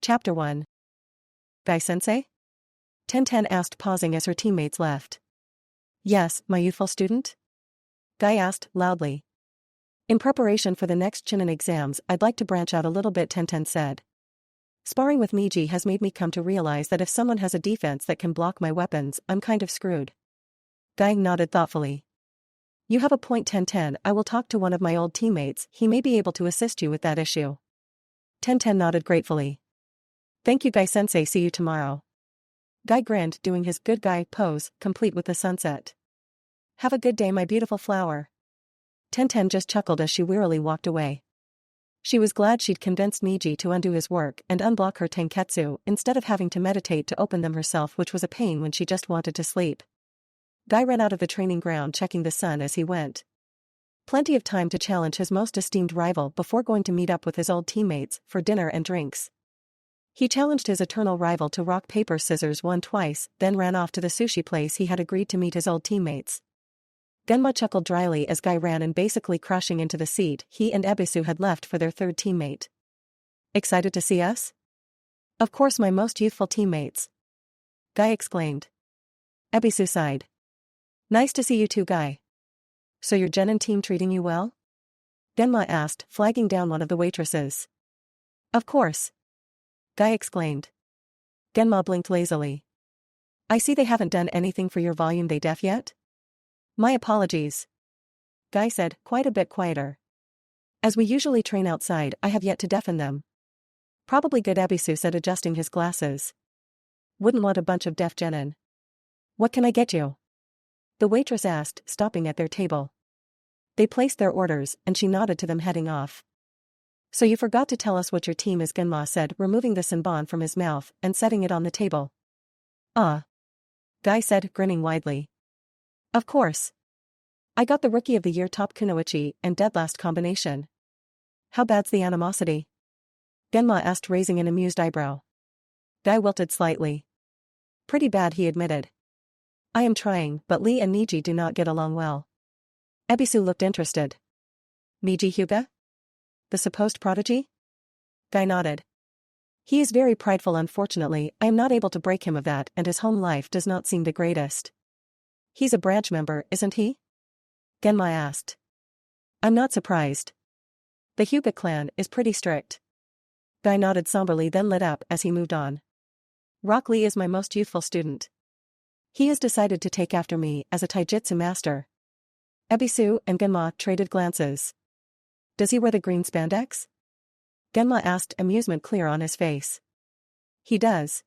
Chapter 1. Gai-sensei? Tenten asked, pausing as her teammates left. Yes, my youthful student? Gai asked, loudly. In preparation for the next Chunin exams, I'd like to branch out a little bit, Tenten said. Sparring with Miji has made me come to realize that if someone has a defense that can block my weapons, I'm kind of screwed. Gai nodded thoughtfully. You have a point, Tenten. I will talk to one of my old teammates, he may be able to assist you with that issue. Tenten nodded gratefully. Thank you, Gai-sensei, see you tomorrow. Gai grinned, doing his good guy pose, complete with the sunset. Have a good day, my beautiful flower. Tenten just chuckled as she wearily walked away. She was glad she'd convinced Miji to undo his work and unblock her tenketsu instead of having to meditate to open them herself, which was a pain when she just wanted to sleep. Gai ran out of the training ground, checking the sun as he went. Plenty of time to challenge his most esteemed rival before going to meet up with his old teammates for dinner and drinks. He challenged his eternal rival to rock paper scissors, won twice, then ran off to the sushi place he had agreed to meet his old teammates. Genma chuckled dryly as Gai ran and basically crashing into the seat he and Ebisu had left for their third teammate. Excited to see us? Of course, my most youthful teammates. Gai exclaimed. Ebisu sighed. Nice to see you too, Gai. So your Genin team treating you well? Genma asked, flagging down one of the waitresses. Of course. Gai exclaimed. Genma blinked lazily. I see they haven't done anything for your volume they def yet? My apologies. Gai said, quite a bit quieter. As we usually train outside, I have yet to deafen them. Probably good, Ebisu said, adjusting his glasses. Wouldn't want a bunch of deaf Genin. What can I get you? The waitress asked, stopping at their table. They placed their orders, and she nodded to them, heading off. So you forgot to tell us what your team is, Genma said, removing the senbon from his mouth and setting it on the table. Gai said, grinning widely. Of course. I got the Rookie of the Year top kunoichi and dead last combination. How bad's the animosity? Genma asked, raising an amused eyebrow. Gai wilted slightly. Pretty bad, he admitted. I am trying, but Lee and Miji do not get along well. Ebisu looked interested. Miji Hyuga? The supposed prodigy? Gai nodded. He is very prideful. Unfortunately, I am not able to break him of that, and his home life does not seem the greatest. He's a branch member, isn't he? Genma asked. I'm not surprised. The Hyuga clan is pretty strict. Gai nodded somberly, then lit up as he moved on. Rock Lee is my most youthful student. He has decided to take after me as a taijutsu master. Ebisu and Genma traded glances. Does he wear the green spandex? Genma asked, amusement clear on his face. He does.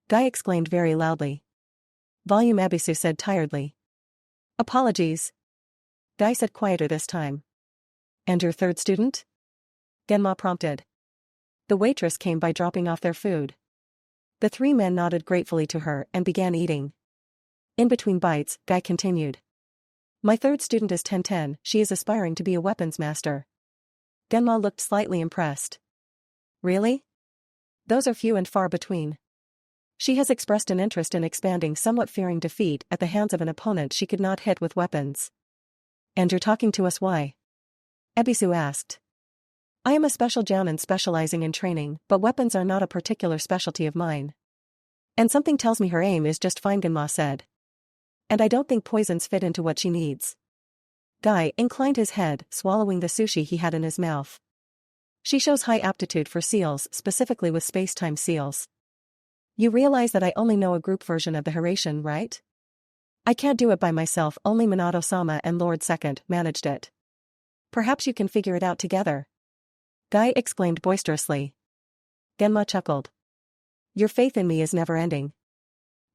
Gai exclaimed very loudly. Volume, Ebisu said tiredly. Apologies. Gai said quieter this time. And your third student? Genma prompted. The waitress came by dropping off their food. The three men nodded gratefully to her and began eating. In between bites, Gai continued. My third student is Tenten, she is aspiring to be a weapons master. Genma looked slightly impressed. Really? Those are few and far between. She has expressed an interest in expanding, somewhat fearing defeat at the hands of an opponent she could not hit with weapons. And you're talking to us why? Ebisu asked. I am a special jounin specializing in training, but weapons are not a particular specialty of mine. And something tells me her aim is just fine, Genma said. And I don't think poisons fit into what she needs. Gai inclined his head, swallowing the sushi he had in his mouth. She shows high aptitude for seals, specifically with space-time seals. You realize that I only know a group version of the Hiraishin, right? I can't do it by myself, only Minato-sama and Lord Second managed it. Perhaps you can figure it out together. Gai exclaimed boisterously. Genma chuckled. Your faith in me is never-ending.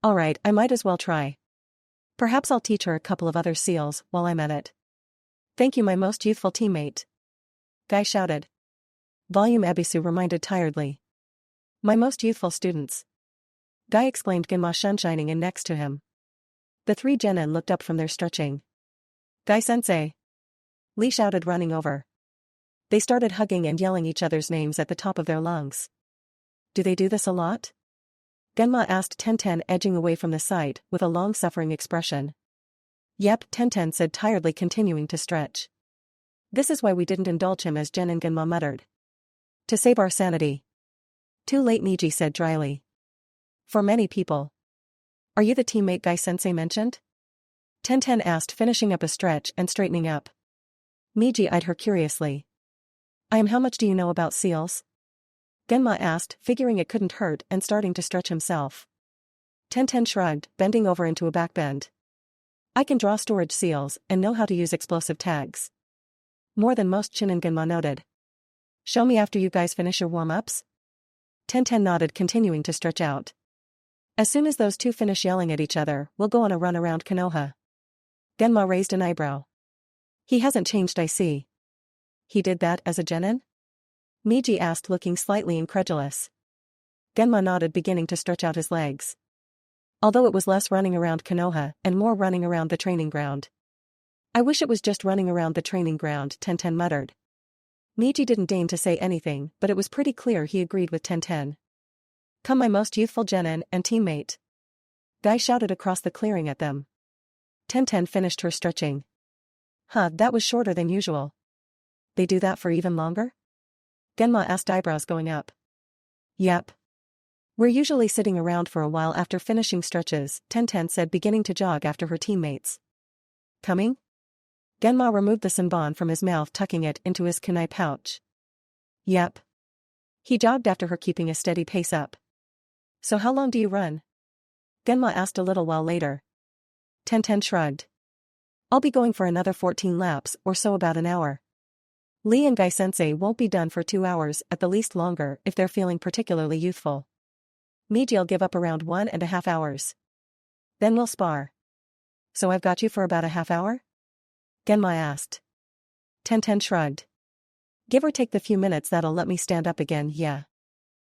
Alright, I might as well try. Perhaps I'll teach her a couple of other seals while I'm at it. Thank you, my most youthful teammate. Gai shouted. Volume, Ebisu reminded tiredly. My most youthful students. Gai exclaimed, Genma sunshining in next to him. The three genin looked up from their stretching. Gai-sensei. Lee shouted, running over. They started hugging and yelling each other's names at the top of their lungs. Do they do this a lot? Genma asked Tenten, edging away from the sight with a long-suffering expression. Yep, Tenten said tiredly, continuing to stretch. This is why we didn't indulge him, as Genin, Genma muttered. To save our sanity. Too late, Miji said dryly. For many people. Are you the teammate Guy-sensei mentioned? Tenten asked, finishing up a stretch and straightening up. Miji eyed her curiously. I am. How much do you know about seals? Genma asked, figuring it couldn't hurt and starting to stretch himself. Tenten shrugged, bending over into a backbend. I can draw storage seals and know how to use explosive tags. More than most, Chinen. Genma noted. Show me after you guys finish your warm-ups? Tenten nodded, continuing to stretch out. As soon as those two finish yelling at each other, we'll go on a run around Konoha. Genma raised an eyebrow. He hasn't changed, I see. He did that as a genin? Miji asked, looking slightly incredulous. Genma nodded, beginning to stretch out his legs. Although it was less running around Konoha and more running around the training ground. I wish it was just running around the training ground, Tenten muttered. Miji didn't deign to say anything, but it was pretty clear he agreed with Tenten. Come, my most youthful genin and teammate. Guy shouted across the clearing at them. Tenten finished her stretching. Huh, that was shorter than usual. They do that for even longer? Genma asked, eyebrows going up. Yep. We're usually sitting around for a while after finishing stretches, Tenten said, beginning to jog after her teammates. Coming? Genma removed the senbon from his mouth, tucking it into his kunai pouch. Yep. He jogged after her, keeping a steady pace up. So how long do you run? Genma asked a little while later. Tenten shrugged. I'll be going for another 14 laps or so, about an hour. Lee and Guy-sensei won't be done for 2 hours, at the least longer if they're feeling particularly youthful. Miji'll give up around 1.5 hours. Then we'll spar. So I've got you for about a half hour? Genma asked. Tenten shrugged. Give or take the few minutes that'll let me stand up again, yeah.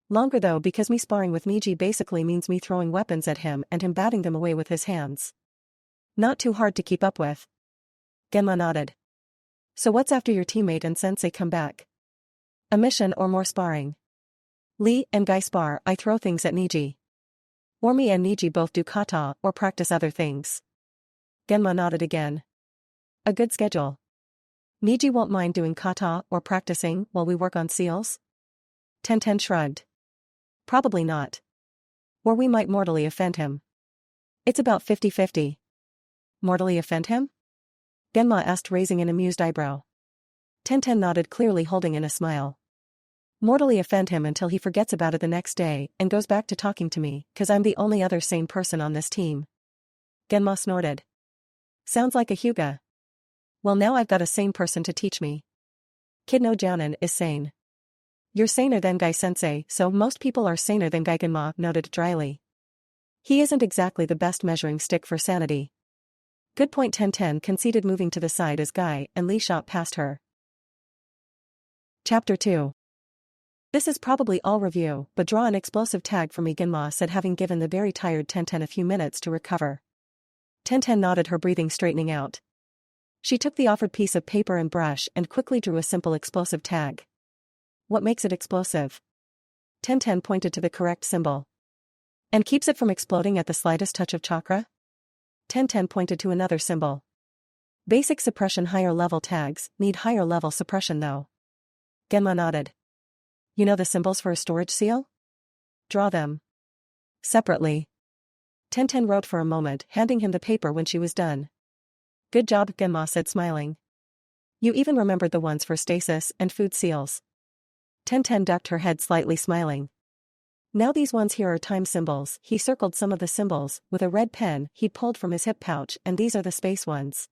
Longer though, because me sparring with Miji basically means me throwing weapons at him and him batting them away with his hands. Not too hard to keep up with. Genma nodded. So what's after your teammate and sensei come back? A mission or more sparring? Lee and Guy spar, I throw things at Miji. Or me and Miji both do kata or practice other things. Genma nodded again. A good schedule. Miji won't mind doing kata or practicing while we work on seals? Tenten shrugged. Probably not. Or we might mortally offend him. It's about 50-50. Mortally offend him? Genma asked, raising an amused eyebrow. Tenten nodded, clearly holding in a smile. Mortally offend him until he forgets about it the next day and goes back to talking to me, 'cause I'm the only other sane person on this team. Genma snorted. Sounds like a Hyuga. Well, now I've got a sane person to teach me. Kid no Jounin is sane. You're saner than Guy-sensei, so most people are saner than Guy. Genma noted dryly. He isn't exactly the best measuring stick for sanity. Good point, Tenten conceded, moving to the side as Guy and Lee shot past her. Chapter 2. This is probably all review, but draw an explosive tag for me, Genma said, having given the very tired Tenten a few minutes to recover. Tenten nodded, her breathing straightening out. She took the offered piece of paper and brush and quickly drew a simple explosive tag. What makes it explosive? Tenten pointed to the correct symbol. And keeps it from exploding at the slightest touch of chakra? Tenten pointed to another symbol. Basic suppression. Higher level tags need higher level suppression though. Genma nodded. You know the symbols for a storage seal? Draw them. Separately. Tenten wrote for a moment, handing him the paper when she was done. Good job, Genma said, smiling. You even remembered the ones for stasis and food seals. Tenten ducked her head slightly, smiling. Now these ones here are time symbols. He circled some of the symbols with a red pen he'd pulled from his hip pouch, and these are the space ones.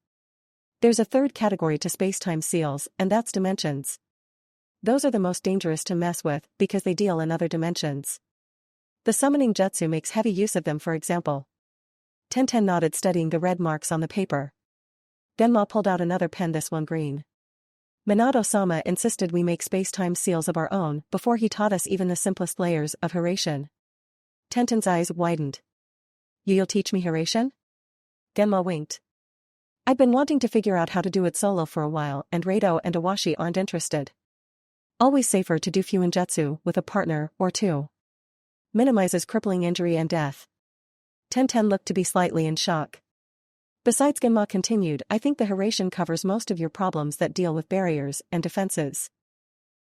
There's a third category to space-time seals, and that's dimensions. Those are the most dangerous to mess with because they deal in other dimensions. The summoning jutsu makes heavy use of them, for example. Tenten nodded, studying the red marks on the paper. Genma pulled out another pen, this one green. Minato-sama insisted we make space-time seals of our own before he taught us even the simplest layers of Hiraishin. Tenten's eyes widened. You'll teach me Hiraishin? Genma winked. I've been wanting to figure out how to do it solo for a while, and Reito and Awashi aren't interested. Always safer to do Fuinjutsu with a partner or two. Minimizes crippling injury and death. Tenten looked to be slightly in shock. Besides, Genma continued, I think the Hiraishin covers most of your problems that deal with barriers and defenses.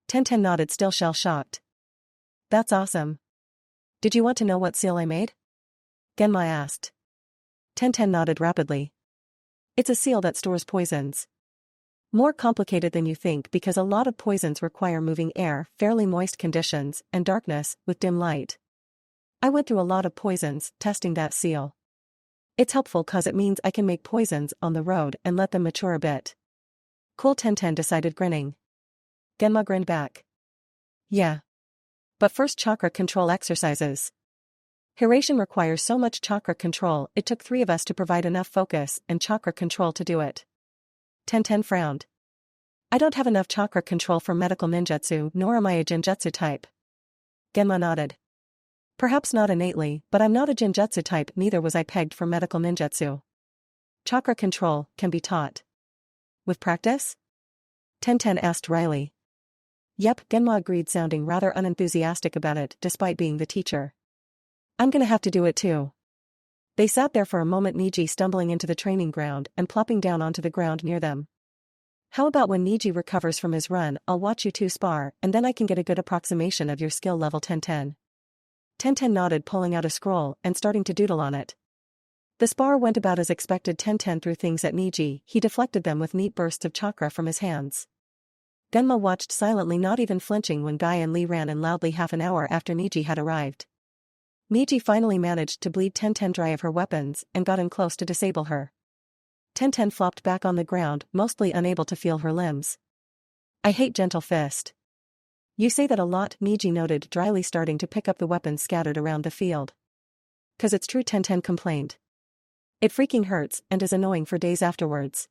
Tenten nodded, still shell-shocked. That's awesome. Did you want to know what seal I made? Genma asked. Tenten nodded rapidly. It's a seal that stores poisons. More complicated than you think because a lot of poisons require moving air, fairly moist conditions, and darkness, with dim light. I went through a lot of poisons, testing that seal. It's helpful cause it means I can make poisons on the road and let them mature a bit. Cool, Tenten decided, grinning. Genma grinned back. Yeah. But first, chakra control exercises. Hiraishin requires so much chakra control, it took 3 of us to provide enough focus and chakra control to do it. Tenten frowned. I don't have enough chakra control for medical ninjutsu, nor am I a genjutsu type. Genma nodded. Perhaps not innately, but I'm not a genjutsu type, neither was I pegged for medical ninjutsu. Chakra control can be taught. With practice? Tenten asked wryly. Yep, Genma agreed, sounding rather unenthusiastic about it despite being the teacher. I'm gonna have to do it too. They sat there for a moment, Niji stumbling into the training ground and plopping down onto the ground near them. How about when Niji recovers from his run, I'll watch you two spar and then I can get a good approximation of your skill level. Tenten. Tenten nodded, pulling out a scroll and starting to doodle on it. The spar went about as expected. Tenten threw things at Niji, he deflected them with neat bursts of chakra from his hands. Genma watched silently, not even flinching when Guy and Lee ran in loudly half an hour after Niji had arrived. Niji finally managed to bleed Tenten dry of her weapons and got in close to disable her. Tenten flopped back on the ground, mostly unable to feel her limbs. I hate gentle fist. You say that a lot, Niji noted dryly, starting to pick up the weapons scattered around the field. 'Cause it's true, Tenten complained. It freaking hurts and is annoying for days afterwards.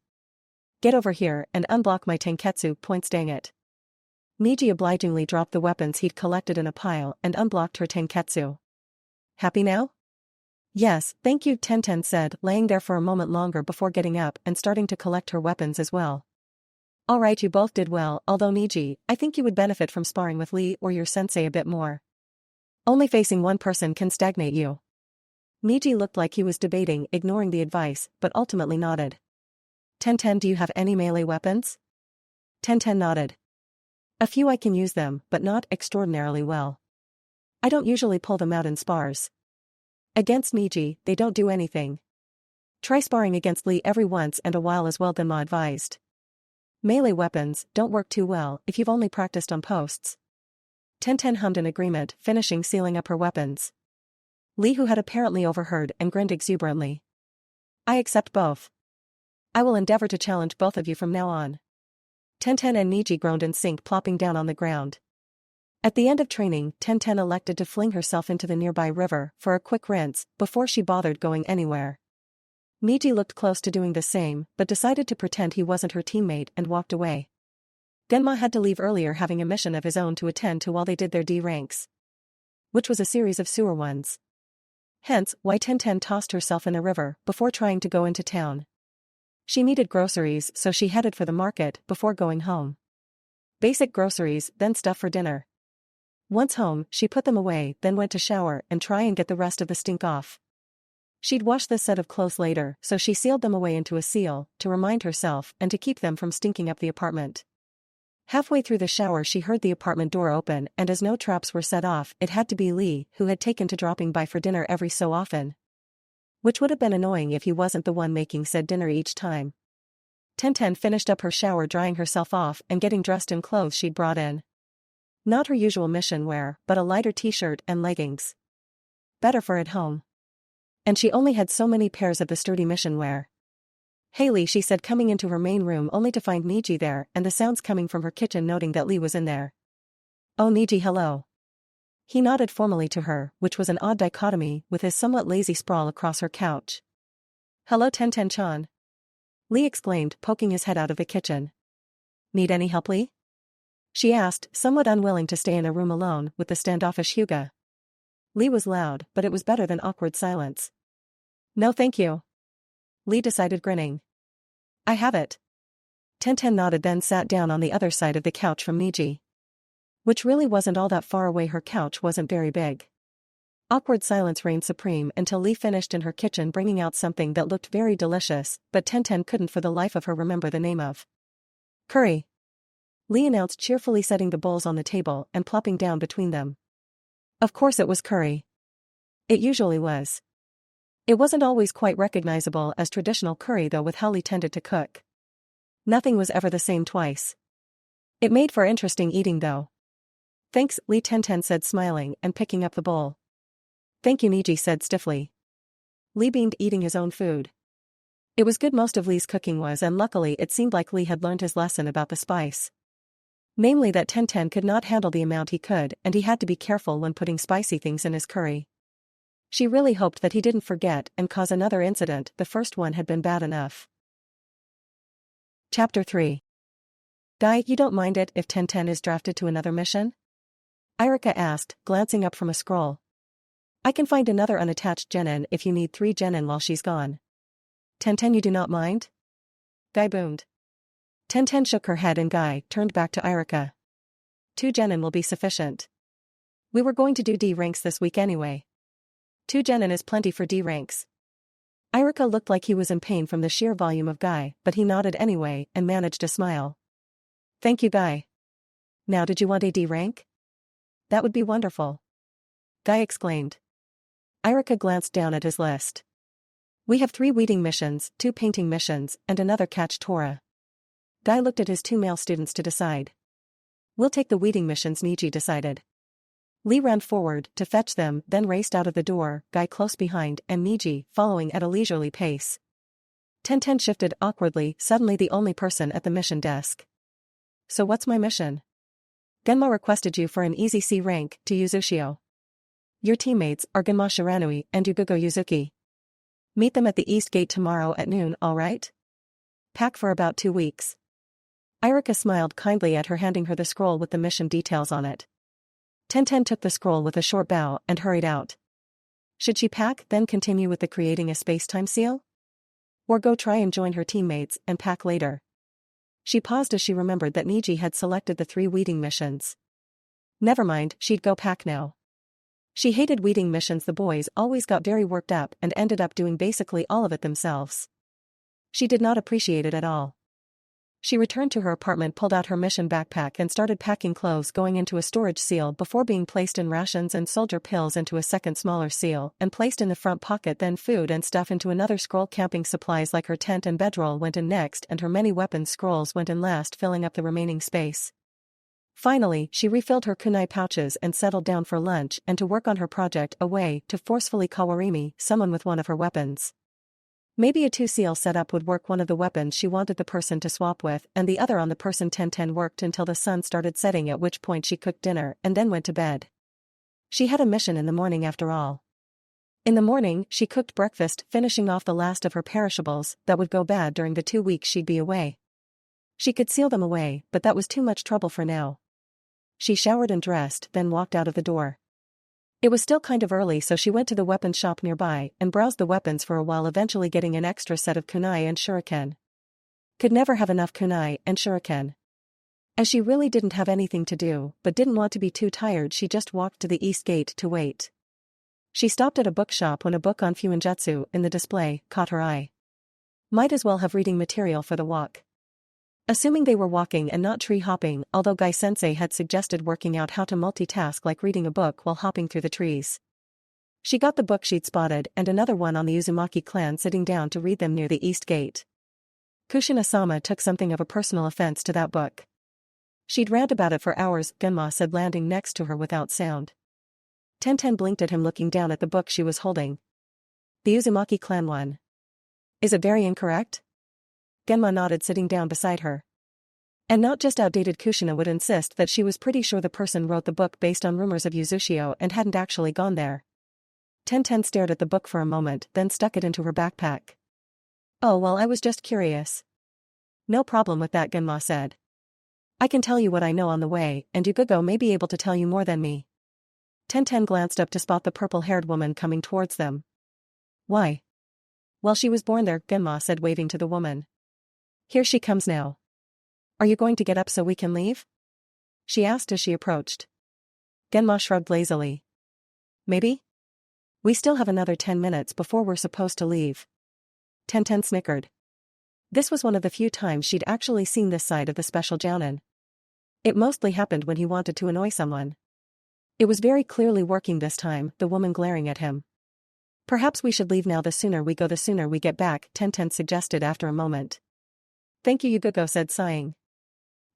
Get over here and unblock my tenketsu points, dang it. Niji obligingly dropped the weapons he'd collected in a pile and unblocked her tenketsu. Happy now? Yes, thank you, Tenten said, laying there for a moment longer before getting up and starting to collect her weapons as well. Alright, you both did well, although Niji, I think you would benefit from sparring with Lee or your sensei a bit more. Only facing one person can stagnate you. Niji looked like he was debating ignoring the advice, but ultimately nodded. Tenten, do you have any melee weapons? Tenten nodded. A few, I can use them, but not extraordinarily well. I don't usually pull them out in spars. Against Niji, they don't do anything. Try sparring against Lee every once and a while as well, Genma advised. Melee weapons don't work too well if you've only practiced on posts. Tenten hummed in agreement, finishing sealing up her weapons. Lee, who had apparently overheard and grinned exuberantly. I accept both. I will endeavor to challenge both of you from now on. Tenten and Niji groaned in sync, plopping down on the ground. At the end of training, Tenten elected to fling herself into the nearby river for a quick rinse before she bothered going anywhere. Niji looked close to doing the same, but decided to pretend he wasn't her teammate and walked away. Genma had to leave earlier, having a mission of his own to attend to while they did their D ranks. Which was a series of sewer ones. Hence, why Tenten tossed herself in a river before trying to go into town. She needed groceries, so she headed for the market before going home. Basic groceries, then stuff for dinner. Once home, she put them away, then went to shower and try and get the rest of the stink off. She'd wash this set of clothes later, so she sealed them away into a seal, to remind herself and to keep them from stinking up the apartment. Halfway through the shower, she heard the apartment door open, and as no traps were set off, it had to be Lee, who had taken to dropping by for dinner every so often. Which would have been annoying if he wasn't the one making said dinner each time. Tenten finished up her shower, drying herself off and getting dressed in clothes she'd brought in. Not her usual mission wear, but a lighter t-shirt and leggings. Better for at home. And she only had so many pairs of the sturdy mission wear. Haley, she said, coming into her main room only to find Niji there and the sounds coming from her kitchen, noting that Lee was in there. Oh, Niji, hello. He nodded formally to her, which was an odd dichotomy with his somewhat lazy sprawl across her couch. Hello, Tenten-chan. Lee exclaimed, poking his head out of the kitchen. Need any help, Lee? She asked, somewhat unwilling to stay in a room alone with the standoffish Hyuga. Lee was loud, but it was better than awkward silence. No thank you. Lee decided, grinning. I have it. Tenten nodded, then sat down on the other side of the couch from Niji. Which really wasn't all that far away, her couch wasn't very big. Awkward silence reigned supreme until Lee finished in her kitchen, bringing out something that looked very delicious, but Tenten couldn't for the life of her remember the name of. Curry. Lee announced cheerfully, setting the bowls on the table and plopping down between them. Of course it was curry. It usually was. It wasn't always quite recognizable as traditional curry though with how Lee tended to cook. Nothing was ever the same twice. It made for interesting eating though. Thanks, Lee Tenten said smiling and picking up the bowl. Thank you, Niji said stiffly. Lee beamed eating his own food. It was good most of Lee's cooking was and luckily it seemed like Lee had learned his lesson about the spice. Namely that Tenten could not handle the amount he could and he had to be careful when putting spicy things in his curry. She really hoped that he didn't forget and cause another incident, the first one had been bad enough. Chapter 3. Guy, you don't mind it if Tenten is drafted to another mission? Irika asked, glancing up from a scroll. I can find another unattached genin if you need 3 genin while she's gone. Tenten, you do not mind? Guy boomed. Tenten shook her head and Guy turned back to Irika. 2 genin will be sufficient. We were going to do D ranks this week anyway. 2 genin is plenty for D ranks. Irika looked like he was in pain from the sheer volume of Guy, but he nodded anyway and managed a smile. Thank you, Guy. Now did you want a D rank? That would be wonderful. Guy exclaimed. Irika glanced down at his list. We have 3 weeding missions, 2 painting missions, and another catch Torah. Guy looked at his 2 male students to decide. We'll take the weeding missions, Niji decided. Lee ran forward to fetch them, then raced out of the door, Guy close behind and Niji following at a leisurely pace. Tenten shifted awkwardly, suddenly the only person at the mission desk. So what's my mission? Genma requested you for an easy C rank to Yuzushio. Your teammates are Genma Shiranui and Yugugo Yuzuki. Meet them at the East Gate tomorrow at noon, alright? Pack for about 2 weeks. Irika smiled kindly at her, handing her the scroll with the mission details on it. Tenten took the scroll with a short bow and hurried out. Should she pack, then continue with the creating a space-time seal? Or go try and join her teammates and pack later? She paused as she remembered that Niji had selected the 3 weeding missions. Never mind, she'd go pack now. She hated weeding missions. The boys always got very worked up and ended up doing basically all of it themselves. She did not appreciate it at all. She returned to her apartment, pulled out her mission backpack and started packing clothes going into a storage seal before being placed in rations and soldier pills into a second smaller seal and placed in the front pocket, then food and stuff into another scroll. Camping supplies like her tent and bedroll went in next and her many weapons scrolls went in last, filling up the remaining space. Finally, she refilled her kunai pouches and settled down for lunch and to work on her project, a way to forcefully kawarimi someone with one of her weapons. Maybe a 2 seal setup would work. One of the weapons she wanted the person to swap with and the other on the person. Tenten worked until the sun started setting, at which point she cooked dinner and then went to bed. She had a mission in the morning after all. In the morning, she cooked breakfast, finishing off the last of her perishables that would go bad during the 2 weeks she'd be away. She could seal them away, but that was too much trouble for now. She showered and dressed, then walked out of the door. It was still kind of early, so she went to the weapons shop nearby and browsed the weapons for a while, eventually getting an extra set of kunai and shuriken. Could never have enough kunai and shuriken. As she really didn't have anything to do, but didn't want to be too tired, she just walked to the East Gate to wait. She stopped at a bookshop when a book on Fuinjutsu in the display caught her eye. Might as well have reading material for the walk. Assuming they were walking and not tree hopping, although Guy-sensei had suggested working out how to multitask like reading a book while hopping through the trees. She got the book she'd spotted and another one on the Uzumaki clan, sitting down to read them near the East Gate. Kushina-sama took something of a personal offense to that book. She'd rant about it for hours, Genma said, landing next to her without sound. Tenten blinked at him, looking down at the book she was holding. The Uzumaki clan one. Is it very incorrect? Genma nodded, sitting down beside her. And not just outdated. Kushina would insist that she was pretty sure the person wrote the book based on rumors of Yuzushio and hadn't actually gone there. Tenten stared at the book for a moment, then stuck it into her backpack. Oh well, I was just curious. No problem with that, Genma said. I can tell you what I know on the way, and Yugugo may be able to tell you more than me. Tenten glanced up to spot the purple-haired woman coming towards them. Why? Well, she was born there, Genma said, waving to the woman. Here she comes now. Are you going to get up so we can leave? She asked as she approached. Genma shrugged lazily. Maybe? We still have another 10 minutes before we're supposed to leave. Tenten snickered. This was one of the few times she'd actually seen this side of the special jounin. It mostly happened when he wanted to annoy someone. It was very clearly working this time, the woman glaring at him. Perhaps we should leave now. The sooner we go the sooner we get back, Tenten suggested after a moment. Thank you, Yugogo said, sighing.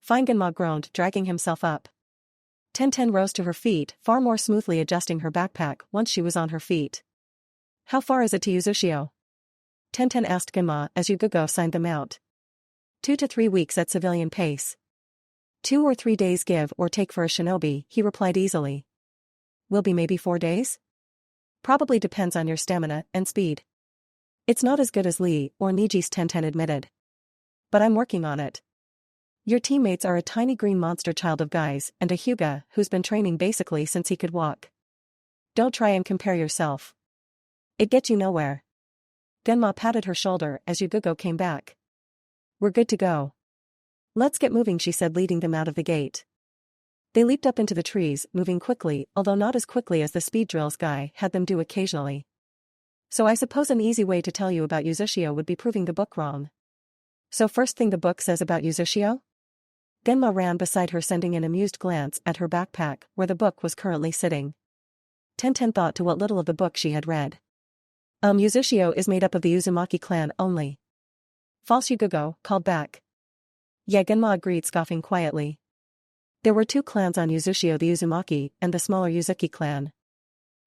Fine, Genma groaned, dragging himself up. Tenten rose to her feet, far more smoothly adjusting her backpack once she was on her feet. How far is it to Uzushio? Tenten asked Genma as Yugogo signed them out. 2 to 3 weeks at civilian pace. 2 or 3 days give or take for a shinobi, he replied easily. Will be maybe 4 days? Probably depends on your stamina and speed. It's not as good as Lee or Niji's, Tenten admitted. But I'm working on it. Your teammates are a tiny green monster child of guys and a Hyuga who's been training basically since he could walk. Don't try and compare yourself. It gets you nowhere. Genma patted her shoulder as Yugogo came back. We're good to go. Let's get moving, she said, leading them out of the gate. They leaped up into the trees, moving quickly, although not as quickly as the speed drills guy had them do occasionally. So I suppose an easy way to tell you about Uzushio would be proving the book wrong. So first thing the book says about Uzushio? Genma ran beside her, sending an amused glance at her backpack where the book was currently sitting. Tenten thought to what little of the book she had read. Uzushio is made up of the Uzumaki clan only. False, Yugogo called back. Yeah, Genma agreed, scoffing quietly. There were 2 clans on Uzushio, the Uzumaki and the smaller Uzuki clan.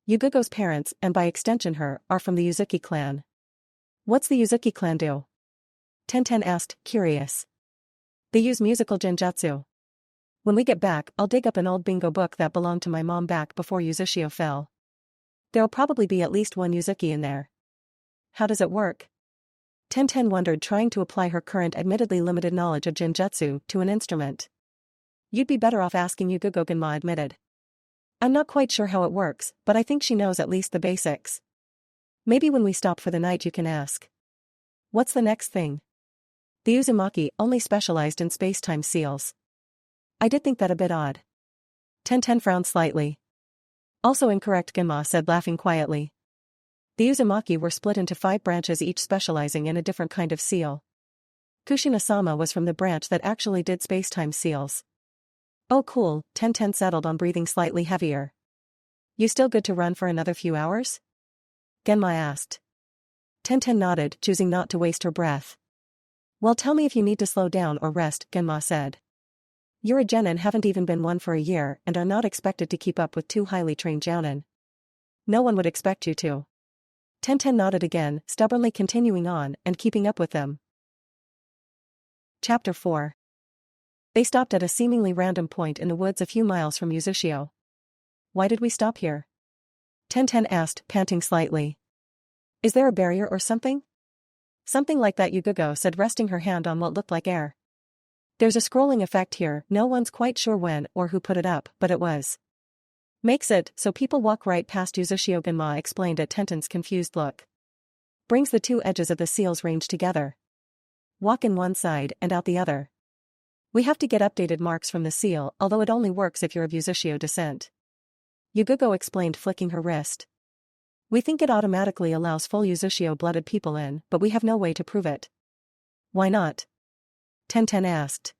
Yugogo's parents, and by extension her, are from the Uzuki clan. What's the Uzuki clan do? Tenten asked, curious. They use musical genjutsu. When we get back, I'll dig up an old bingo book that belonged to my mom back before Uzushio fell. There'll probably be at least 1 Uzuki in there. How does it work? Tenten wondered, trying to apply her current admittedly limited knowledge of genjutsu to an instrument. You'd be better off asking Yugogo, Genma admitted. I'm not quite sure how it works, but I think she knows at least the basics. Maybe when we stop for the night you can ask. What's the next thing? The Uzumaki only specialized in space-time seals. I did think that a bit odd. Tenten frowned slightly. Also incorrect, Genma said, laughing quietly. The Uzumaki were split into 5 branches, each specializing in a different kind of seal. Kushina-sama was from the branch that actually did space-time seals. Oh cool, Tenten settled on, breathing slightly heavier. You still good to run for another few hours? Genma asked. Tenten nodded, choosing not to waste her breath. Well, tell me if you need to slow down or rest, Genma said. You're a genin, haven't even been one for a year, and are not expected to keep up with 2 highly trained jounin. No one would expect you to. Tenten nodded again, stubbornly continuing on and keeping up with them. Chapter 4. They stopped at a seemingly random point in the woods a few miles from Uzushio. Why did we stop here? Tenten asked, panting slightly. Is there a barrier or something? Something like that, Yugogo said, resting her hand on what looked like air. There's a scrolling effect here, no one's quite sure when or who put it up, but it was. Makes it so people walk right past Uzushio, Genma explained at Tenten's confused look. Brings the 2 edges of the seal's range together. Walk in one side and out the other. We have to get updated marks from the seal, although it only works if you're of Uzushio descent. Yugogo explained, flicking her wrist. We think it automatically allows full Uzushio-blooded people in, but we have no way to prove it. Why not? Tenten asked.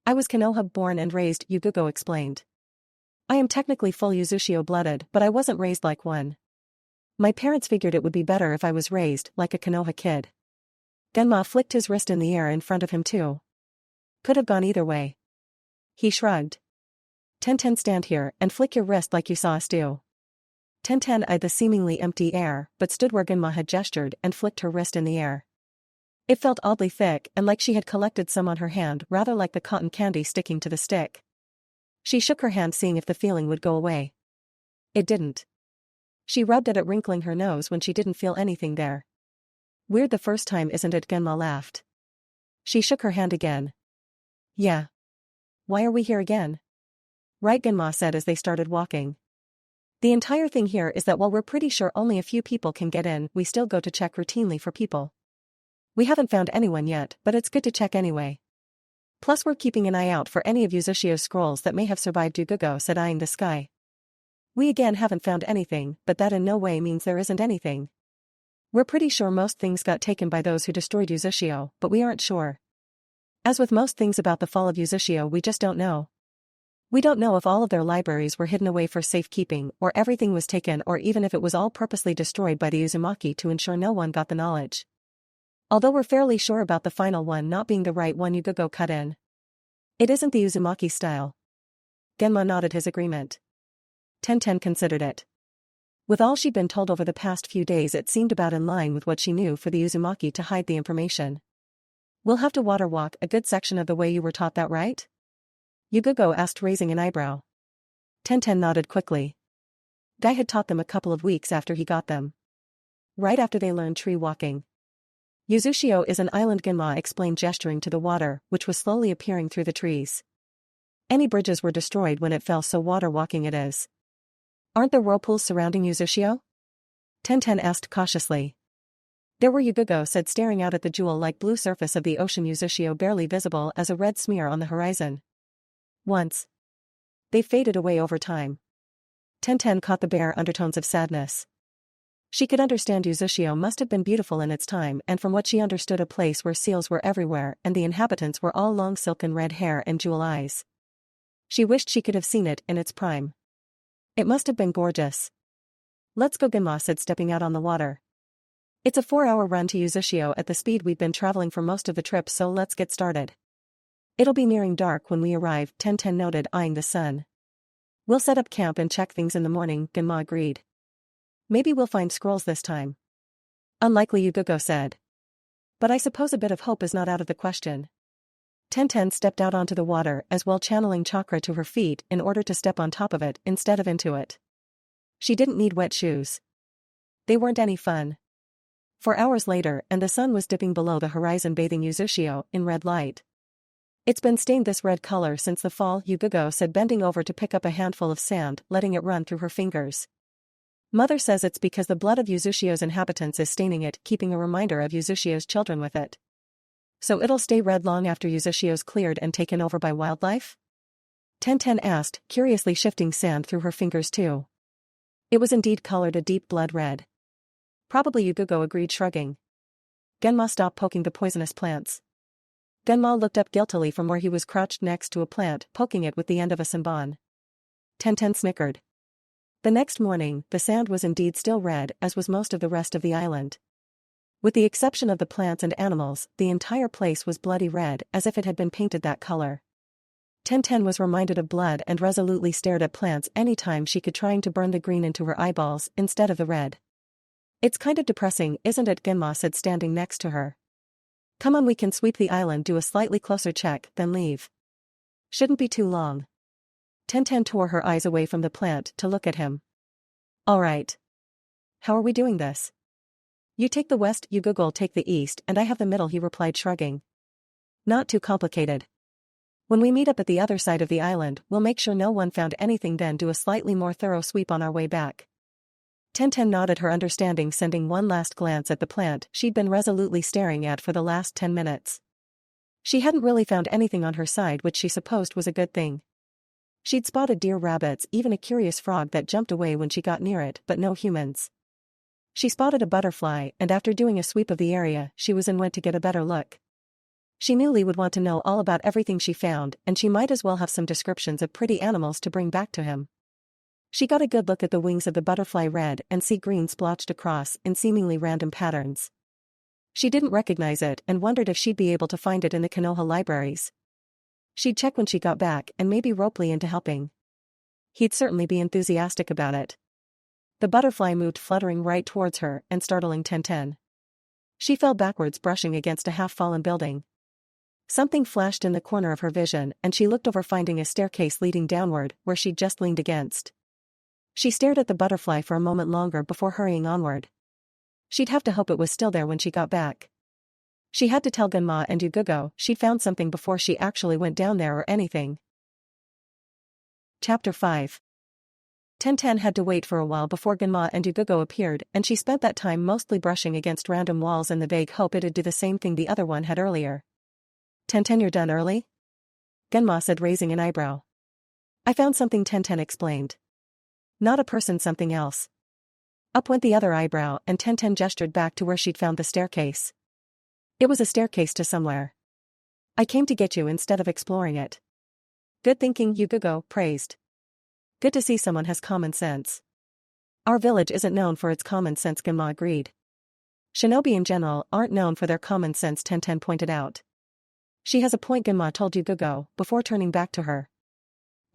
I was Konoha-born and raised, Yugogo explained. I am technically full Uzushio-blooded, but I wasn't raised like one. My parents figured it would be better if I was raised like a Konoha kid. Genma flicked his wrist in the air in front of him too. Could have gone either way. He shrugged. Tenten, stand here and flick your wrist like you saw us do. Tenten eyed the seemingly empty air, but stood where Genma had gestured and flicked her wrist in the air. It felt oddly thick and like she had collected some on her hand, rather like the cotton candy sticking to the stick. She shook her hand, seeing if the feeling would go away. It didn't. She rubbed at it, wrinkling her nose when she didn't feel anything there. Weird the first time, isn't it? Genma laughed. She shook her hand again. Yeah. Why are we here again? Right, Genma said as they started walking. The entire thing here is that while we're pretty sure only a few people can get in, we still go to check routinely for people. We haven't found anyone yet, but it's good to check anyway. Plus we're keeping an eye out for any of Uzushio's scrolls that may have survived, Yugogo said, eyeing the sky. We again haven't found anything, but that in no way means there isn't anything. We're pretty sure most things got taken by those who destroyed Uzushio, but we aren't sure. As with most things about the fall of Uzushio, we just don't know. We don't know if all of their libraries were hidden away for safekeeping or everything was taken or even if it was all purposely destroyed by the Uzumaki to ensure no one got the knowledge. Although we're fairly sure about the final one not being the right one Yugogo cut in. It isn't the Uzumaki style. Genma nodded his agreement. Tenten considered it. With all she'd been told over the past few days, it seemed about in line with what she knew for the Uzumaki to hide the information. We'll have to water walk a good section of the way you were taught that, right? Yugogo asked, raising an eyebrow. Tenten nodded quickly. Guy had taught them a couple of weeks after he got them. Right after they learned tree walking. Yuzushio is an island, Genma explained, gesturing to the water, which was slowly appearing through the trees. Any bridges were destroyed when it fell, so water walking it is. Aren't there whirlpools surrounding Yuzushio? Tenten asked cautiously. There were, Yugogo said, staring out at the jewel-like blue surface of the ocean, Yuzushio barely visible as a red smear on the horizon. Once. They faded away over time. Tenten caught the bare undertones of sadness. She could understand Yuzushio must have been beautiful in its time, and from what she understood, a place where seals were everywhere and the inhabitants were all long silken red hair and jewel eyes. She wished she could have seen it in its prime. It must have been gorgeous. Let's go, Genma said, stepping out on the water. It's a 4-hour run to Yuzushio at the speed we've been traveling for most of the trip, so let's get started. It'll be nearing dark when we arrive, Tenten noted, eyeing the sun. We'll set up camp and check things in the morning, Genma agreed. Maybe we'll find scrolls this time. Unlikely, Yugogo said. But I suppose a bit of hope is not out of the question. Tenten stepped out onto the water, as well channeling chakra to her feet in order to step on top of it instead of into it. She didn't need wet shoes. They weren't any fun. 4 hours later, and the sun was dipping below the horizon, bathing Yuzushio in red light. It's been stained this red color since the fall, Yugogo said, bending over to pick up a handful of sand, letting it run through her fingers. Mother says it's because the blood of Yuzushio's inhabitants is staining it, keeping a reminder of Yuzushio's children with it. So it'll stay red long after Yuzushio's cleared and taken over by wildlife? Tenten asked, curiously shifting sand through her fingers too. It was indeed colored a deep blood red. Probably, Yugogo agreed, shrugging. Genma stopped poking the poisonous plants. Genma looked up guiltily from where he was crouched next to a plant, poking it with the end of a senbon. Tenten snickered. The next morning, the sand was indeed still red, as was most of the rest of the island. With the exception of the plants and animals, the entire place was bloody red, as if it had been painted that color. Tenten was reminded of blood and resolutely stared at plants any time she could, trying to burn the green into her eyeballs instead of the red. It's kind of depressing, isn't it? Genma said, standing next to her. Come on, we can sweep the island, do a slightly closer check, then leave. Shouldn't be too long. Tenten tore her eyes away from the plant to look at him. All right. How are we doing this? You take the west, Yugogo take the east, and I have the middle, he replied, shrugging. Not too complicated. When we meet up at the other side of the island, we'll make sure no one found anything, then do a slightly more thorough sweep on our way back. Tenten nodded her understanding, sending one last glance at the plant she'd been resolutely staring at for the last 10 minutes. She hadn't really found anything on her side, which she supposed was a good thing. She'd spotted deer, rabbits, even a curious frog that jumped away when she got near it, but no humans. She spotted a butterfly, and after doing a sweep of the area she was in, went to get a better look. She knew Lee would want to know all about everything she found, and she might as well have some descriptions of pretty animals to bring back to him. She got a good look at the wings of the butterfly, red and sea green splotched across in seemingly random patterns. She didn't recognize it and wondered if she'd be able to find it in the Konoha libraries. She'd check when she got back and maybe rope Lee into helping. He'd certainly be enthusiastic about it. The butterfly moved, fluttering right towards her and startling Tenten. She fell backwards, brushing against a half-fallen building. Something flashed in the corner of her vision, and she looked over, finding a staircase leading downward where she'd just leaned against. She stared at the butterfly for a moment longer before hurrying onward. She'd have to hope it was still there when she got back. She had to tell Genma and Yugogo she'd found something before she actually went down there or anything. Chapter 5. Tenten had to wait for a while before Genma and Yugogo appeared, and she spent that time mostly brushing against random walls in the vague hope it'd do the same thing the other one had earlier. Tenten, you're done early? Genma said, raising an eyebrow. I found something, Tenten explained. Not a person, something else. Up went the other eyebrow, and Tenten gestured back to where she'd found the staircase. It was a staircase to somewhere. I came to get you instead of exploring it. Good thinking, Yugugo praised. Good to see someone has common sense. Our village isn't known for its common sense, Genma agreed. Shinobi in general aren't known for their common sense, Tenten pointed out. She has a point, Genma told Yugugo, before turning back to her.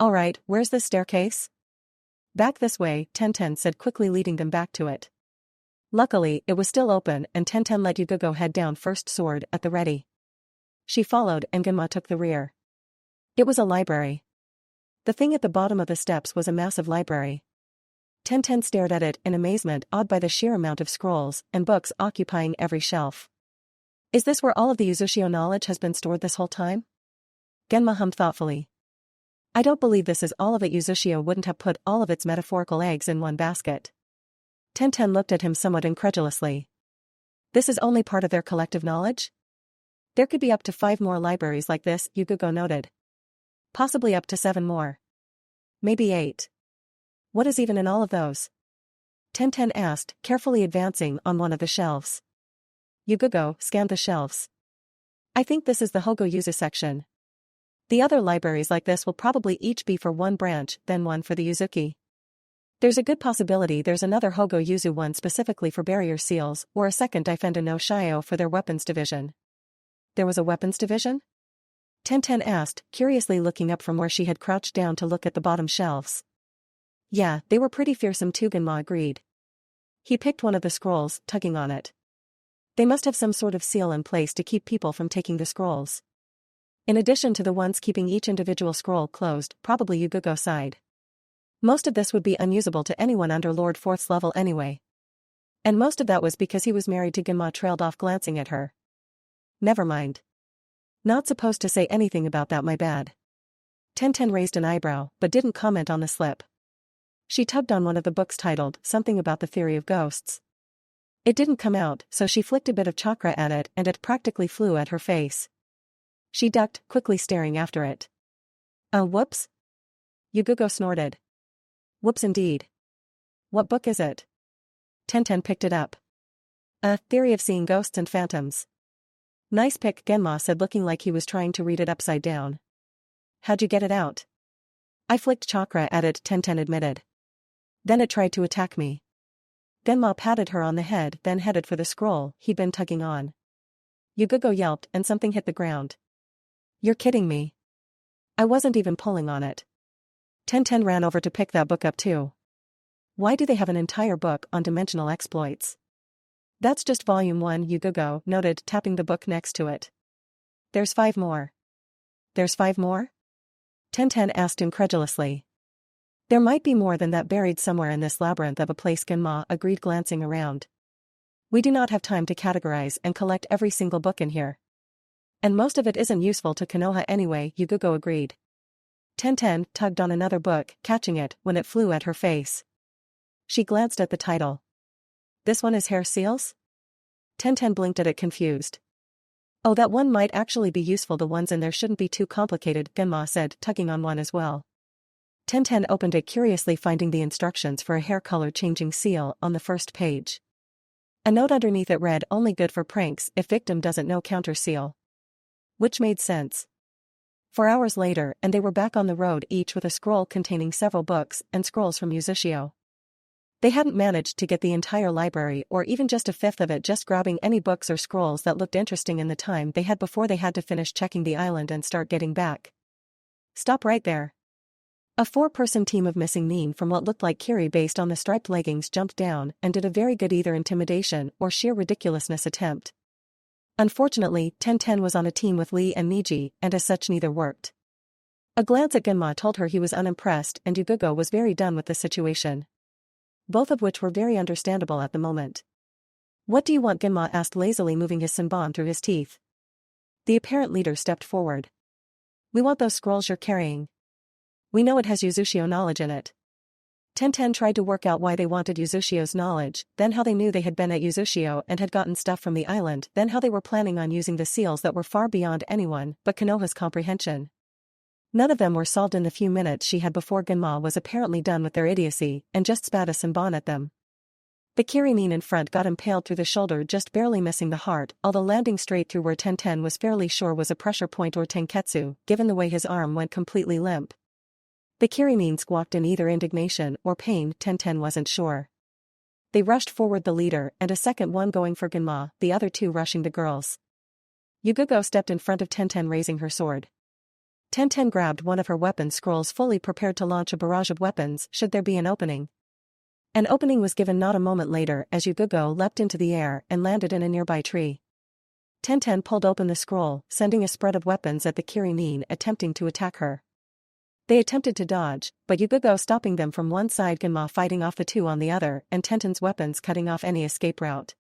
Alright, where's this staircase? Back this way, Tenten said, quickly leading them back to it. Luckily, it was still open and Tenten let Yugugo head down first, sword at the ready. She followed and Genma took the rear. It was a library. The thing at the bottom of the steps was a massive library. Tenten stared at it in amazement, awed by the sheer amount of scrolls and books occupying every shelf. Is this where all of the Uzushio knowledge has been stored this whole time? Genma hummed thoughtfully. I don't believe this is all of it. Uzushio wouldn't have put all of its metaphorical eggs in one basket. Tenten looked at him somewhat incredulously. This is only part of their collective knowledge? There could be up to 5 more libraries like this, Yugugo noted. Possibly up to 7 more. Maybe 8. What is even in all of those? Tenten asked, carefully advancing on one of the shelves. Yugugo scanned the shelves. I think this is the Hogo Yuzu section. The other libraries like this will probably each be for one branch, then one for the Uzuki. There's a good possibility there's another Hogo Yuzu one specifically for barrier seals, or a second Defenda no Shio for their weapons division. There was a weapons division? Tenten asked, curiously looking up from where she had crouched down to look at the bottom shelves. Yeah, they were pretty fearsome too, Genma agreed. He picked one of the scrolls, tugging on it. They must have some sort of seal in place to keep people from taking the scrolls. In addition to the ones keeping each individual scroll closed, probably Yugugo sighed. Most of this would be unusable to anyone under Lord Fourth's level anyway. And most of that was because he was married to Genma, trailed off, glancing at her. Never mind. Not supposed to say anything about that, my bad. Tenten raised an eyebrow, but didn't comment on the slip. She tugged on one of the books titled, Something About the Theory of Ghosts. It didn't come out, so she flicked a bit of chakra at it and it practically flew at her face. She ducked, quickly staring after it. Whoops? Yugugo snorted. Whoops indeed. What book is it? Tenten picked it up. A Theory of Seeing Ghosts and Phantoms. Nice pick, Genma said, looking like he was trying to read it upside down. How'd you get it out? I flicked chakra at it, Tenten admitted. Then it tried to attack me. Genma patted her on the head, then headed for the scroll he'd been tugging on. Yugugo yelped and something hit the ground. You're kidding me. I wasn't even pulling on it. Tenten ran over to pick that book up too. Why do they have an entire book on dimensional exploits? That's just volume 1, Yugugo noted, tapping the book next to it. There's 5 more. There's 5 more? Tenten asked incredulously. There might be more than that buried somewhere in this labyrinth of a place, Genma agreed, glancing around. We do not have time to categorize and collect every single book in here. And most of it isn't useful to Konoha anyway, Yugugo agreed. Tenten tugged on another book, catching it when it flew at her face. She glanced at the title. This one is Hair Seals? Tenten blinked at it, confused. Oh, that one might actually be useful. The ones in there shouldn't be too complicated, Genma said, tugging on one as well. Tenten opened it curiously, finding the instructions for a hair color changing seal on the first page. A note underneath it read, only good for pranks if victim doesn't know, counter seal. Which made sense. 4 hours later and they were back on the road, each with a scroll containing several books and scrolls from Uzushio. They hadn't managed to get the entire library or even just a fifth of it, just grabbing any books or scrolls that looked interesting in the time they had before they had to finish checking the island and start getting back. Stop right there. A 4-person team of missing Nin from what looked like Kiri based on the striped leggings jumped down and did a very good either intimidation or sheer ridiculousness attempt. Unfortunately, Tenten was on a team with Lee and Niji, and as such neither worked. A glance at Genma told her he was unimpressed and Yugugo was very done with the situation. Both of which were very understandable at the moment. What do you want? Genma asked lazily, moving his senbon through his teeth. The apparent leader stepped forward. We want those scrolls you're carrying. We know it has Uzushio knowledge in it. Tenten tried to work out why they wanted Uzushio's knowledge, then how they knew they had been at Uzushio and had gotten stuff from the island, then how they were planning on using the seals that were far beyond anyone but Konoha's comprehension. None of them were solved in the few minutes she had before Genma was apparently done with their idiocy and just spat a senbon at them. The Kirimine in front got impaled through the shoulder, just barely missing the heart, although landing straight through where Tenten was fairly sure was a pressure point or tenketsu, given the way his arm went completely limp. The Kirimine squawked in either indignation or pain, Tenten wasn't sure. They rushed forward, the leader and a second one going for Genma, the other two rushing the girls. Yugugo stepped in front of Tenten, raising her sword. Tenten grabbed one of her weapon scrolls, fully prepared to launch a barrage of weapons should there be an opening. An opening was given not a moment later as Yugugo leapt into the air and landed in a nearby tree. Tenten pulled open the scroll, sending a spread of weapons at the Kirimine attempting to attack her. They attempted to dodge, but Yugugo stopping them from one side, Genma fighting off the two on the other, and Tenten's weapons cutting off any escape route.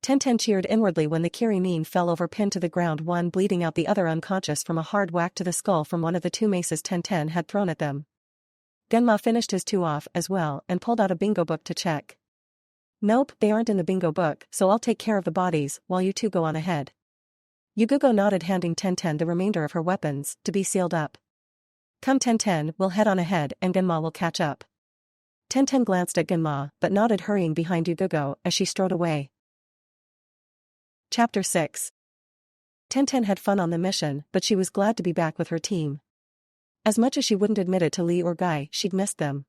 Tenten cheered inwardly when the Kirimine fell over, pinned to the ground, one bleeding out, the other unconscious from a hard whack to the skull from one of the two maces Tenten had thrown at them. Genma finished his two off as well and pulled out a bingo book to check. Nope, they aren't in the bingo book, so I'll take care of the bodies while you two go on ahead. Yugugo nodded, handing Tenten the remainder of her weapons to be sealed up. Come Tenten, we'll head on ahead and Genma will catch up. Tenten glanced at Genma but nodded, hurrying behind Yugugo as she strode away. Chapter 6. Tenten had fun on the mission, but she was glad to be back with her team. As much as she wouldn't admit it to Lee or Guy, she'd missed them.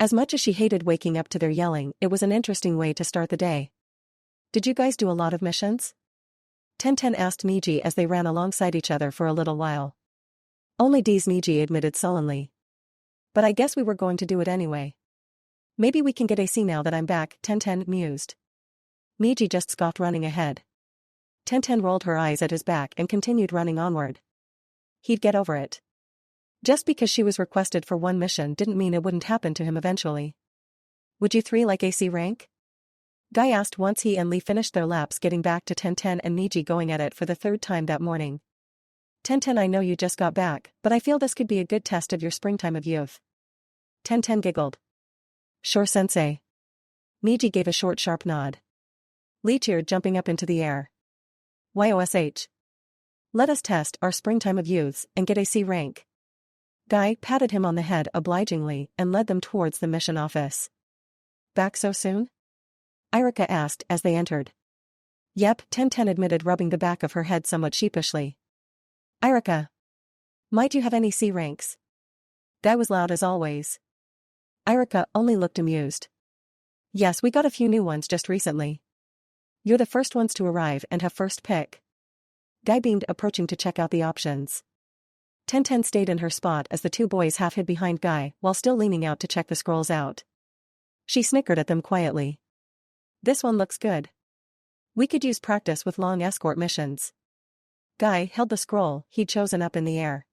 As much as she hated waking up to their yelling, it was an interesting way to start the day. Did you guys do a lot of missions? Tenten asked Niji as they ran alongside each other for a little while. Only D's, Niji admitted sullenly. But I guess we were going to do it anyway. Maybe we can get AC now that I'm back, Tenten mused. Niji just scoffed, running ahead. Tenten rolled her eyes at his back and continued running onward. He'd get over it. Just because she was requested for one mission didn't mean it wouldn't happen to him eventually. Would you three like AC rank? Guy asked once he and Lee finished their laps, getting back to Tenten and Niji going at it for the third time that morning. Tenten, I know you just got back, but I feel this could be a good test of your springtime of youth. Tenten giggled. Sure, sensei. Niji gave a short, sharp nod. Lee cheered, jumping up into the air. YOSH. Let us test our springtime of youths and get AC rank. Guy patted him on the head obligingly and led them towards the mission office. Back so soon? Irika asked as they entered. Yep, Tenten admitted, rubbing the back of her head somewhat sheepishly. Irika. Might you have any C ranks? Guy was loud as always. Irika only looked amused. Yes, we got a few new ones just recently. You're the first ones to arrive and have first pick. Guy beamed, approaching to check out the options. Tenten stayed in her spot as the two boys half hid behind Guy while still leaning out to check the scrolls out. She snickered at them quietly. This one looks good. We could use practice with long escort missions. Guy held the scroll he'd chosen up in the air.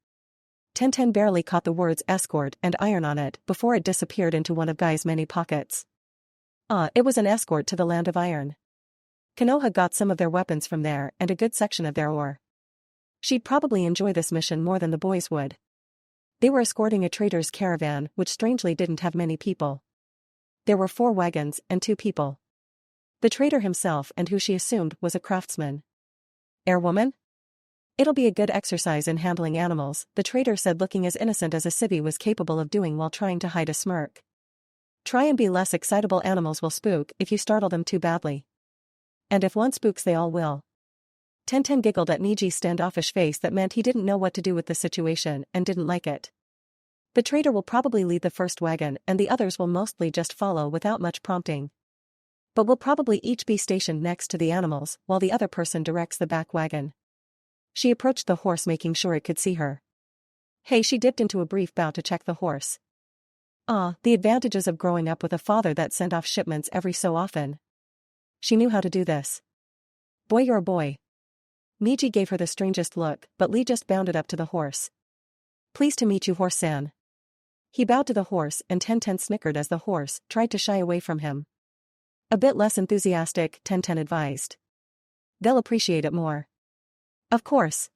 Tenten barely caught the words escort and iron on it before it disappeared into one of Guy's many pockets. It was an escort to the land of iron. Konoha got some of their weapons from there and a good section of their ore. She'd probably enjoy this mission more than the boys would. They were escorting a trader's caravan, which strangely didn't have many people. There were 4 wagons and 2 people. The trader himself, and who she assumed was a craftsman. Airwoman? It'll be a good exercise in handling animals, the trader said, looking as innocent as a civvy was capable of doing while trying to hide a smirk. Try and be less excitable. Animals will spook if you startle them too badly. And if one spooks, they all will. Tenten giggled at Niji's standoffish face that meant he didn't know what to do with the situation and didn't like it. The trader will probably lead the first wagon and the others will mostly just follow without much prompting. But we'll probably each be stationed next to the animals while the other person directs the back wagon. She approached the horse, making sure it could see her. Hey, she dipped into a brief bow to check the horse. The advantages of growing up with a father that sent off shipments every so often. She knew how to do this. Boy, you're a boy. Niji gave her the strangest look, but Lee just bounded up to the horse. Pleased to meet you, horse-san. He bowed to the horse and Tenten snickered as the horse tried to shy away from him. A bit less enthusiastic, Tenten advised. They'll appreciate it more. Of course.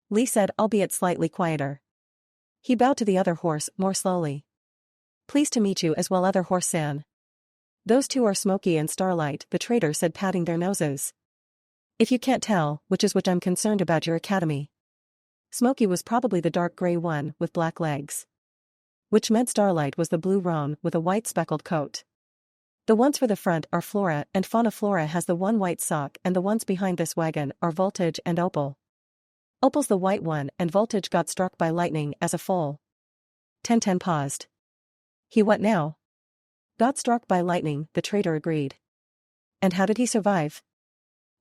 Lee said, albeit slightly quieter. He bowed to the other horse more slowly. Pleased to meet you as well, other horse-san. Those two are Smokey and Starlight, the trader said, patting their noses. If you can't tell, which I'm concerned about your academy. Smokey was probably the dark gray one with black legs. Which meant Starlight was the blue roan with a white speckled coat. The ones for the front are Flora and Fauna. Flora has the one white sock and the ones behind this wagon are Voltage and Opal. Opal's the white one and Voltage got struck by lightning as a foal. Tenten paused. He what now? Got struck by lightning, the trader agreed. And how did he survive?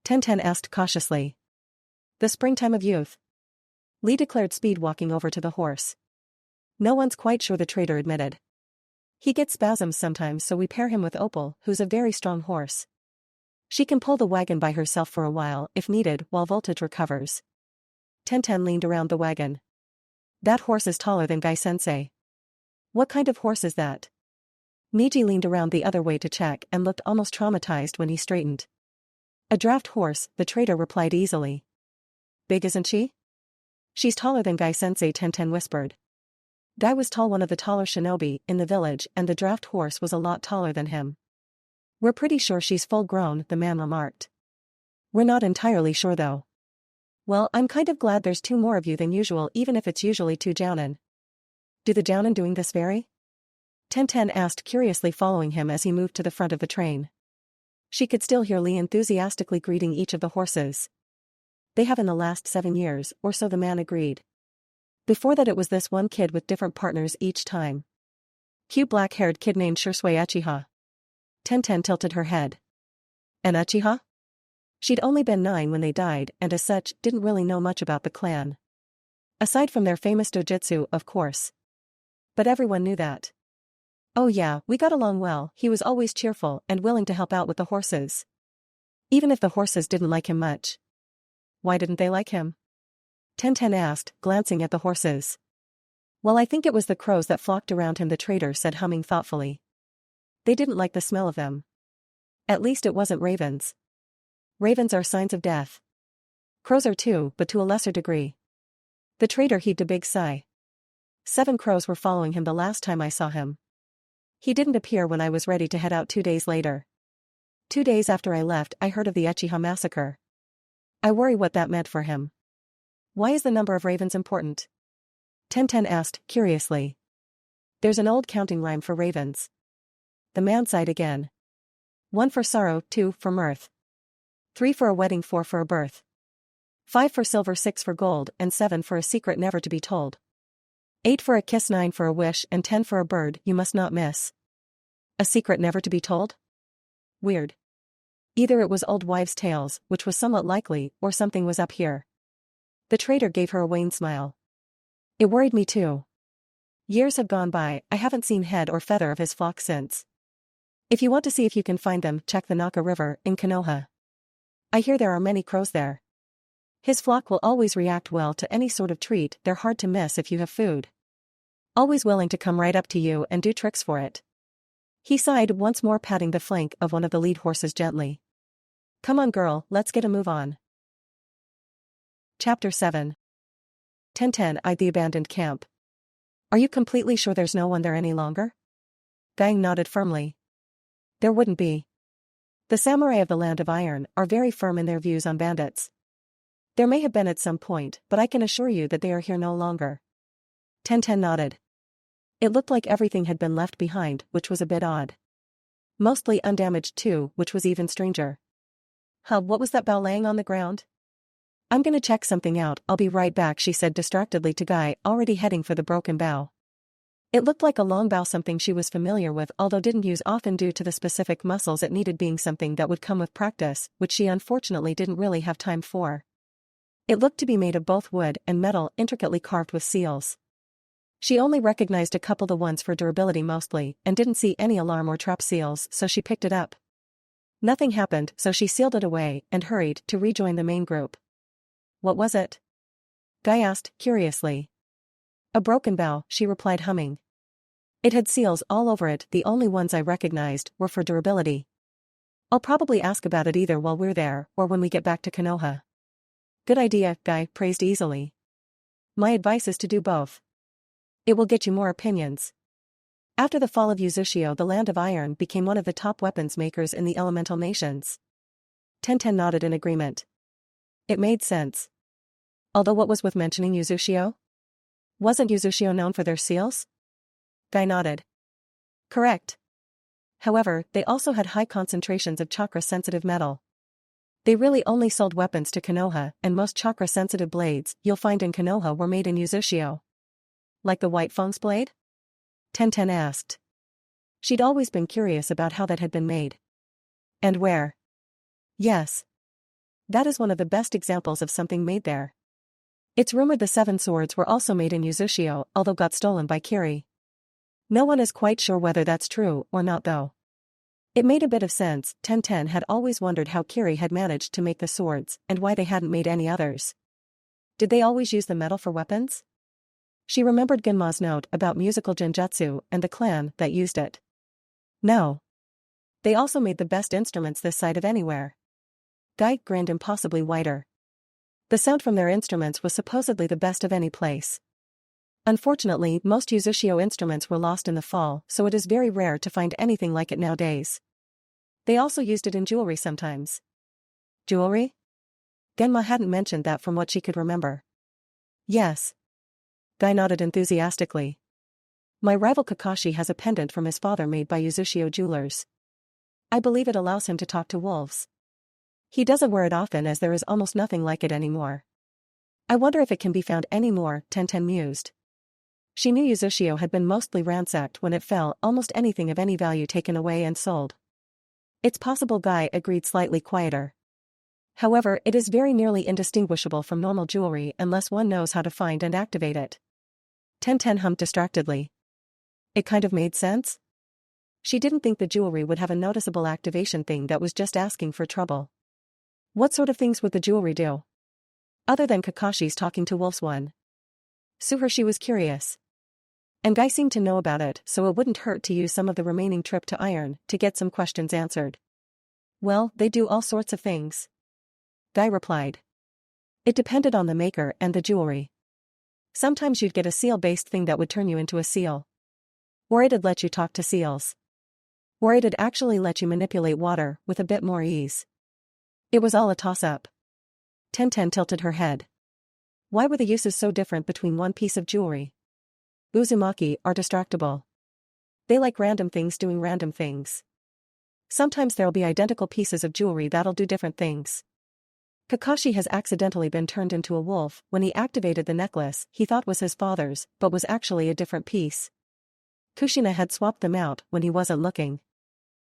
Tenten asked cautiously. The springtime of youth. Lee declared, speed walking over to the horse. No one's quite sure, the trader admitted. He gets spasms sometimes, so we pair him with Opal, who's a very strong horse. She can pull the wagon by herself for a while if needed while Voltage recovers. Tenten leaned around the wagon. That horse is taller than Guy-sensei. What kind of horse is that? Miji leaned around the other way to check and looked almost traumatized when he straightened. A draft horse, the trader replied easily. Big isn't she? She's taller than Guy-sensei, Tenten whispered. Guy was tall, one of the taller shinobi in the village, and the draft horse was a lot taller than him. We're pretty sure she's full grown, the man remarked. We're not entirely sure though. Well, I'm kind of glad there's 2 more of you than usual, even if it's usually 2 jounin. Do the jounin doing this vary? Tenten asked curiously, following him as he moved to the front of the train. She could still hear Lee enthusiastically greeting each of the horses. They have in the last 7 years, or so, the man agreed. Before that it was this one kid with different partners each time. Cute black-haired kid named Shursui Uchiha. Tenten tilted her head. And Uchiha? She'd only been 9 when they died and as such didn't really know much about the clan. Aside from their famous dojutsu, of course. But everyone knew that. Oh yeah, we got along well, he was always cheerful and willing to help out with the horses. Even if the horses didn't like him much. Why didn't they like him? Tenten asked, glancing at the horses. Well, I think it was the crows that flocked around him, the trader said, humming thoughtfully. They didn't like the smell of them. At least it wasn't ravens. Ravens are signs of death. Crows are too, but to a lesser degree. The trader heaved a big sigh. 7 crows were following him the last time I saw him. He didn't appear when I was ready to head out 2 days later. 2 days after I left, I heard of the Uchiha massacre. I worry what that meant for him. Why is the number of ravens important? Tenten asked, curiously. There's an old counting rhyme for ravens. The man sighed again. 1 for sorrow, 2 for mirth. 3 for a wedding, 4 for a birth. 5 for silver, 6 for gold, and 7 for a secret never to be told. 8 for a kiss, 9 for a wish, and 10 for a bird you must not miss. A secret never to be told? Weird. Either it was old wives' tales, which was somewhat likely, or something was up here. The trader gave her a wan smile. It worried me too. Years have gone by, I haven't seen head or feather of his flock since. If you want to see if you can find them, check the Naka River in Konoha. I hear there are many crows there. His flock will always react well to any sort of treat, they're hard to miss if you have food. Always willing to come right up to you and do tricks for it. He sighed, once more patting the flank of one of the lead horses gently. Come on girl, let's get a move on. Chapter 7. Tenten eyed the abandoned camp. Are you completely sure there's no one there any longer? Gang nodded firmly. There wouldn't be. The samurai of the Land of Iron are very firm in their views on bandits. There may have been at some point, but I can assure you that they are here no longer. Tenten nodded. It looked like everything had been left behind, which was a bit odd. Mostly undamaged too, which was even stranger. What was that bough laying on the ground? I'm gonna check something out, I'll be right back, she said distractedly to Guy, already heading for the broken bough. It looked like a long bough, something she was familiar with although didn't use often due to the specific muscles it needed, being something that would come with practice, which she unfortunately didn't really have time for. It looked to be made of both wood and metal, intricately carved with seals. She only recognized a couple, the ones for durability mostly, and didn't see any alarm or trap seals, so she picked it up. Nothing happened, so she sealed it away and hurried to rejoin the main group. What was it? Guy asked, curiously. A broken bough, she replied, humming. It had seals all over it, the only ones I recognized were for durability. I'll probably ask about it either while we're there or when we get back to Konoha. Good idea, Guy praised easily. My advice is to do both. It will get you more opinions. After the fall of Uzushio, the Land of Iron became one of the top weapons makers in the elemental nations. Tenten nodded in agreement. It made sense. Although what was with mentioning Uzushio? Wasn't Uzushio known for their seals? Guy nodded. Correct. However, they also had high concentrations of chakra-sensitive metal. They really only sold weapons to Konoha, and most chakra-sensitive blades you'll find in Konoha were made in Uzushio. Like the White Fang's blade? Tenten asked. She'd always been curious about how that had been made. And where? Yes. That is one of the best examples of something made there. It's rumored the 7 swords were also made in Uzushio, although got stolen by Kiri. No one is quite sure whether that's true or not though. It made a bit of sense. Tenten had always wondered how Kiri had managed to make the swords and why they hadn't made any others. Did they always use the metal for weapons? She remembered Genma's note about musical genjutsu and the clan that used it. No. They also made the best instruments this side of anywhere. Guy grinned impossibly wider. The sound from their instruments was supposedly the best of any place. Unfortunately, most Uzushio instruments were lost in the fall, so it is very rare to find anything like it nowadays. They also used it in jewelry sometimes. Jewelry? Genma hadn't mentioned that from what she could remember. Yes. Guy nodded enthusiastically. My rival Kakashi has a pendant from his father made by Uzushio jewelers. I believe it allows him to talk to wolves. He doesn't wear it often as there is almost nothing like it anymore. I wonder if it can be found anymore, Tenten mused. She knew Uzushio had been mostly ransacked when it fell, almost anything of any value taken away and sold. It's possible, Guy agreed slightly quieter. However, it is very nearly indistinguishable from normal jewelry unless one knows how to find and activate it. Tenten hummed distractedly. It kind of made sense? She didn't think the jewelry would have a noticeable activation thing that was just asking for trouble. What sort of things would the jewelry do? Other than Kakashi's talking to wolves one. She was curious. And Guy seemed to know about it, so it wouldn't hurt to use some of the remaining trip to iron to get some questions answered. Well, they do all sorts of things. Guy replied. It depended on the maker and the jewelry. Sometimes you'd get a seal-based thing that would turn you into a seal. Or it'd let you talk to seals. Or it'd actually let you manipulate water with a bit more ease. It was all a toss-up. Tenten tilted her head. Why were the uses so different between one piece of jewelry? Uzumaki are distractible. They like random things doing random things. Sometimes there'll be identical pieces of jewelry that'll do different things. Kakashi has accidentally been turned into a wolf when he activated the necklace he thought was his father's but was actually a different piece. Kushina had swapped them out when he wasn't looking.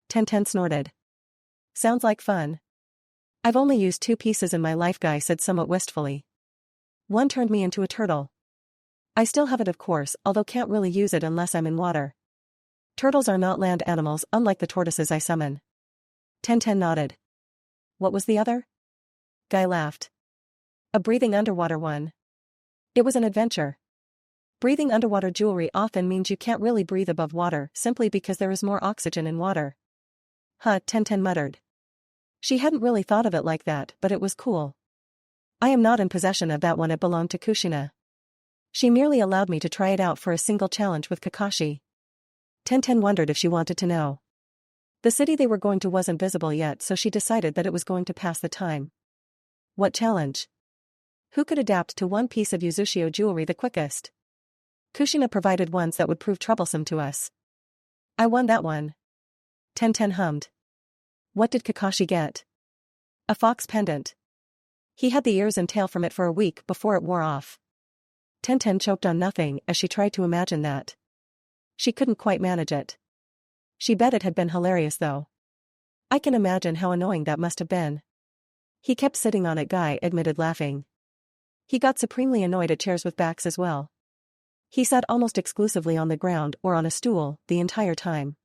Tenten snorted. Sounds like fun. I've only used 2 pieces in my life, Guy said somewhat wistfully. One turned me into a turtle. I still have it of course, although can't really use it unless I'm in water. Turtles are not land animals unlike the tortoises I summon. Tenten nodded. What was the other? Guy laughed. A breathing underwater one. It was an adventure. Breathing underwater jewelry often means you can't really breathe above water simply because there is more oxygen in water. Huh, Tenten muttered. She hadn't really thought of it like that, but it was cool. I am not in possession of that one, it belonged to Kushina. She merely allowed me to try it out for a single challenge with Kakashi. Tenten wondered if she wanted to know. The city they were going to wasn't visible yet, so she decided that it was going to pass the time. What challenge? Who could adapt to one piece of Uzushio jewelry the quickest? Kushina provided ones that would prove troublesome to us. I won that one. Tenten hummed. What did Kakashi get? A fox pendant. He had the ears and tail from it for a week before it wore off. Tenten choked on nothing as she tried to imagine that. She couldn't quite manage it. She bet it had been hilarious though. I can imagine how annoying that must have been. He kept sitting on it, Guy admitted, laughing. He got supremely annoyed at chairs with backs as well. He sat almost exclusively on the ground or on a stool the entire time.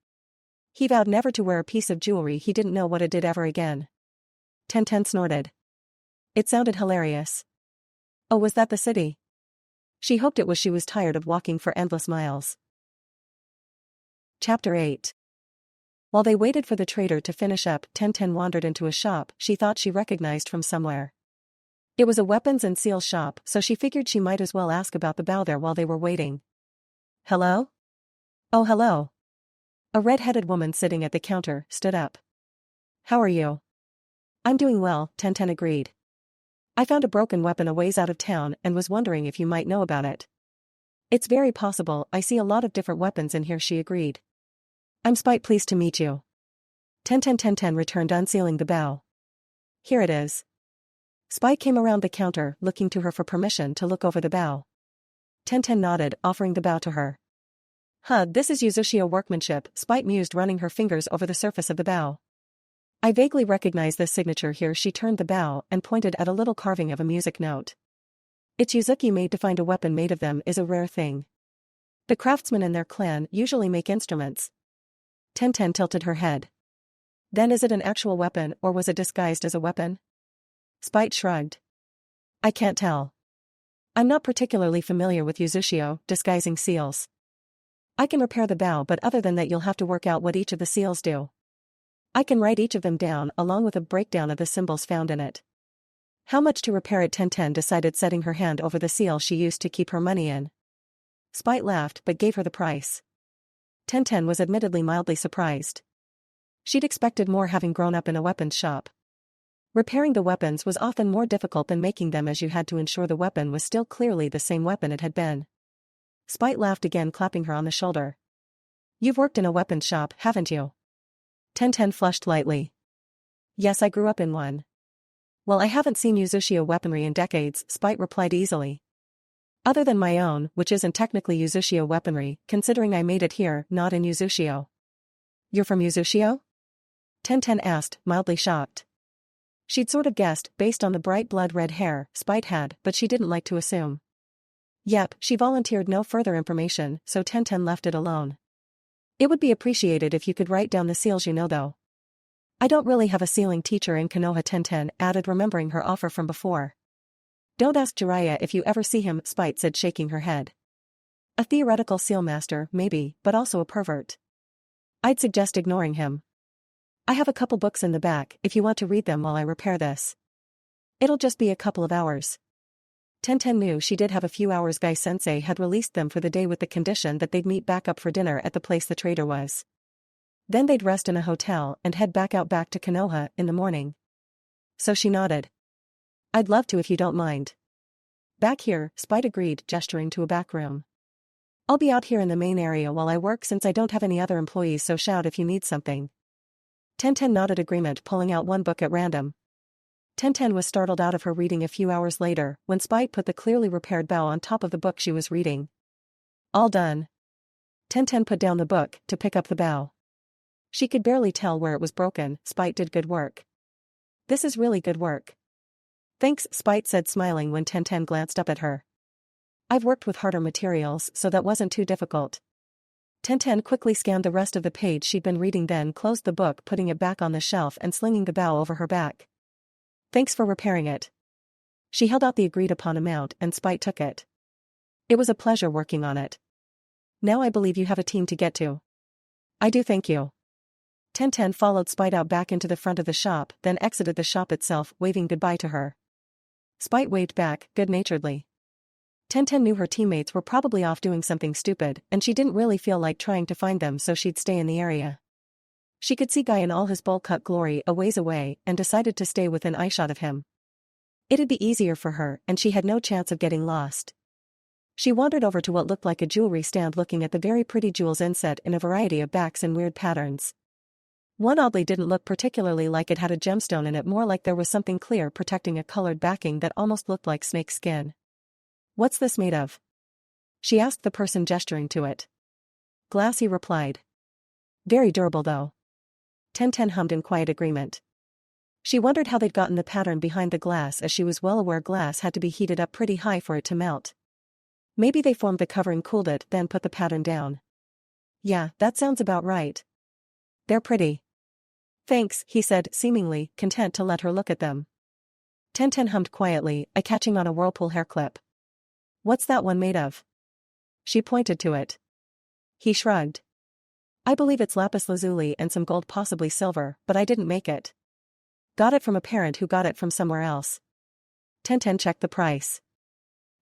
He vowed never to wear a piece of jewelry he didn't know what it did ever again. Tenten snorted. It sounded hilarious. Oh, was that the city? She hoped it was. She was tired of walking for endless miles. Chapter 8. While they waited for the trader to finish up, Tenten wandered into a shop she thought she recognized from somewhere. It was a weapons and seals shop, so she figured she might as well ask about the bow there while they were waiting. Hello? Oh, hello. A red-headed woman sitting at the counter stood up. How are you? I'm doing well, Tenten agreed. I found a broken weapon a ways out of town and was wondering if you might know about it. It's very possible. I see a lot of different weapons in here, she agreed. I'm Spite, pleased to meet you. Tenten returned, unsealing the bow. Here it is. Spite came around the counter, looking to her for permission to look over the bow. Tenten nodded, offering the bow to her. This is Yuzushio workmanship, Spite mused, running her fingers over the surface of the bow. I vaguely recognize this signature here. She turned the bow and pointed at a little carving of a music note. It's Yuzuki made. To find a weapon made of them is a rare thing. The craftsmen in their clan usually make instruments. Tenten tilted her head. Then is it an actual weapon, or was it disguised as a weapon? Spite shrugged. I can't tell. I'm not particularly familiar with Yuzushio, disguising seals. I can repair the bow, but other than that you'll have to work out what each of the seals do. I can write each of them down along with a breakdown of the symbols found in it. How much to repair it? Tenten decided, setting her hand over the seal she used to keep her money in. Spite laughed but gave her the price. Tenten was admittedly mildly surprised. She'd expected more, having grown up in a weapons shop. Repairing the weapons was often more difficult than making them, as you had to ensure the weapon was still clearly the same weapon it had been. Spite laughed again, clapping her on the shoulder. You've worked in a weapons shop, haven't you? Tenten flushed lightly. Yes, I grew up in one. Well, I haven't seen Yuzushio weaponry in decades, Spite replied easily. Other than my own, which isn't technically Yuzushio weaponry, considering I made it here, not in Yuzushio. You're from Yuzushio? Tenten asked, mildly shocked. She'd sort of guessed, based on the bright blood-red hair Spite had, but she didn't like to assume. Yep, she volunteered no further information, so Tenten left it alone. It would be appreciated if you could write down the seals you know, though. I don't really have a sealing teacher in Konoha, Tenten added, remembering her offer from before. Don't ask Jiraiya if you ever see him, Spite said, shaking her head. A theoretical seal master, maybe, but also a pervert. I'd suggest ignoring him. I have a couple books in the back if you want to read them while I repair this. It'll just be a couple of hours. Tenten knew she did have a few hours. Gai-sensei had released them for the day with the condition that they'd meet back up for dinner at the place the trader was. Then they'd rest in a hotel and head back to Konoha in the morning. So she nodded. I'd love to if you don't mind. Back here, Spite agreed, gesturing to a back room. I'll be out here in the main area while I work since I don't have any other employees, so shout if you need something. Tenten nodded agreement, pulling out one book at random. Tenten was startled out of her reading a few hours later when Spite put the clearly repaired bow on top of the book she was reading. All done. Tenten put down the book to pick up the bow. She could barely tell where it was broken. Spite did good work. This is really good work. Thanks, Spite said, smiling when Tenten glanced up at her. I've worked with harder materials, so that wasn't too difficult. Tenten quickly scanned the rest of the page she'd been reading, then closed the book, putting it back on the shelf and slinging the bow over her back. Thanks for repairing it. She held out the agreed-upon amount and Spite took it. It was a pleasure working on it. Now I believe you have a team to get to. I do, thank you. Tenten followed Spite out back into the front of the shop, then exited the shop itself, waving goodbye to her. Spite waved back, good-naturedly. Tenten knew her teammates were probably off doing something stupid, and she didn't really feel like trying to find them, so she'd stay in the area. She could see Guy in all his bowl-cut glory a ways away and decided to stay within eyeshot of him. It'd be easier for her, and she had no chance of getting lost. She wandered over to what looked like a jewelry stand, looking at the very pretty jewels inset in a variety of backs and weird patterns. One oddly didn't look particularly like it had a gemstone in it, more like there was something clear protecting a colored backing that almost looked like snake skin. What's this made of? She asked the person gesturing to it. Glass, he replied. Very durable though. Tenten hummed in quiet agreement. She wondered how they'd gotten the pattern behind the glass, as she was well aware glass had to be heated up pretty high for it to melt. Maybe they formed the covering, cooled it, then put the pattern down. Yeah, that sounds about right. They're pretty. Thanks, he said, seemingly content to let her look at them. Tenten hummed quietly, catching on a whirlpool hair clip. What's that one made of? She pointed to it. He shrugged. I believe it's lapis lazuli and some gold, possibly silver, but I didn't make it. Got it from a parent who got it from somewhere else. Tenten checked the price.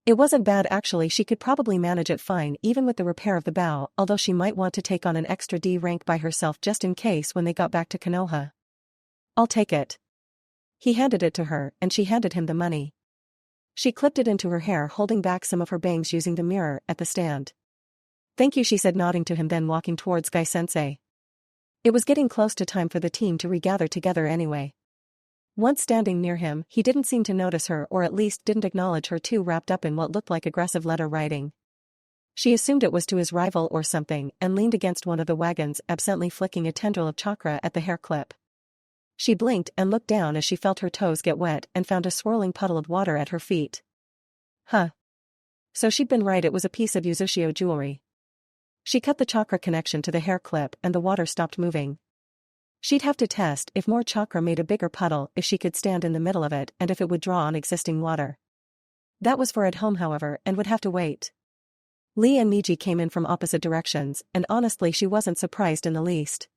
It wasn't bad actually. She could probably manage it fine even with the repair of the bow, although she might want to take on an extra D rank by herself just in case when they got back to Konoha. I'll take it. He handed it to her, and she handed him the money. She clipped it into her hair, holding back some of her bangs using the mirror at the stand. Thank you, she said, nodding to him, then walking towards Gai-sensei. It was getting close to time for the team to regather together anyway. Once standing near him, he didn't seem to notice her, or at least didn't acknowledge her, too wrapped up in what looked like aggressive letter writing. She assumed it was to his rival or something and leaned against one of the wagons, absently flicking a tendril of chakra at the hair clip. She blinked and looked down as she felt her toes get wet and found a swirling puddle of water at her feet. Huh. So she'd been right, it was a piece of Yuzushio jewelry. She cut the chakra connection to the hair clip and the water stopped moving. She'd have to test if more chakra made a bigger puddle, if she could stand in the middle of it, and if it would draw on existing water. That was for at home, however, and would have to wait. Lee and Miji came in from opposite directions, and honestly she wasn't surprised in the least.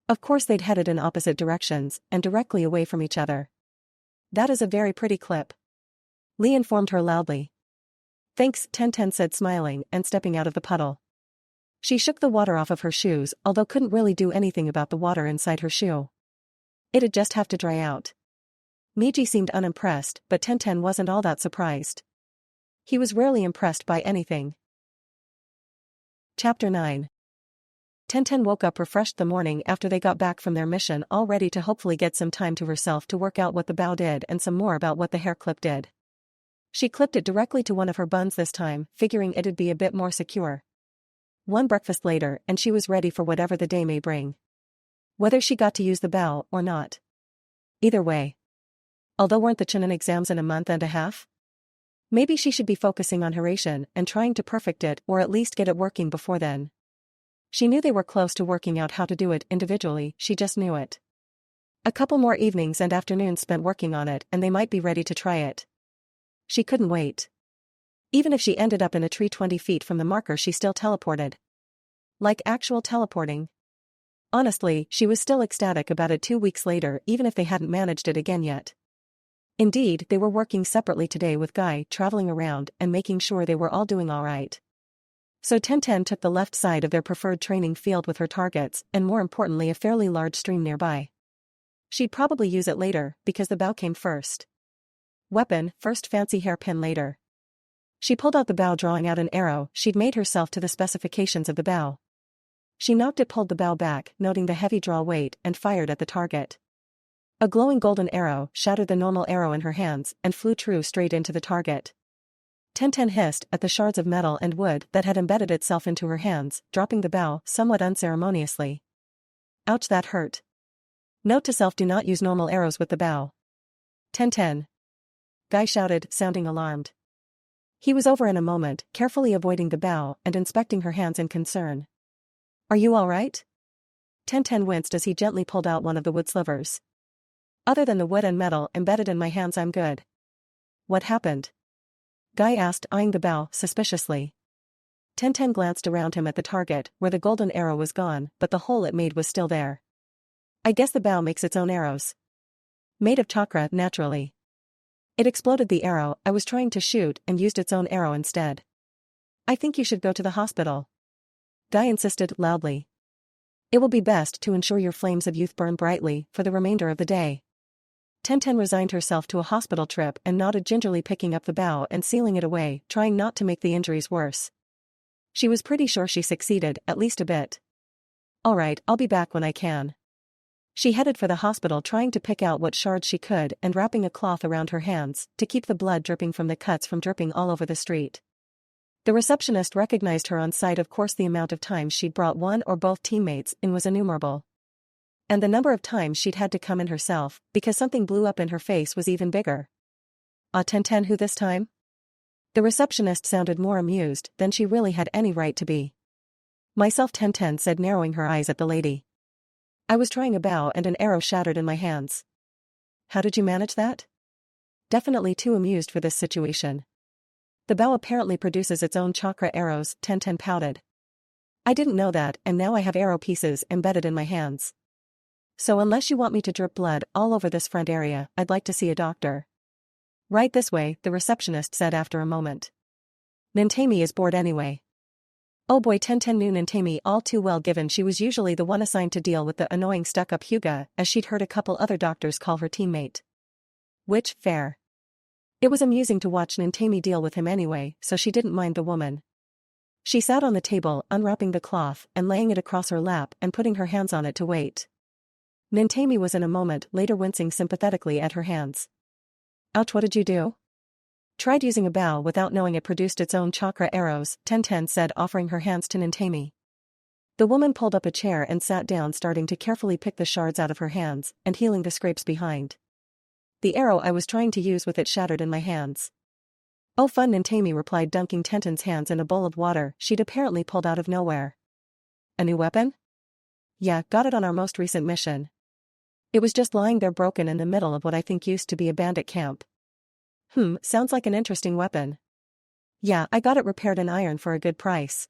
Of course they'd headed in opposite directions, and directly away from each other. That is a very pretty clip. Lee informed her loudly. Thanks, Tenten said, smiling and stepping out of the puddle. She shook the water off of her shoes, although couldn't really do anything about the water inside her shoe. It'd just have to dry out. Miji seemed unimpressed, but Tenten wasn't all that surprised. He was rarely impressed by anything. Chapter 9. Tenten woke up refreshed the morning after they got back from their mission, all ready to hopefully get some time to herself to work out what the bow did and some more about what the hair clip did. She clipped it directly to one of her buns this time, figuring it'd be a bit more secure. One breakfast later, and she was ready for whatever the day may bring. Whether she got to use the bow or not. Either way. Although weren't the Chunin exams in a month and a half? Maybe she should be focusing on Hiraishin and trying to perfect it, or at least get it working before then. She knew they were close to working out how to do it individually, she just knew it. A couple more evenings and afternoons spent working on it and they might be ready to try it. She couldn't wait. Even if she ended up in a tree 20 feet from the marker, she still teleported. Like actual teleporting. Honestly, she was still ecstatic about it 2 weeks later, even if they hadn't managed it again yet. Indeed, they were working separately today, with Guy traveling around and making sure they were all doing alright. So Tenten took the left side of their preferred training field with her targets, and more importantly a fairly large stream nearby. She'd probably use it later, because the bow came first. Weapon, first, fancy hairpin later. She pulled out the bow, drawing out an arrow she'd made herself to the specifications of the bow. She knocked it, pulled the bow back, noting the heavy draw weight, and fired at the target. A glowing golden arrow shattered the normal arrow in her hands and flew true straight into the target. Tenten hissed at the shards of metal and wood that had embedded itself into her hands, dropping the bow somewhat unceremoniously. Ouch, that hurt. Note to self: do not use normal arrows with the bow. Tenten. Guy shouted, sounding alarmed. He was over in a moment, carefully avoiding the bow and inspecting her hands in concern. Are you all right? Tenten winced as he gently pulled out one of the wood slivers. Other than the wood and metal embedded in my hands, I'm good. What happened? Guy asked, eyeing the bow suspiciously. Tenten glanced around him at the target, where the golden arrow was gone, but the hole it made was still there. I guess the bow makes its own arrows. Made of chakra, naturally. It exploded the arrow I was trying to shoot and used its own arrow instead. I think you should go to the hospital. Guy insisted loudly. It will be best to ensure your flames of youth burn brightly for the remainder of the day. Tenten resigned herself to a hospital trip and nodded gingerly, picking up the bow and sealing it away, trying not to make the injuries worse. She was pretty sure she succeeded, at least a bit. All right, I'll be back when I can. She headed for the hospital, trying to pick out what shards she could and wrapping a cloth around her hands to keep the blood dripping from the cuts from dripping all over the street. The receptionist recognized her on sight. Of course, the amount of times she'd brought one or both teammates in was innumerable. And the number of times she'd had to come in herself because something blew up in her face was even bigger. Ah, Tenten, who this time? The receptionist sounded more amused than she really had any right to be. Myself, Tenten said, narrowing her eyes at the lady. I was trying a bow and an arrow shattered in my hands. How did you manage that? Definitely too amused for this situation. The bow apparently produces its own chakra arrows, Tenten pouted. I didn't know that, and now I have arrow pieces embedded in my hands. So unless you want me to drip blood all over this front area, I'd like to see a doctor. Right this way, the receptionist said after a moment. Nintami is bored anyway. Oh boy, Tenten knew Nintami all too well, given she was usually the one assigned to deal with the annoying stuck-up Hyuga, as she'd heard a couple other doctors call her teammate. Which, fair. It was amusing to watch Nintami deal with him anyway, so she didn't mind the woman. She sat on the table, unwrapping the cloth and laying it across her lap and putting her hands on it to wait. Nintemi was in a moment later wincing sympathetically at her hands. Ouch, what did you do? Tried using a bow without knowing it produced its own chakra arrows, Tenten said, offering her hands to Nintemi. The woman pulled up a chair and sat down, starting to carefully pick the shards out of her hands and healing the scrapes behind. The arrow I was trying to use with it shattered in my hands. Oh fun, Nintemi replied, dunking Tenten's hands in a bowl of water she'd apparently pulled out of nowhere. A new weapon? Yeah, got it on our most recent mission. It was just lying there broken in the middle of what I think used to be a bandit camp. Sounds like an interesting weapon. Yeah, I got it repaired in iron for a good price.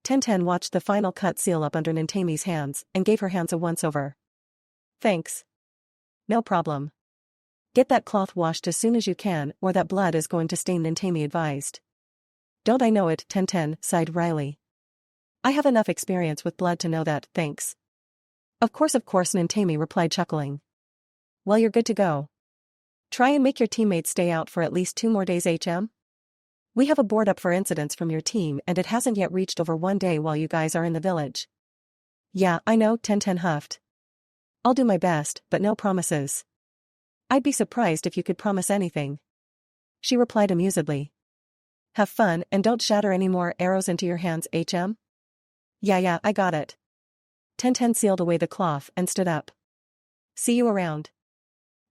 Tenten watched the final cut seal up under Nintemi's hands and gave her hands a once-over. Thanks. No problem. Get that cloth washed as soon as you can, or that blood is going to stain, Nintemi advised. Don't I know it, Tenten sighed wryly. I have enough experience with blood to know that, thanks. Of course, Nintemi replied, chuckling. Well, you're good to go. Try and make your teammates stay out for at least 2 more days, HM? We have a board up for incidents from your team and it hasn't yet reached over 1 day while you guys are in the village. Yeah, I know, Tenten huffed. I'll do my best, but no promises. I'd be surprised if you could promise anything. She replied amusedly. Have fun and don't shatter any more arrows into your hands, HM? Yeah, I got it. Tenten sealed away the cloth and stood up. See you around.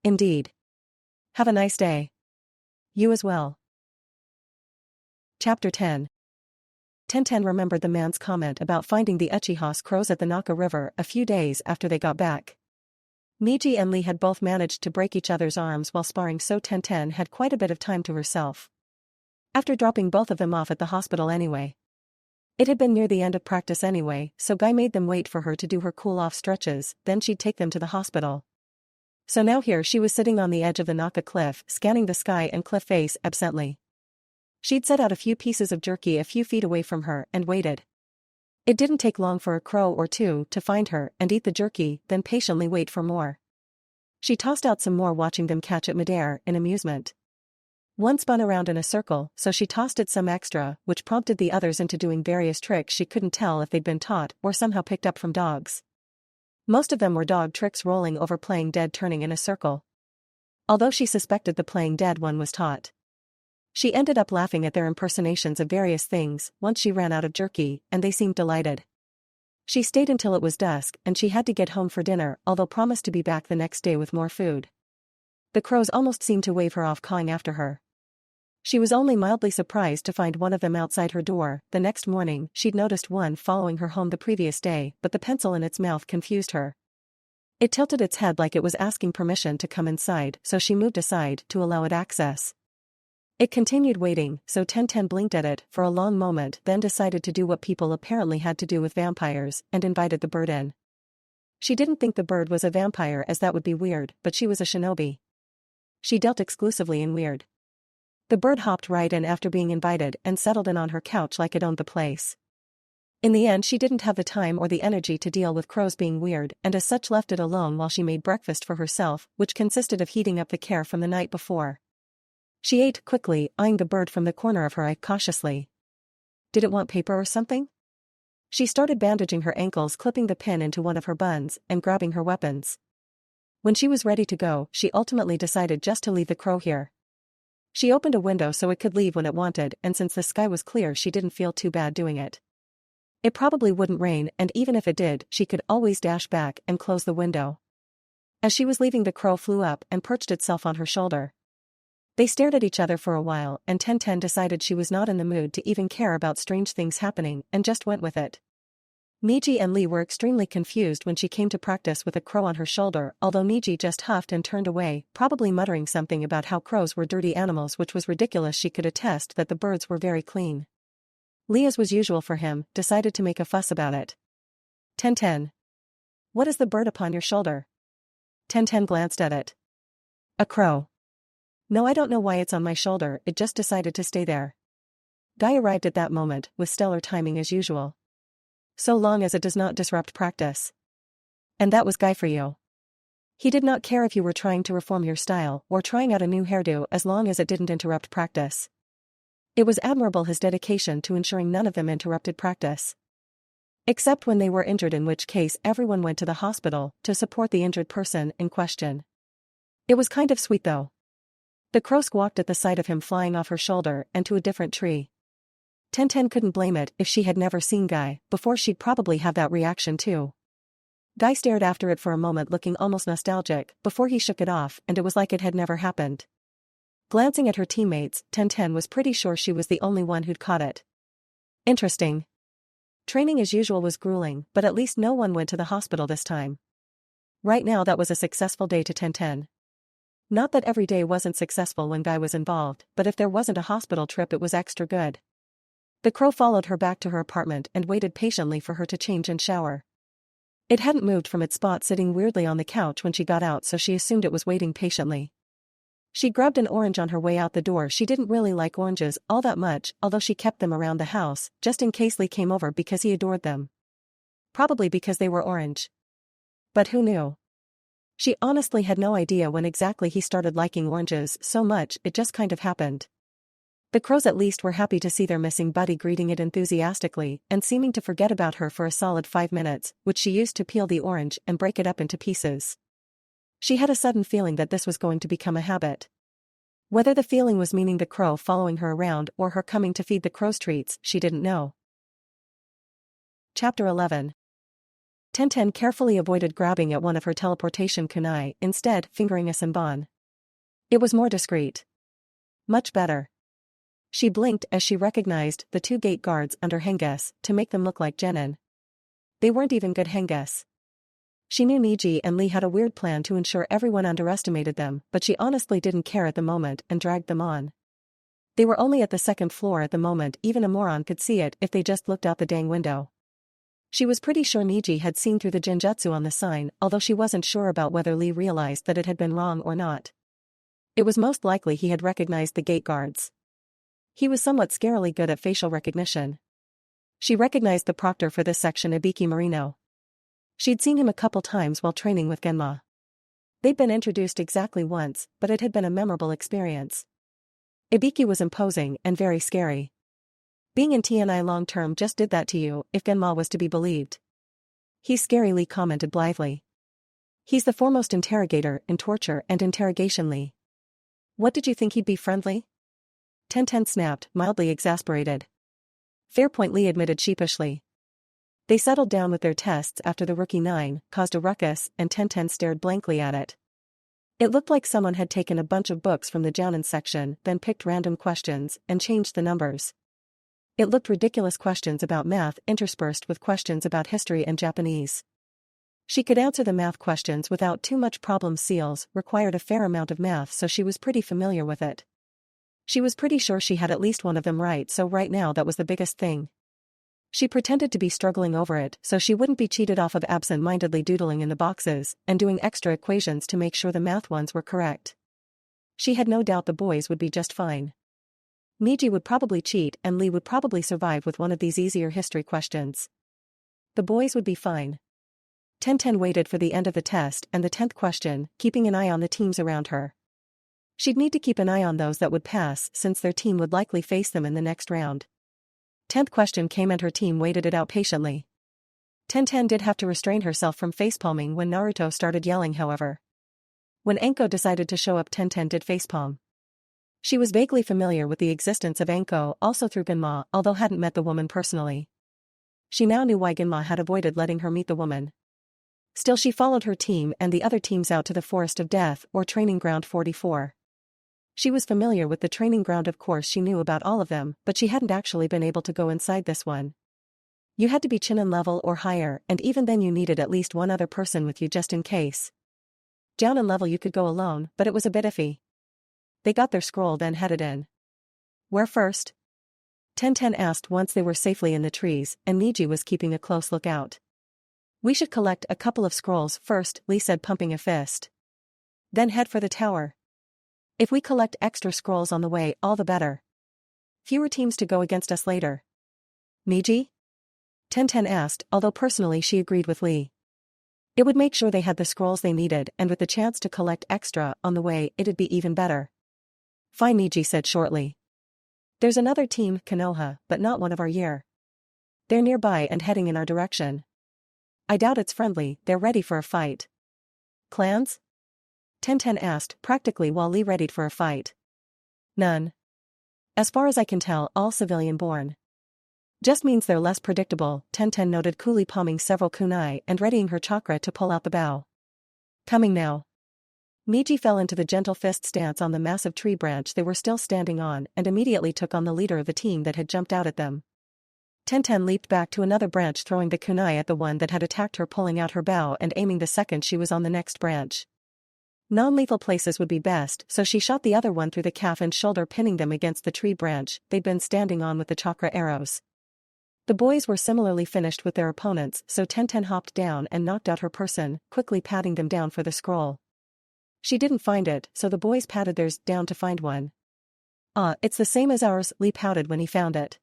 Indeed. Have a nice day. You as well. Chapter 10. Tenten remembered the man's comment about finding the Uchiha's crows at the Naka River a few days after they got back. Miji and Lee had both managed to break each other's arms while sparring, so Tenten had quite a bit of time to herself. After dropping both of them off at the hospital anyway. It had been near the end of practice anyway, so Guy made them wait for her to do her cool-off stretches, then she'd take them to the hospital. So now here she was sitting on the edge of the Naka cliff, scanning the sky and cliff face absently. She'd set out a few pieces of jerky a few feet away from her and waited. It didn't take long for a crow or two to find her and eat the jerky, then patiently wait for more. She tossed out some more, watching them catch at midair in amusement. One spun around in a circle, so she tossed it some extra, which prompted the others into doing various tricks she couldn't tell if they'd been taught or somehow picked up from dogs. Most of them were dog tricks, rolling over, playing dead, turning in a circle. Although she suspected the playing dead one was taught. She ended up laughing at their impersonations of various things once she ran out of jerky, and they seemed delighted. She stayed until it was dusk and she had to get home for dinner, although promised to be back the next day with more food. The crows almost seemed to wave her off, cawing after her. She was only mildly surprised to find one of them outside her door. The next morning, she'd noticed one following her home the previous day, but the pencil in its mouth confused her. It tilted its head like it was asking permission to come inside, so she moved aside to allow it access. It continued waiting, so Tenten blinked at it for a long moment, then decided to do what people apparently had to do with vampires, and invited the bird in. She didn't think the bird was a vampire, as that would be weird, but she was a shinobi. She dealt exclusively in weird. The bird hopped right in after being invited and settled in on her couch like it owned the place. In the end, she didn't have the time or the energy to deal with crows being weird, and as such left it alone while she made breakfast for herself, which consisted of heating up the care from the night before. She ate quickly, eyeing the bird from the corner of her eye cautiously. Did it want paper or something? She started bandaging her ankles, clipping the pin into one of her buns, and grabbing her weapons. When she was ready to go, she ultimately decided just to leave the crow here. She opened a window so it could leave when it wanted, and since the sky was clear, she didn't feel too bad doing it. It probably wouldn't rain, and even if it did, she could always dash back and close the window. As she was leaving, the crow flew up and perched itself on her shoulder. They stared at each other for a while, and Tenten decided she was not in the mood to even care about strange things happening and just went with it. Miji and Lee were extremely confused when she came to practice with a crow on her shoulder, although Miji just huffed and turned away, probably muttering something about how crows were dirty animals, which was ridiculous. She could attest that the birds were very clean. Lee, as was usual for him, decided to make a fuss about it. Tenten. What is the bird upon your shoulder? Tenten glanced at it. A crow. No, I don't know why it's on my shoulder, it just decided to stay there. Guy arrived at that moment, with stellar timing as usual. So long as it does not disrupt practice. And that was Guy for you. He did not care if you were trying to reform your style or trying out a new hairdo, as long as it didn't interrupt practice. It was admirable his dedication to ensuring none of them interrupted practice. Except when they were injured, in which case everyone went to the hospital to support the injured person in question. It was kind of sweet though. The crow squawked at the sight of him flying off her shoulder and to a different tree. Tenten couldn't blame it. If she had never seen Guy before, she'd probably have that reaction too. Guy stared after it for a moment, looking almost nostalgic, before he shook it off, and it was like it had never happened. Glancing at her teammates, Tenten was pretty sure she was the only one who'd caught it. Interesting. Training as usual was grueling, but at least no one went to the hospital this time. Right now that was a successful day to Tenten. Not that every day wasn't successful when Guy was involved, but if there wasn't a hospital trip, it was extra good. The crow followed her back to her apartment and waited patiently for her to change and shower. It hadn't moved from its spot sitting weirdly on the couch when she got out, so she assumed it was waiting patiently. She grabbed an orange on her way out the door. She didn't really like oranges all that much, although she kept them around the house, just in case Lee came over, because he adored them. Probably because they were orange. But who knew? She honestly had no idea when exactly he started liking oranges so much. It just kind of happened. The crows at least were happy to see their missing buddy, greeting it enthusiastically and seeming to forget about her for a solid 5 minutes, which she used to peel the orange and break it up into pieces. She had a sudden feeling that this was going to become a habit. Whether the feeling was meaning the crow following her around or her coming to feed the crows treats, she didn't know. Chapter 11. Tenten carefully avoided grabbing at one of her teleportation kunai, instead fingering a senbon. It was more discreet. Much better. She blinked as she recognized the 2 gate guards under Henges to make them look like genin. They weren't even good Henges. She knew Niji and Lee had a weird plan to ensure everyone underestimated them, but she honestly didn't care at the moment and dragged them on. They were only at the 2nd floor at the moment. Even a moron could see it if they just looked out the dang window. She was pretty sure Niji had seen through the genjutsu on the sign, although she wasn't sure about whether Lee realized that it had been wrong or not. It was most likely he had recognized the gate guards. He was somewhat scarily good at facial recognition. She recognized the proctor for this section, Ibiki Marino. She'd seen him a couple times while training with Genma. They'd been introduced exactly once, but it had been a memorable experience. Ibiki was imposing and very scary. Being in TNI long term just did that to you, if Genma was to be believed. He's scary, Lee commented blithely. He's the foremost interrogator in torture and interrogation, Lee. What did you think he'd be friendly? Tenten snapped, mildly exasperated. Fair point, Lee admitted sheepishly. They settled down with their tests after the rookie 9 caused a ruckus, and Tenten stared blankly at it. It looked like someone had taken a bunch of books from the Jounin section, then picked random questions and changed the numbers. It looked ridiculous, questions about math interspersed with questions about history and Japanese. She could answer the math questions without too much problem. Seals required a fair amount of math, so she was pretty familiar with it. She was pretty sure she had at least one of them right, so right now that was the biggest thing. She pretended to be struggling over it so she wouldn't be cheated off of absent-mindedly doodling in the boxes and doing extra equations to make sure the math ones were correct. She had no doubt the boys would be just fine. Niji would probably cheat and Lee would probably survive with one of these easier history questions. The boys would be fine. Tenten waited for the end of the test and the 10th question, keeping an eye on the teams around her. She'd need to keep an eye on those that would pass since their team would likely face them in the next round. 10th question came and her team waited it out patiently. Tenten did have to restrain herself from facepalming when Naruto started yelling, however. When Anko decided to show up, Tenten did facepalm. She was vaguely familiar with the existence of Anko also through Genma, although hadn't met the woman personally. She now knew why Genma had avoided letting her meet the woman. Still, she followed her team and the other teams out to the Forest of Death, or Training Ground 44. She was familiar with the training ground, of course she knew about all of them, but she hadn't actually been able to go inside this one. You had to be Chunin level or higher, and even then you needed at least one other person with you just in case. Jounin level you could go alone, but it was a bit iffy. They got their scroll then headed in. Where first? Tenten asked once they were safely in the trees, and Niji was keeping a close lookout. We should collect a couple of scrolls first, Lee said, pumping a fist. Then head for the tower. If we collect extra scrolls on the way, all the better. Fewer teams to go against us later. Niji? Tenten asked, although personally she agreed with Lee. It would make sure they had the scrolls they needed, and with the chance to collect extra on the way, it'd be even better. Fine, Niji said shortly. There's another team, Konoha, but not one of our year. They're nearby and heading in our direction. I doubt it's friendly, they're ready for a fight. Clans? Tenten asked, practically while Lee readied for a fight. None. As far as I can tell, all civilian-born. Just means they're less predictable, Tenten noted, coolly palming several kunai and readying her chakra to pull out the bow. Coming now. Miji fell into the gentle fist stance on the massive tree branch they were still standing on and immediately took on the leader of the team that had jumped out at them. Tenten leaped back to another branch, throwing the kunai at the one that had attacked her, pulling out her bow and aiming the second she was on the next branch. Non-lethal places would be best, so she shot the other one through the calf and shoulder, pinning them against the tree branch they'd been standing on with the chakra arrows. The boys were similarly finished with their opponents, so Tenten hopped down and knocked out her person, quickly patting them down for the scroll. She didn't find it, so the boys patted theirs down to find one. It's the same as ours, Lee pouted when he found it.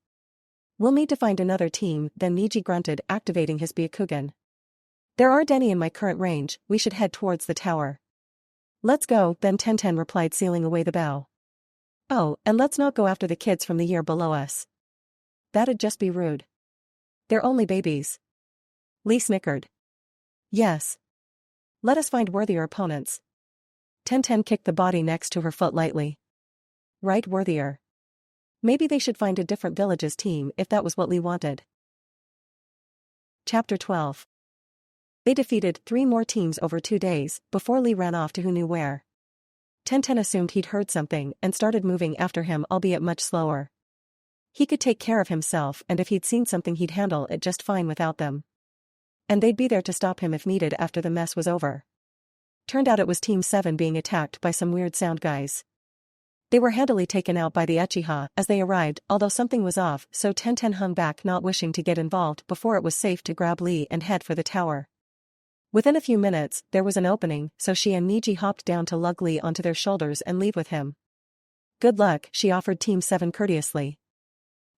We'll need to find another team, then Niji grunted, activating his Byakugan. There aren't any in my current range, we should head towards the tower. Let's go, then Tenten replied, sealing away the bow. Oh, and let's not go after the kids from the year below us. That'd just be rude. They're only babies. Lee snickered. Yes. Let us find worthier opponents. Tenten kicked the body next to her foot lightly. Right, worthier. Maybe they should find a different village's team if that was what Lee wanted. Chapter 12. They defeated 3 more teams over 2 days, before Lee ran off to who knew where. Tenten assumed he'd heard something and started moving after him, albeit much slower. He could take care of himself, and if he'd seen something he'd handle it just fine without them. And they'd be there to stop him if needed after the mess was over. Turned out it was Team 7 being attacked by some weird sound guys. They were handily taken out by the Uchiha as they arrived, although something was off, so Tenten hung back, not wishing to get involved before it was safe to grab Lee and head for the tower. Within a few minutes, there was an opening, so she and Niji hopped down to lug Lee onto their shoulders and leave with him. Good luck, she offered Team 7 courteously.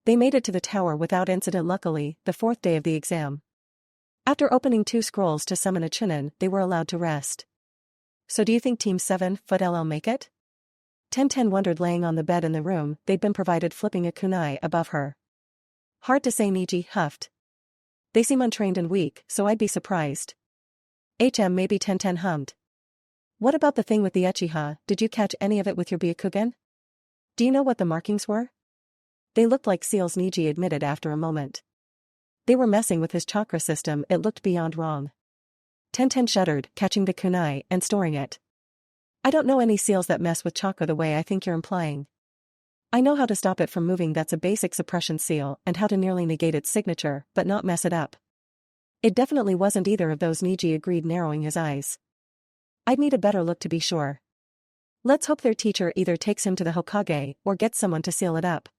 They made it to the tower without incident, luckily, the 4th day of the exam. After opening 2 scrolls to summon a Chunin, they were allowed to rest. So do you think Team 7 will make it? Tenten wondered, laying on the bed in the room they'd been provided, flipping a kunai above her. Hard to say, Niji huffed. They seem untrained and weak, so I'd be surprised. Maybe, Tenten hummed. What about the thing with the Uchiha, did you catch any of it with your Byakugan? Do you know what the markings were? They looked like seals, Niji admitted after a moment. They were messing with his chakra system, it looked beyond wrong. Tenten shuddered, catching the kunai and storing it. I don't know any seals that mess with chakra the way I think you're implying. I know how to stop it from moving, that's a basic suppression seal, and how to nearly negate its signature, but not mess it up. It definitely wasn't either of those, Niji agreed, narrowing his eyes. I'd need a better look to be sure. Let's hope their teacher either takes him to the Hokage or gets someone to seal it up.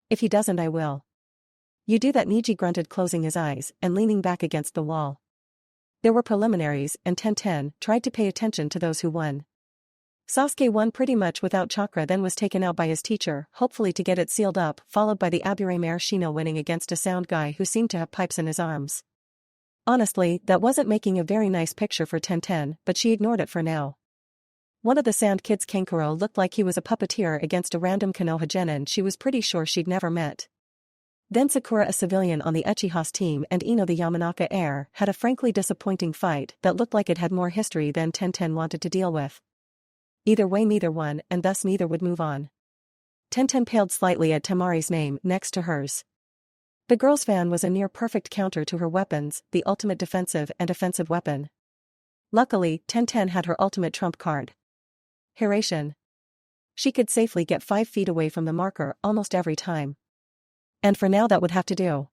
If he doesn't, I will. You do that, Niji grunted, closing his eyes and leaning back against the wall. There were preliminaries, and Tenten tried to pay attention to those who won. Sasuke won pretty much without chakra, then was taken out by his teacher, hopefully to get it sealed up, followed by the Abure Mare Shino winning against a sound guy who seemed to have pipes in his arms. Honestly, that wasn't making a very nice picture for Tenten, but she ignored it for now. One of the Sand Kids, Kankuro, looked like he was a puppeteer against a random Konoha genin she was pretty sure she'd never met. Then Sakura, a civilian on the Uchiha's team, and Ino, the Yamanaka heir, had a frankly disappointing fight that looked like it had more history than Tenten wanted to deal with. Either way, neither won, and thus neither would move on. Tenten paled slightly at Temari's name next to hers. The girl's fan was a near-perfect counter to her weapons, the ultimate defensive and offensive weapon. Luckily, Tenten had her ultimate trump card. Hiraishin. She could safely get 5 feet away from the marker almost every time. And for now that would have to do.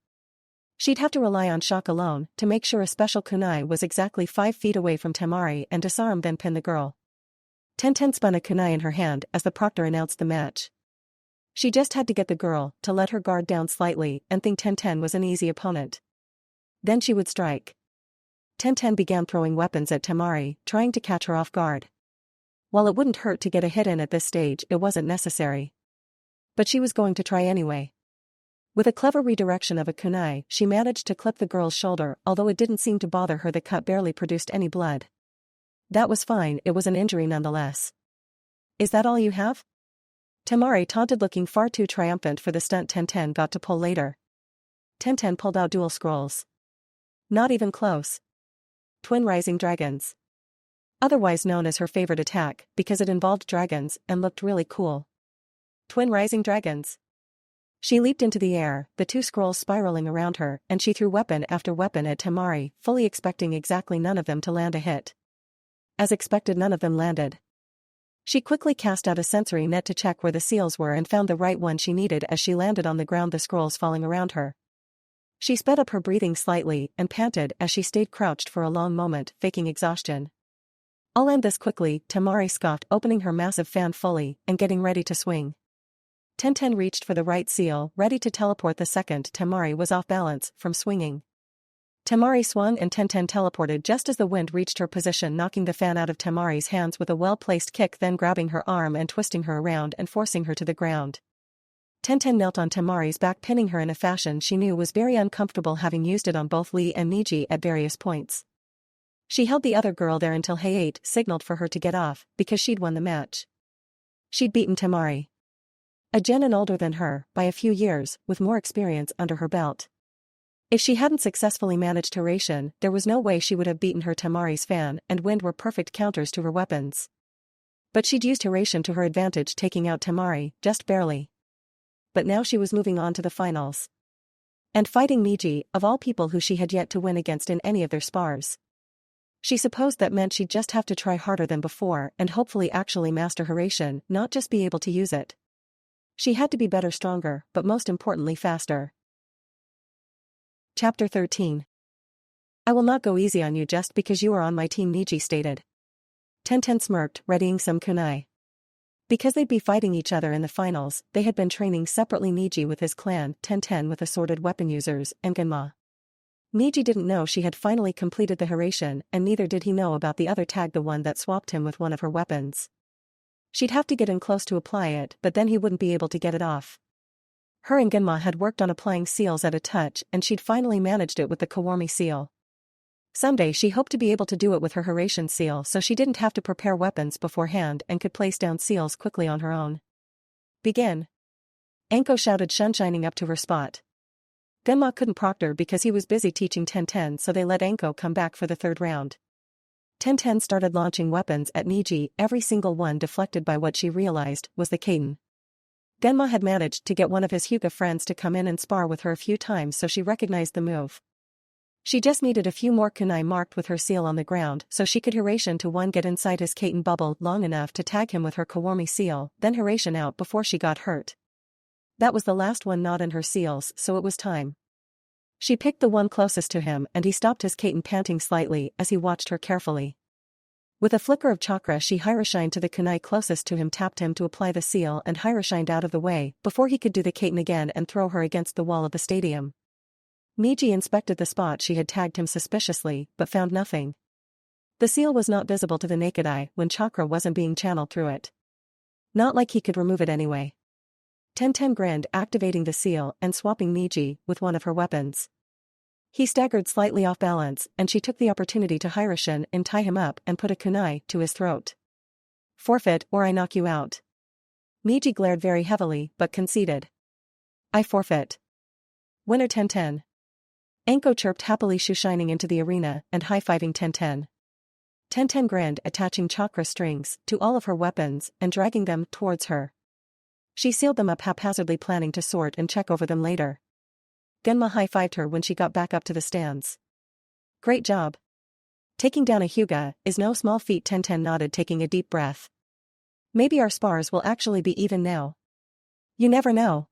She'd have to rely on shock alone to make sure a special kunai was exactly 5 feet away from Temari and disarm, then pin the girl. Tenten spun a kunai in her hand as the proctor announced the match. She just had to get the girl to let her guard down slightly and think Tenten was an easy opponent. Then she would strike. Tenten began throwing weapons at Temari, trying to catch her off guard. While it wouldn't hurt to get a hit in at this stage, it wasn't necessary. But she was going to try anyway. With a clever redirection of a kunai, she managed to clip the girl's shoulder, although it didn't seem to bother her. The cut barely produced any blood. That was fine, it was an injury nonetheless. Is that all you have? Temari taunted, looking far too triumphant for the stunt Tenten got to pull later. Tenten pulled out dual scrolls. Not even close. Twin Rising Dragons. Otherwise known as her favorite attack, because it involved dragons and looked really cool. Twin Rising Dragons. She leaped into the air, the two scrolls spiraling around her, and she threw weapon after weapon at Temari, fully expecting exactly none of them to land a hit. As expected, none of them landed. She quickly cast out a sensory net to check where the seals were and found the right one she needed as she landed on the ground, the scrolls falling around her. She sped up her breathing slightly and panted as she stayed crouched for a long moment, faking exhaustion. "I'll end this quickly," Temari scoffed, opening her massive fan fully and getting ready to swing. Tenten reached for the right seal, ready to teleport the second Temari was off balance from swinging. Temari swung and Tenten teleported just as the wind reached her position, knocking the fan out of Temari's hands with a well-placed kick, then grabbing her arm and twisting her around and forcing her to the ground. Tenten knelt on Temari's back, pinning her in a fashion she knew was very uncomfortable, having used it on both Lee and Niji at various points. She held the other girl there until Hayate signaled for her to get off, because she'd won the match. She'd beaten Temari. A genin older than her, by a few years, with more experience under her belt. If she hadn't successfully managed Hiraishin, there was no way she would have beaten her. Temari's fan and wind were perfect counters to her weapons. But she'd used Hiraishin to her advantage, taking out Temari, just barely. But now she was moving on to the finals. And fighting Niji, of all people who she had yet to win against in any of their spars. She supposed that meant she'd just have to try harder than before and hopefully actually master Hiraishin, not just be able to use it. She had to be better, stronger, but most importantly faster. Chapter 13. "I will not go easy on you just because you are on my team," Niji stated. Tenten smirked, readying some kunai. Because they'd be fighting each other in the finals, they had been training separately, Niji with his clan, Tenten with assorted weapon users, and Genma. Niji didn't know she had finally completed the Hiraishin, and neither did he know about the other tag, the one that swapped him with one of her weapons. She'd have to get in close to apply it, but then he wouldn't be able to get it off. Her and Genma had worked on applying seals at a touch, and she'd finally managed it with the Kawarmi seal. Someday she hoped to be able to do it with her Hiraishin seal, so she didn't have to prepare weapons beforehand and could place down seals quickly on her own. "Begin!" Anko shouted, shining up to her spot. Genma couldn't proctor because he was busy teaching Tenten, so they let Anko come back for the third round. Tenten started launching weapons at Niji, every single one deflected by what she realized was the Kaiten. Genma had managed to get one of his Hyuga friends to come in and spar with her a few times, so she recognized the move. She just needed a few more kunai marked with her seal on the ground so she could Hiraishin to one, get inside his Kaiten bubble long enough to tag him with her Kawarmi seal, then Hiraishin out before she got hurt. That was the last one not in her seals, so it was time. She picked the one closest to him and he stopped his Kaiten, panting slightly as he watched her carefully. With a flicker of chakra she Hiraishined to the kunai closest to him, tapped him to apply the seal and Hiraishined out of the way before he could do the Kaiten again and throw her against the wall of the stadium. Niji inspected the spot she had tagged him suspiciously, but found nothing. The seal was not visible to the naked eye when chakra wasn't being channeled through it. Not like he could remove it anyway. Tenten grinned, activating the seal and swapping Niji with one of her weapons. He staggered slightly off balance, and she took the opportunity to Hiraishin and tie him up and put a kunai to his throat. "Forfeit or I knock you out." Niji glared very heavily but conceded. "I forfeit." "Winner Tenten." Anko chirped happily, shining into the arena and high-fiving Tenten. Tenten grinned, attaching chakra strings to all of her weapons and dragging them towards her. She sealed them up haphazardly, planning to sort and check over them later. Genma high-fived her when she got back up to the stands. "Great job. Taking down a Hyuga is no small feat." Tenten nodded, taking a deep breath. "Maybe our spars will actually be even now." "You never know,"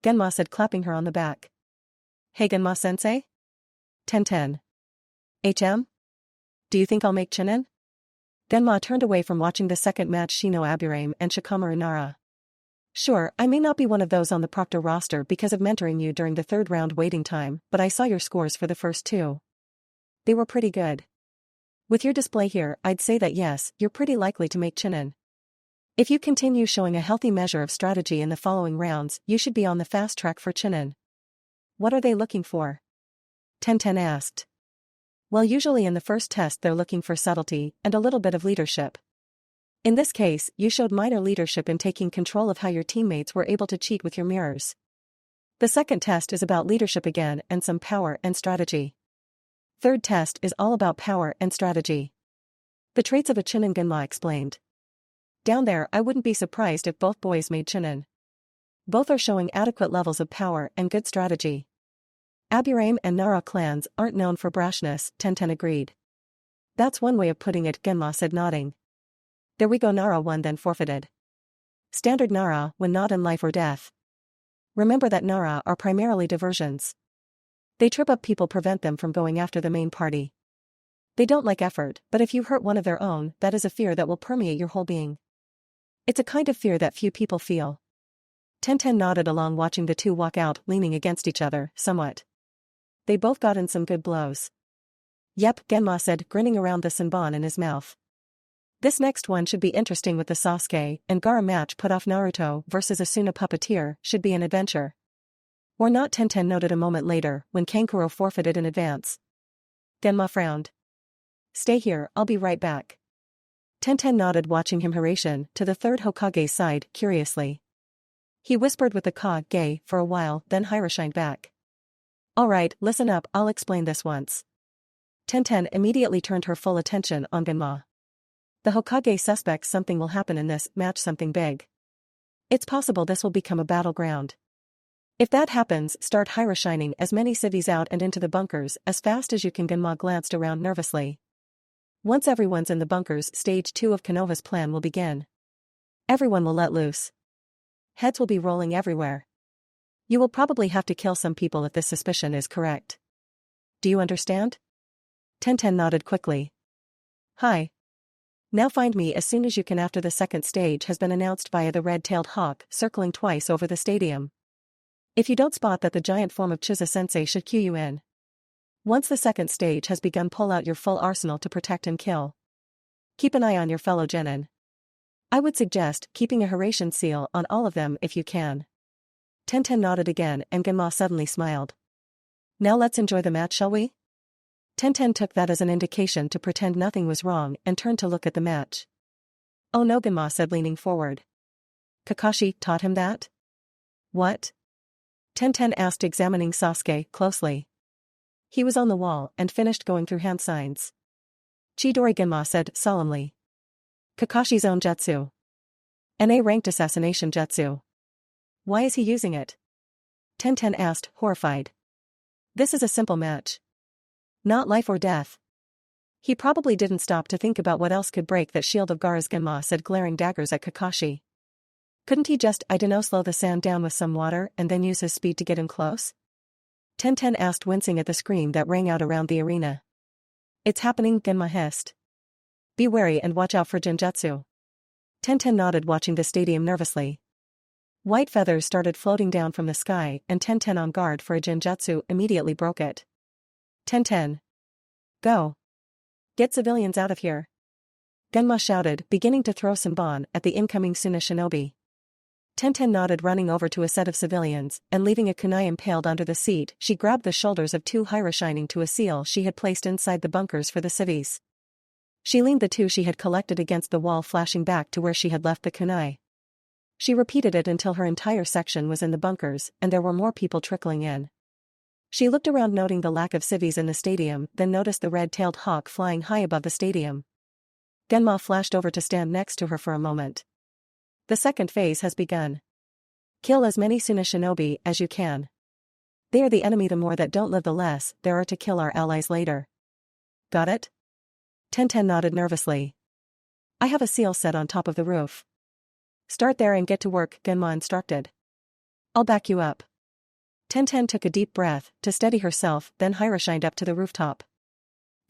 Genma said, clapping her on the back. "Hey Genma-sensei?" Tenten. "HM? Do you think I'll make Chunin?" Genma turned away from watching the second match. Shino Aburame and Shikamaru Nara. "Sure, I may not be one of those on the proctor roster because of mentoring you during the third round waiting time, but I saw your scores for the first two. They were pretty good. With your display here, I'd say that yes, you're pretty likely to make Chunin. If you continue showing a healthy measure of strategy in the following rounds, you should be on the fast track for Chunin." "What are they looking for?" Tenten asked. "Well, usually in the first test they're looking for subtlety and a little bit of leadership. In this case, you showed minor leadership in taking control of how your teammates were able to cheat with your mirrors. The second test is about leadership again and some power and strategy. Third test is all about power and strategy. The traits of a Chunin, Genma explained. Down there, I wouldn't be surprised if both boys made Chunin. Both are showing adequate levels of power and good strategy. Aburame and Nara clans aren't known for brashness, Tenten agreed. That's one way of putting it, Genma said, nodding. There we go. Nara won, then forfeited. Standard Nara when not in life or death. Remember that Nara are primarily diversions. They trip up people, prevent them from going after the main party. They don't like effort, but if you hurt one of their own, that is a fear that will permeate your whole being. It's a kind of fear that few people feel. Tenten nodded along, watching the two walk out, leaning against each other, somewhat. They both got in some good blows. Yep, Genma said, grinning around the Senbon in his mouth. This next one should be interesting with the Sasuke and Gaara match put off. Naruto versus Asuna puppeteer should be an adventure. Or not, Tenten noted a moment later, when Kankuro forfeited in advance. Genma frowned. Stay here, I'll be right back. Tenten nodded, watching him. Hiraishin, to the third Hokage's side, curiously. He whispered with the Kage for a while, then Hiraishin back. Alright, listen up, I'll explain this once. Tenten immediately turned her full attention on Genma. The Hokage suspects something will happen in this match, something big. It's possible this will become a battleground. If that happens, start Hiraishining as many civvies out and into the bunkers as fast as you can. Genma glanced around nervously. Once everyone's in the bunkers, stage 2 of Konoha's plan will begin. Everyone will let loose. Heads will be rolling everywhere. You will probably have to kill some people if this suspicion is correct. Do you understand? Tenten nodded quickly. Hi. Now find me as soon as you can after the second stage has been announced via the red-tailed hawk circling twice over the stadium. If you don't spot that, the giant form of Chiza-sensei should cue you in. Once the second stage has begun, pull out your full arsenal to protect and kill. Keep an eye on your fellow genin. I would suggest keeping a Hiraishin seal on all of them if you can. Tenten nodded again, and Genma suddenly smiled. Now let's enjoy the match, shall we? Tenten took that as an indication to pretend nothing was wrong and turned to look at the match. Oh no, Genma said, leaning forward. Kakashi taught him that? What? Tenten asked, examining Sasuke closely. He was on the wall and finished going through hand signs. Chidori, Genma said solemnly. Kakashi's own jutsu. An A-ranked assassination jutsu. Why is he using it? Tenten asked, horrified. This is a simple match. Not life or death. He probably didn't stop to think about what else could break that shield of Gaara's. Genma said, glaring daggers at Kakashi. Couldn't he just, slow the sand down with some water and then use his speed to get in close? Tenten asked, wincing at the scream that rang out around the arena. It's happening, Genma hissed. Be wary and watch out for Genjutsu. Tenten nodded, watching the stadium nervously. White feathers started floating down from the sky, and Tenten, on guard for a Genjutsu, immediately broke it. Tenten. Go. Get civilians out of here. Genma shouted, beginning to throw Senbon at the incoming Suna shinobi. Tenten nodded, running over to a set of civilians, and leaving a kunai impaled under the seat, she grabbed the shoulders of two Hiraishining to a seal she had placed inside the bunkers for the civvies. She leaned the two she had collected against the wall, flashing back to where she had left the kunai. She repeated it until her entire section was in the bunkers, and there were more people trickling in. She looked around, noting the lack of civvies in the stadium, then noticed the red-tailed hawk flying high above the stadium. Genma flashed over to stand next to her for a moment. The second phase has begun. Kill as many Suna shinobi as you can. They are the enemy. The more that don't live, the less there are to kill our allies later. Got it? Tenten nodded nervously. I have a seal set on top of the roof. Start there and get to work, Genma instructed. I'll back you up. Tenten took a deep breath to steady herself, then Hiraishined up to the rooftop.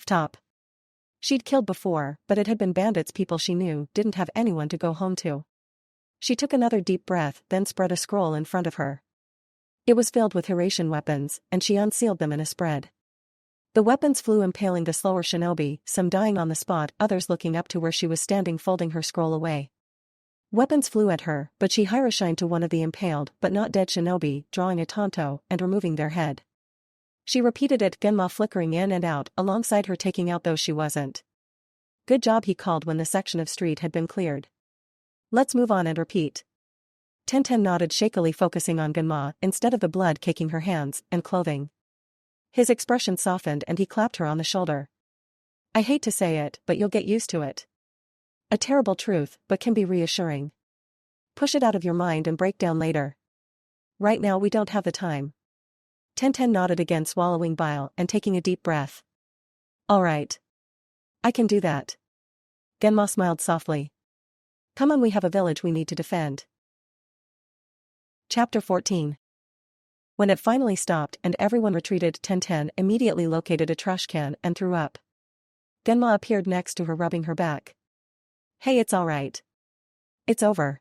Top. She'd killed before, but it had been bandits, people she knew didn't have anyone to go home to. She took another deep breath, then spread a scroll in front of her. It was filled with Hiraishin weapons, and she unsealed them in a spread. The weapons flew, impaling the slower shinobi, some dying on the spot, others looking up to where she was standing, folding her scroll away. Weapons flew at her, but she Hiraishined to one of the impaled but not dead shinobi, drawing a tanto and removing their head. She repeated it, Genma flickering in and out alongside her, taking out those she wasn't. Good job, he called when the section of street had been cleared. Let's move on and repeat. Tenten nodded shakily, focusing on Genma instead of the blood caking her hands and clothing. His expression softened and he clapped her on the shoulder. I hate to say it, but you'll get used to it. A terrible truth, but can be reassuring. Push it out of your mind and break down later. Right now we don't have the time. Tenten nodded again, swallowing bile and taking a deep breath. All right. I can do that. Genma smiled softly. Come on, we have a village we need to defend. Chapter 14. When it finally stopped and everyone retreated, Tenten immediately located a trash can and threw up. Genma appeared next to her, rubbing her back. Hey, it's all right. It's over.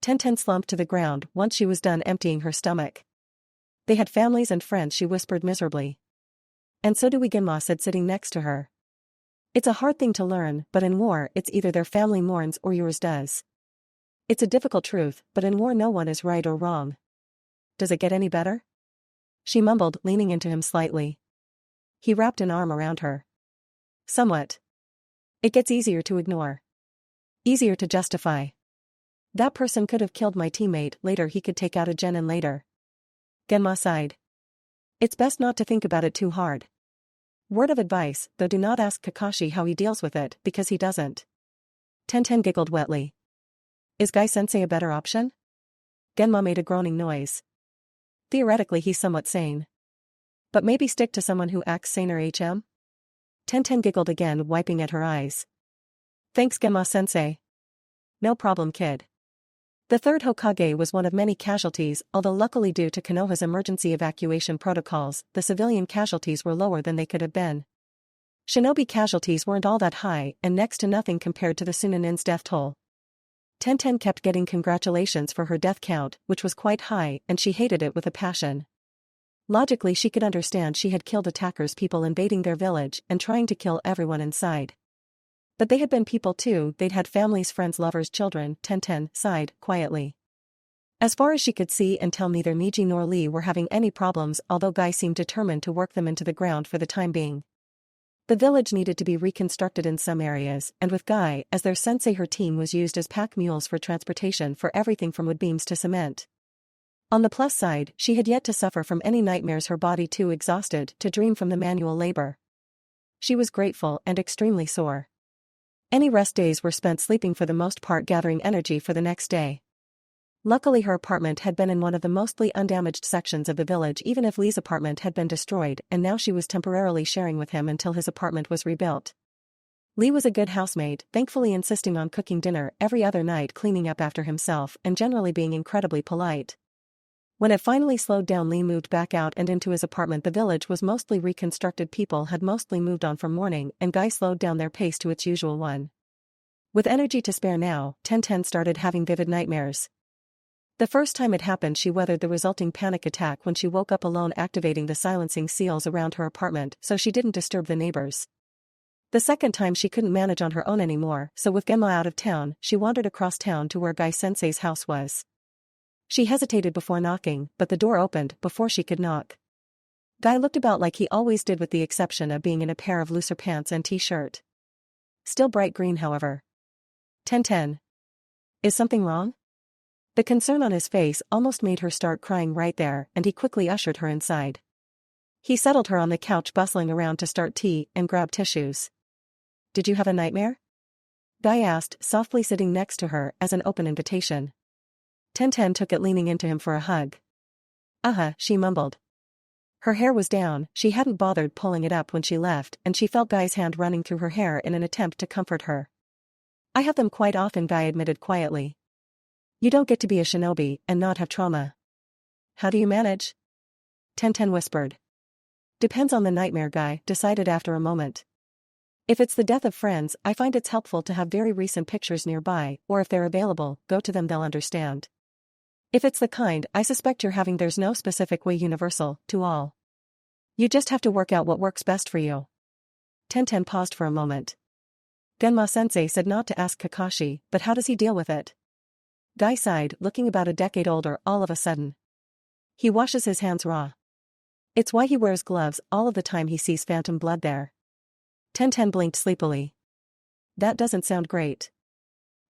Tenten slumped to the ground once she was done emptying her stomach. They had families and friends, she whispered miserably. And so do we, Genma said, sitting next to her. It's a hard thing to learn, but in war it's either their family mourns or yours does. It's a difficult truth, but in war no one is right or wrong. Does it get any better? She mumbled, leaning into him slightly. He wrapped an arm around her. Somewhat. It gets easier to ignore. Easier to justify. That person could have killed my teammate, later he could take out a Genin later. Genma sighed. It's best not to think about it too hard. Word of advice, though, do not ask Kakashi how he deals with it, because he doesn't. Tenten giggled wetly. Is Guy-sensei a better option? Genma made a groaning noise. Theoretically he's somewhat sane. But maybe stick to someone who acts saner, HM? Tenten giggled again, wiping at her eyes. Thanks, Genma-sensei. No problem, kid. The third Hokage was one of many casualties, although luckily due to Konoha's emergency evacuation protocols, the civilian casualties were lower than they could have been. Shinobi casualties weren't all that high and next to nothing compared to the Sunanin's death toll. Tenten kept getting congratulations for her death count, which was quite high, and she hated it with a passion. Logically she could understand she had killed attackers, people invading their village and trying to kill everyone inside. But they had been people too, they'd had families, friends, lovers, children, Tenten sighed quietly. As far as she could see and tell, neither Miji nor Lee were having any problems, although Guy seemed determined to work them into the ground for the time being. The village needed to be reconstructed in some areas, and with Guy as their sensei, her team was used as pack mules for transportation for everything from wood beams to cement. On the plus side, she had yet to suffer from any nightmares, her body too exhausted to dream from the manual labor. She was grateful and extremely sore. Any rest days were spent sleeping, for the most part gathering energy for the next day. Luckily her apartment had been in one of the mostly undamaged sections of the village, even if Lee's apartment had been destroyed, and now she was temporarily sharing with him until his apartment was rebuilt. Lee was a good housemate, thankfully insisting on cooking dinner every other night, cleaning up after himself, and generally being incredibly polite. When it finally slowed down, Lee moved back out and into his apartment. The village was mostly reconstructed, people had mostly moved on from mourning, and Guy slowed down their pace to its usual one. With energy to spare now, Tenten started having vivid nightmares. The first time it happened, she weathered the resulting panic attack when she woke up alone, activating the silencing seals around her apartment so she didn't disturb the neighbors. The second time she couldn't manage on her own anymore, so with Genma out of town, she wandered across town to where Guy-sensei's house was. She hesitated before knocking, but the door opened before she could knock. Guy looked about like he always did, with the exception of being in a pair of looser pants and t-shirt. Still bright green, however. Tenten. Is something wrong? The concern on his face almost made her start crying right there, and he quickly ushered her inside. He settled her on the couch, bustling around to start tea and grab tissues. Did you have a nightmare? Guy asked, softly, sitting next to her as an open invitation. Tenten took it, leaning into him for a hug. She mumbled. Her hair was down, she hadn't bothered pulling it up when she left, and she felt Guy's hand running through her hair in an attempt to comfort her. I have them quite often, Guy admitted quietly. You don't get to be a shinobi and not have trauma. How do you manage? Tenten whispered. Depends on the nightmare, Guy decided after a moment. If it's the death of friends, I find it's helpful to have very recent pictures nearby, or if they're available, go to them, they'll understand. If it's the kind I suspect you're having, there's no specific way, universal to all. You just have to work out what works best for you. Tenten paused for a moment. Genma-sensei said not to ask Kakashi, but how does he deal with it? Guy sighed, looking about a decade older all of a sudden. He washes his hands raw. It's why he wears gloves all of the time, he sees phantom blood there. Tenten blinked sleepily. That doesn't sound great.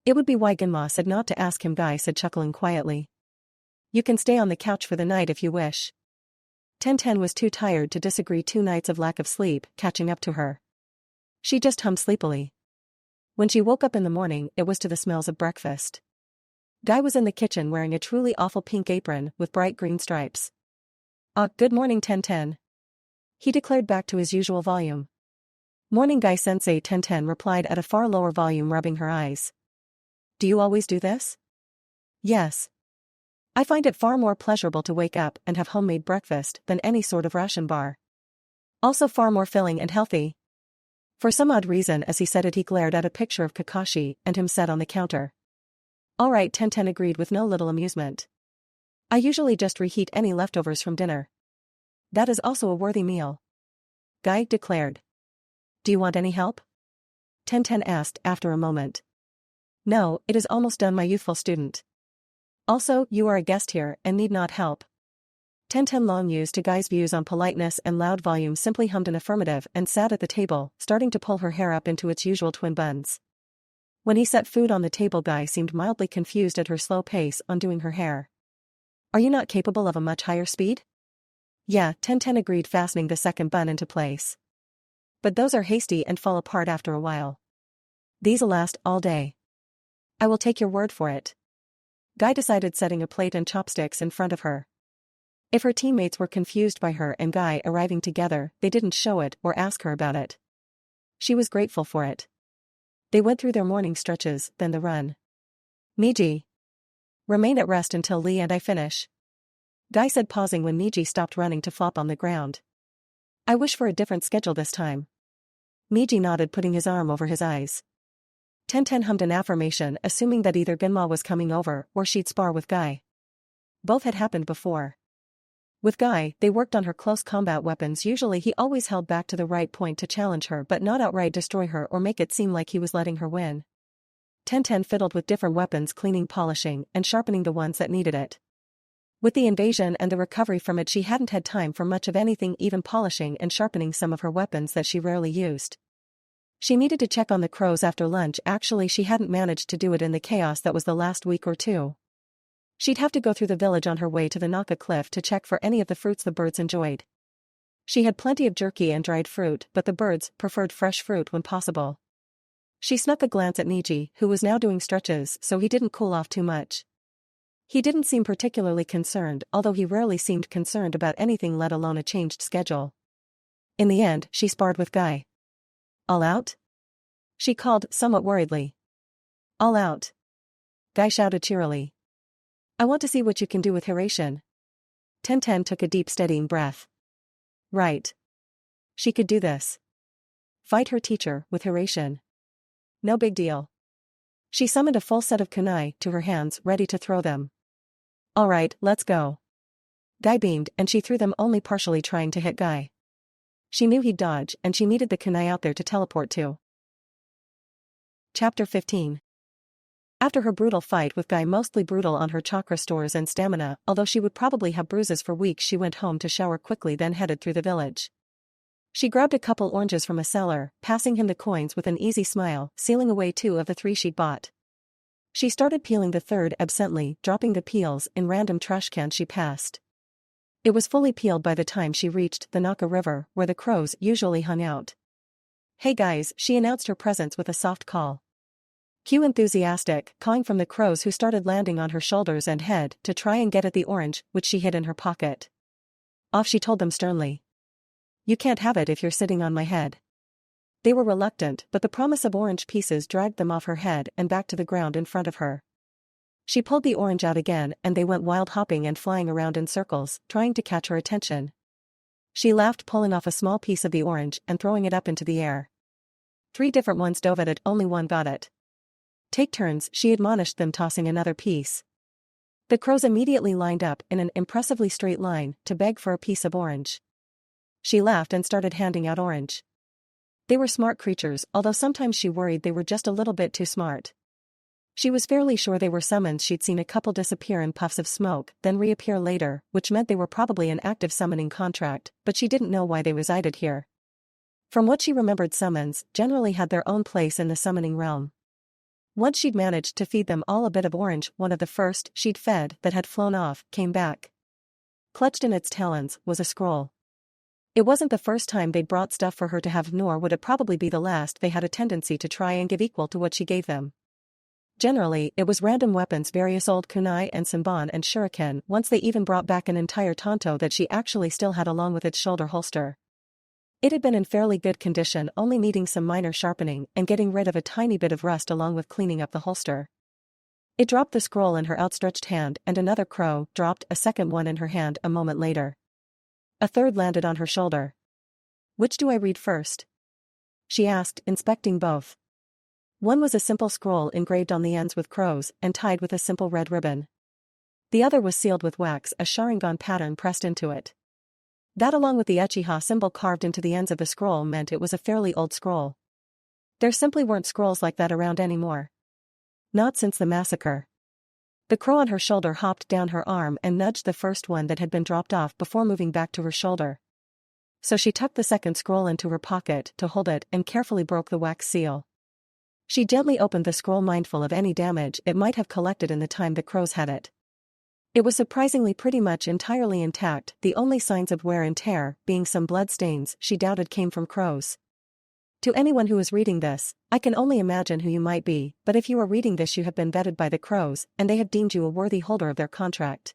It would be why Genma said not to ask him, Guy said, chuckling quietly. You can stay on the couch for the night if you wish. Tenten was too tired to disagree. 2 nights of lack of sleep catching up to her. She just hummed sleepily. When she woke up in the morning, it was to the smells of breakfast. Guy was in the kitchen wearing a truly awful pink apron with bright green stripes. Good morning, Tenten. He declared back to his usual volume. Morning, Guy-sensei, Tenten replied at a far lower volume, rubbing her eyes. Do you always do this? Yes. I find it far more pleasurable to wake up and have homemade breakfast than any sort of ration bar. Also far more filling and healthy. For some odd reason, as he said it, he glared at a picture of Kakashi and him set on the counter. All right, Tenten agreed with no little amusement. I usually just reheat any leftovers from dinner. That is also a worthy meal. Guy declared. Do you want any help? Tenten asked after a moment. No, it is almost done, my youthful student. Also, you are a guest here and need not help. Tenten, long used to Guy's views on politeness and loud volume, simply hummed an affirmative and sat at the table, starting to pull her hair up into its usual twin buns. When he set food on the table, Guy seemed mildly confused at her slow pace on doing her hair. Are you not capable of a much higher speed? Yeah, Tenten agreed, fastening the second bun into place. But those are hasty and fall apart after a while. These'll last all day. I will take your word for it. Guy decided, setting a plate and chopsticks in front of her. If her teammates were confused by her and Guy arriving together, they didn't show it or ask her about it. She was grateful for it. They went through their morning stretches, then the run. Miji. Remain at rest until Lee and I finish. Guy said, pausing when Miji stopped running to flop on the ground. I wish for a different schedule this time. Miji nodded, putting his arm over his eyes. Tenten hummed an affirmation, assuming that either Genma was coming over or she'd spar with Guy. Both had happened before. With Guy, they worked on her close combat weapons. Usually he always held back to the right point to challenge her, but not outright destroy her or make it seem like he was letting her win. Tenten fiddled with different weapons, cleaning, polishing, and sharpening the ones that needed it. With the invasion and the recovery from it, she hadn't had time for much of anything, even polishing and sharpening some of her weapons that she rarely used. She needed to check on the crows after lunch. Actually, she hadn't managed to do it in the chaos that was the last week or two. She'd have to go through the village on her way to the Naka cliff to check for any of the fruits the birds enjoyed. She had plenty of jerky and dried fruit, but the birds preferred fresh fruit when possible. She snuck a glance at Niji, who was now doing stretches so he didn't cool off too much. He didn't seem particularly concerned, although he rarely seemed concerned about anything, let alone a changed schedule. In the end, she sparred with Guy. All out? She called, somewhat worriedly. All out. Guy shouted cheerily. I want to see what you can do with Hiraishin. Tenten took a deep, steadying breath. Right. She could do this. Fight her teacher with Hiraishin. No big deal. She summoned a full set of kunai to her hands, ready to throw them. All right, let's go. Guy beamed, and she threw them, only partially trying to hit Guy. She knew he'd dodge, and she needed the kunai out there to teleport to. Chapter 15. After her brutal fight with Guy, mostly brutal on her chakra stores and stamina, although she would probably have bruises for weeks, she went home to shower quickly, then headed through the village. She grabbed a couple oranges from a seller, passing him the coins with an easy smile, sealing away 2 of the 3 she'd bought. She started peeling the third absently, dropping the peels in random trash cans she passed. It was fully peeled by the time she reached the Naka River, where the crows usually hung out. Hey guys, she announced her presence with a soft call. Cue enthusiastic, cawing from the crows, who started landing on her shoulders and head to try and get at the orange, which she hid in her pocket. Off, she told them sternly. You can't have it if you're sitting on my head. They were reluctant, but the promise of orange pieces dragged them off her head and back to the ground in front of her. She pulled the orange out again, and they went wild, hopping and flying around in circles, trying to catch her attention. She laughed, pulling off a small piece of the orange and throwing it up into the air. 3 different ones dove at it, only one got it. Take turns, she admonished them, tossing another piece. The crows immediately lined up in an impressively straight line to beg for a piece of orange. She laughed and started handing out orange. They were smart creatures, although sometimes she worried they were just a little bit too smart. She was fairly sure they were summons. She'd seen a couple disappear in puffs of smoke, then reappear later, which meant they were probably an active summoning contract, but she didn't know why they resided here. From what she remembered, summons generally had their own place in the summoning realm. Once she'd managed to feed them all a bit of orange, one of the first she'd fed that had flown off came back. Clutched in its talons was a scroll. It wasn't the first time they'd brought stuff for her to have, nor would it probably be the last. They had a tendency to try and give equal to what she gave them. Generally, it was random weapons, various old kunai and senbon and shuriken. Once they even brought back an entire tanto that she actually still had along with its shoulder holster. It had been in fairly good condition, only needing some minor sharpening and getting rid of a tiny bit of rust along with cleaning up the holster. It dropped the scroll in her outstretched hand, and another crow dropped a second one in her hand a moment later. A third landed on her shoulder. "Which do I read first?" she asked, inspecting both. One was a simple scroll engraved on the ends with crows and tied with a simple red ribbon. The other was sealed with wax, a Sharingan pattern pressed into it. That, along with the Uchiha symbol carved into the ends of the scroll, meant it was a fairly old scroll. There simply weren't scrolls like that around anymore. Not since the massacre. The crow on her shoulder hopped down her arm and nudged the first one that had been dropped off before moving back to her shoulder. So she tucked the second scroll into her pocket to hold it and carefully broke the wax seal. She gently opened the scroll, mindful of any damage it might have collected in the time the crows had it. It was surprisingly pretty much entirely intact, the only signs of wear and tear being some blood stains she doubted came from crows. To anyone who is reading this, I can only imagine who you might be, but if you are reading this, you have been vetted by the crows and they have deemed you a worthy holder of their contract.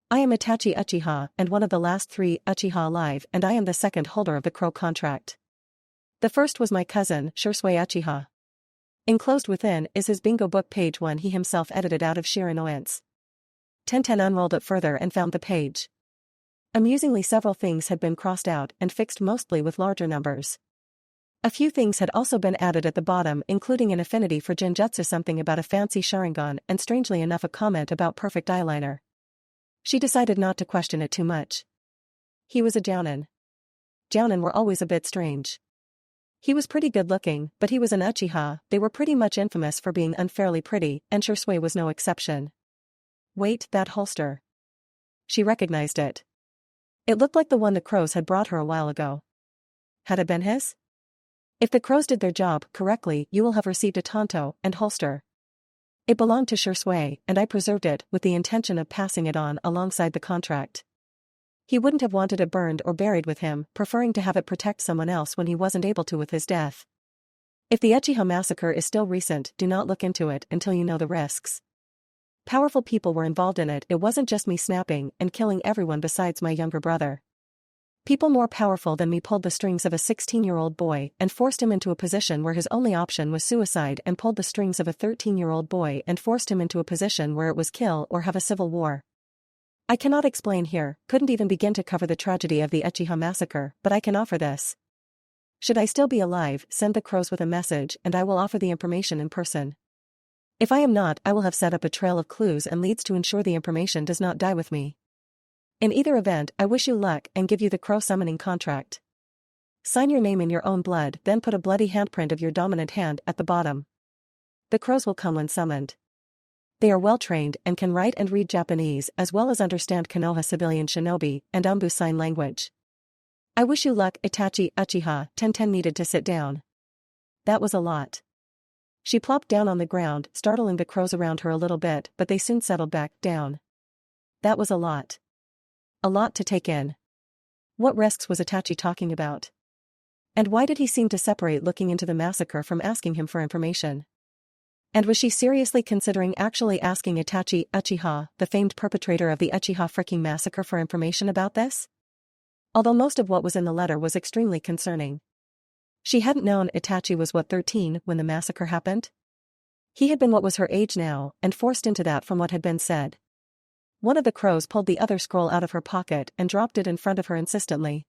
I am Itachi Uchiha and one of the last 3 Uchiha alive, and I am the second holder of the crow contract. The first was my cousin, Shursui Uchiha. Enclosed within is his bingo book, page 1 he himself edited out of sheer annoyance. Tenten unrolled it further and found the page. Amusingly, several things had been crossed out and fixed, mostly with larger numbers. A few things had also been added at the bottom, including an affinity for genjutsu, something about a fancy Sharingan, and strangely enough a comment about perfect eyeliner. She decided not to question it too much. He was a jounin. Jounin were always a bit strange. He was pretty good looking, but he was an Uchiha. They were pretty much infamous for being unfairly pretty, and Shursui was no exception. Wait, that holster. She recognized it. It looked like the one the crows had brought her a while ago. Had it been his? If the crows did their job correctly, you will have received a tanto and holster. It belonged to Shursui, and I preserved it with the intention of passing it on alongside the contract. He wouldn't have wanted it burned or buried with him, preferring to have it protect someone else when he wasn't able to with his death. If the Uchiha massacre is still recent, do not look into it until you know the risks. Powerful people were involved in it. It wasn't just me snapping and killing everyone besides my younger brother. People more powerful than me pulled the strings of a 16-year-old boy and forced him into a position where his only option was suicide, and pulled the strings of a 13-year-old boy and forced him into a position where it was kill or have a civil war. I cannot explain here, couldn't even begin to cover the tragedy of the Uchiha massacre, but I can offer this. Should I still be alive, send the crows with a message and I will offer the information in person. If I am not, I will have set up a trail of clues and leads to ensure the information does not die with me. In either event, I wish you luck and give you the crow summoning contract. Sign your name in your own blood, then put a bloody handprint of your dominant hand at the bottom. The crows will come when summoned. They are well trained and can write and read Japanese as well as understand Konoha civilian shinobi and Umbu sign language. I wish you luck, Itachi Uchiha. Tenten needed to sit down. That was a lot. She plopped down on the ground, startling the crows around her a little bit, but they soon settled back down. That was a lot. A lot to take in. What risks was Itachi talking about? And why did he seem to separate looking into the massacre from asking him for information? And was she seriously considering actually asking Itachi Uchiha, the famed perpetrator of the Uchiha freaking massacre, for information about this? Although most of what was in the letter was extremely concerning. She hadn't known Itachi was 13 when the massacre happened? He had been what was her age now, and forced into that from what had been said. One of the crows pulled the other scroll out of her pocket and dropped it in front of her insistently.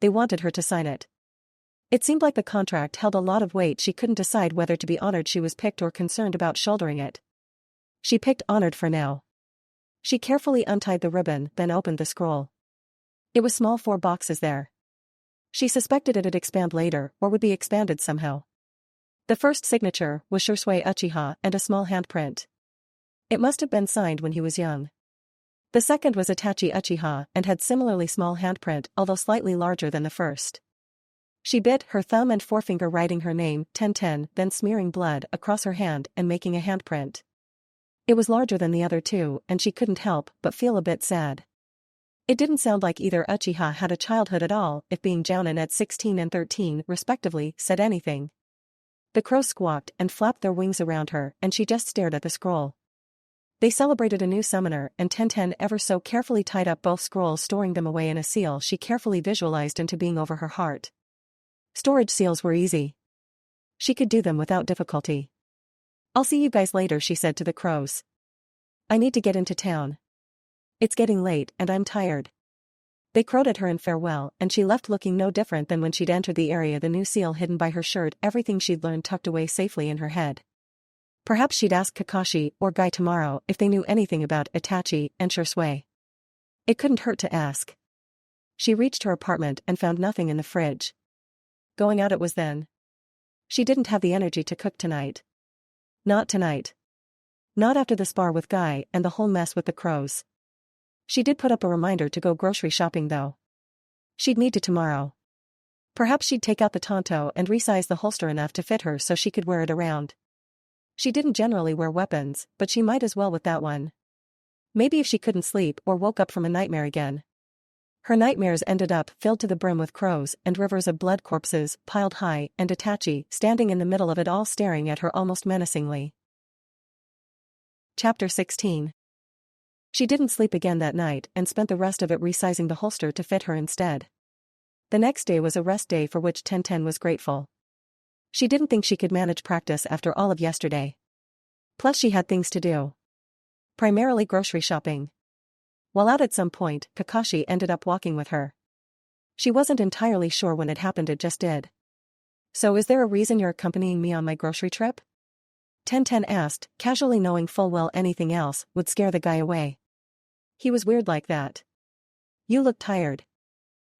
They wanted her to sign it. It seemed like the contract held a lot of weight. She couldn't decide whether to be honored she was picked or concerned about shouldering it. She picked honored for now. She carefully untied the ribbon, then opened the scroll. It was small, 4 boxes there. She suspected it'd expand later, or would be expanded somehow. The first signature was Shursui Uchiha and a small handprint. It must have been signed when he was young. The second was Itachi Uchiha and had similarly small handprint, although slightly larger than the first. She bit her thumb and forefinger writing her name, Tenten, then smearing blood across her hand and making a handprint. It was larger than the other two, and she couldn't help but feel a bit sad. It didn't sound like either Uchiha had a childhood at all, if being jounin at 16 and 13, respectively, said anything. The crows squawked and flapped their wings around her, and she just stared at the scroll. They celebrated a new summoner, and Tenten ever so carefully tied up both scrolls, storing them away in a seal she carefully visualized into being over her heart. Storage seals were easy. She could do them without difficulty. "I'll see you guys later," she said to the crows. "I need to get into town. It's getting late and I'm tired." They crowed at her in farewell, and she left looking no different than when she'd entered the area, the new seal hidden by her shirt, everything she'd learned tucked away safely in her head. Perhaps she'd ask Kakashi or Guy tomorrow if they knew anything about Itachi and Shursui. It couldn't hurt to ask. She reached her apartment and found nothing in the fridge. Going out it was then. She didn't have the energy to cook tonight. Not tonight. Not after the spar with Guy and the whole mess with the crows. She did put up a reminder to go grocery shopping though. She'd need to tomorrow. Perhaps she'd take out the tanto and resize the holster enough to fit her so she could wear it around. She didn't generally wear weapons, but she might as well with that one. Maybe if she couldn't sleep or woke up from a nightmare again. Her nightmares ended up filled to the brim with crows and rivers of blood corpses piled high, and Itachi standing in the middle of it all staring at her almost menacingly. Chapter 16. She didn't sleep again that night and spent the rest of it resizing the holster to fit her instead. The next day was a rest day for which Tenten was grateful. She didn't think she could manage practice after all of yesterday. Plus she had things to do. Primarily grocery shopping. While out at some point, Kakashi ended up walking with her. She wasn't entirely sure when it happened, it just did. "So is there a reason you're accompanying me on my grocery trip?" Tenten asked, casually, knowing full well anything else would scare the guy away. He was weird like that. "You look tired."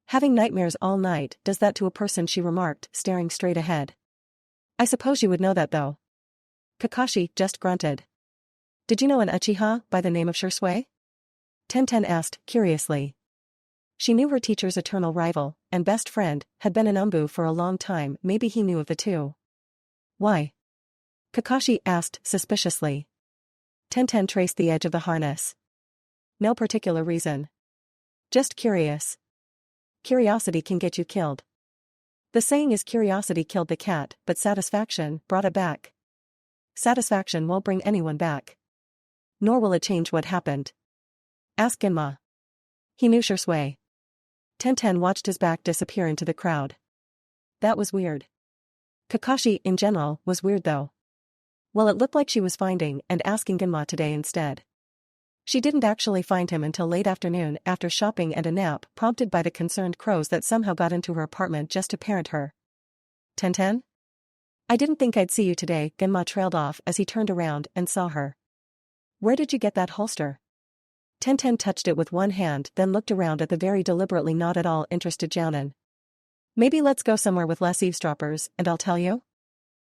"Having nightmares all night does that to a person," she remarked, staring straight ahead. "I suppose you would know that though." Kakashi just grunted. "Did you know an Uchiha by the name of Shursui?" Tenten asked, curiously. She knew her teacher's eternal rival and best friend had been an Umbu for a long time. Maybe he knew of the two. "Why?" Kakashi asked suspiciously. Tenten traced the edge of the harness. "No particular reason. Just curious. Curiosity can get you killed. The saying is curiosity killed the cat, but satisfaction brought it back. Satisfaction won't bring anyone back. Nor will it change what happened. Ask Genma. He knew Shursui." Tenten watched his back disappear into the crowd. That was weird. Kakashi, in general, was weird though. Well, it looked like she was finding and asking Genma today instead. She didn't actually find him until late afternoon after shopping and a nap prompted by the concerned crows that somehow got into her apartment just to parent her. "Tenten? I didn't think I'd see you today," Genma trailed off as he turned around and saw her. "Where did you get that holster?" Tenten touched it with one hand, then looked around at the very deliberately not at all interested jounin. "Maybe let's go somewhere with less eavesdroppers, and I'll tell you?"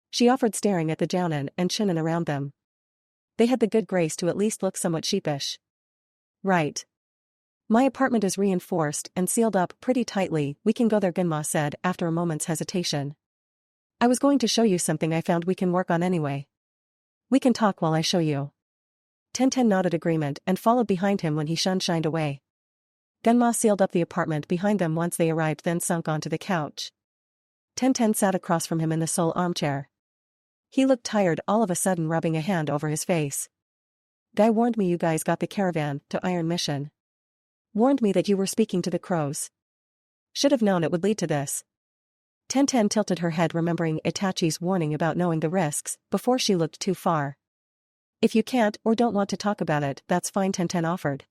She offered, staring at the jounin and shinin around them. They had the good grace to at least look somewhat sheepish. "Right. My apartment is reinforced and sealed up pretty tightly. We can go there," Genma said after a moment's hesitation. "I was going to show you something I found we can work on anyway. We can talk while I show you." Tenten nodded agreement and followed behind him when he shined away. Genma sealed up the apartment behind them once they arrived, then sunk onto the couch. Tenten sat across from him in the sole armchair. He looked tired, all of a sudden rubbing a hand over his face. "Guy warned me you guys got the caravan to Iron Mission. Warned me that you were speaking to the crows. Should have known it would lead to this." Tenten tilted her head, remembering Itachi's warning about knowing the risks before she looked too far. "If you can't or don't want to talk about it, that's fine," Tenten offered.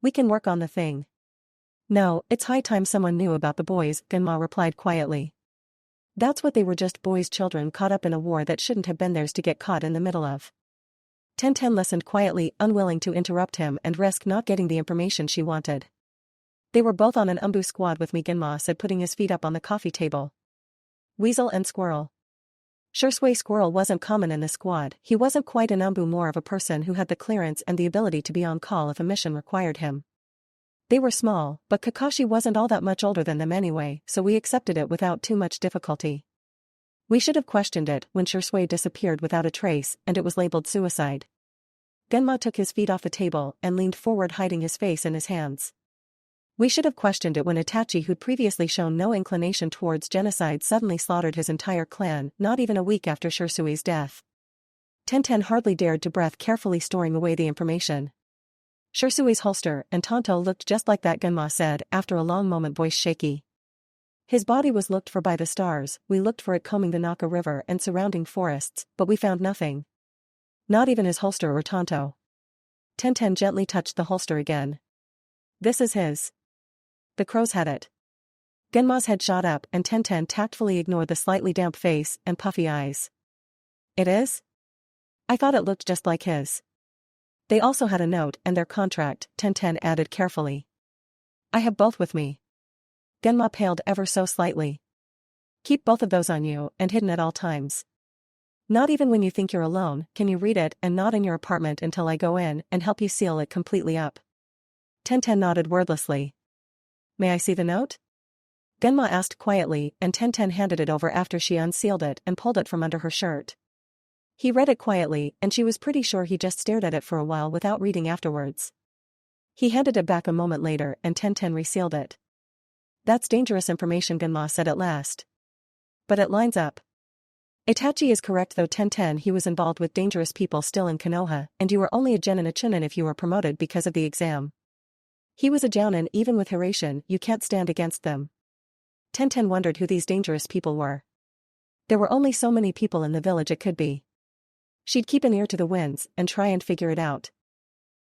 "We can work on the thing." "No, it's high time someone knew about the boys," Genma replied quietly. "That's what they were, just boys, children caught up in a war that shouldn't have been theirs to get caught in the middle of." Tenten listened quietly, unwilling to interrupt him and risk not getting the information she wanted. "They were both on an Umbu squad with me," Genma said, putting his feet up on the coffee table. "Weasel and Squirrel." Shursui Squirrel wasn't common in the squad. He wasn't quite an Umbu, more of a person who had the clearance and the ability to be on call if a mission required him. They were small, but Kakashi wasn't all that much older than them anyway, so we accepted it without too much difficulty. We should have questioned it when Shisui disappeared without a trace and it was labeled suicide. Genma took his feet off the table and leaned forward, hiding his face in his hands. We should have questioned it when Itachi, who'd previously shown no inclination towards genocide, suddenly slaughtered his entire clan not even a week after Shisui's death. Tenten hardly dared to breathe, carefully storing away the information. Shisui's holster and Tonto looked just like that, Genma said after a long moment, voice shaky. His body was looked for by the stars. We looked for it combing the Naka River and surrounding forests, but we found nothing. Not even his holster or Tonto. Tenten gently touched the holster again. This is his. The crows had it. Genma's head shot up and Tenten tactfully ignored the slightly damp face and puffy eyes. It is? I thought it looked just like his. They also had a note and their contract, Tenten added carefully. I have both with me. Genma paled ever so slightly. Keep both of those on you and hidden at all times. Not even when you think you're alone can you read it, and not in your apartment until I go in and help you seal it completely up. Tenten nodded wordlessly. May I see the note? Genma asked quietly, and Tenten handed it over after she unsealed it and pulled it from under her shirt. He read it quietly, and she was pretty sure he just stared at it for a while without reading afterwards. He handed it back a moment later and Tenten resealed it. That's dangerous information, Genma said at last. But it lines up. Itachi is correct though, Tenten. He was involved with dangerous people still in Konoha, and you were only a genin, a chunin if you were promoted because of the exam. He was a jounin. Even with Hiraishin, you can't stand against them. Tenten wondered who these dangerous people were. There were only so many people in the village it could be. She'd keep an ear to the winds and try and figure it out.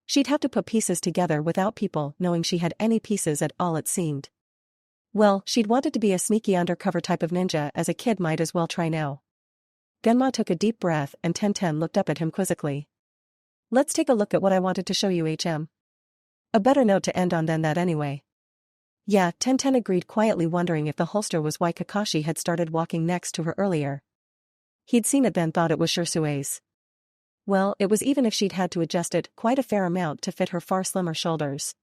She'd have to put pieces together without people knowing she had any pieces at all, it seemed. Well, she'd wanted to be a sneaky undercover type of ninja as a kid, might as well try now. Genma took a deep breath and Tenten looked up at him quizzically. Let's take a look at what I wanted to show you, HM. A better note to end on than that anyway. Yeah, Tenten agreed quietly, wondering if the holster was why Kakashi had started walking next to her earlier. He'd seen it then, thought it was Shisui's. Well, it was, even if she'd had to adjust it quite a fair amount to fit her far slimmer shoulders.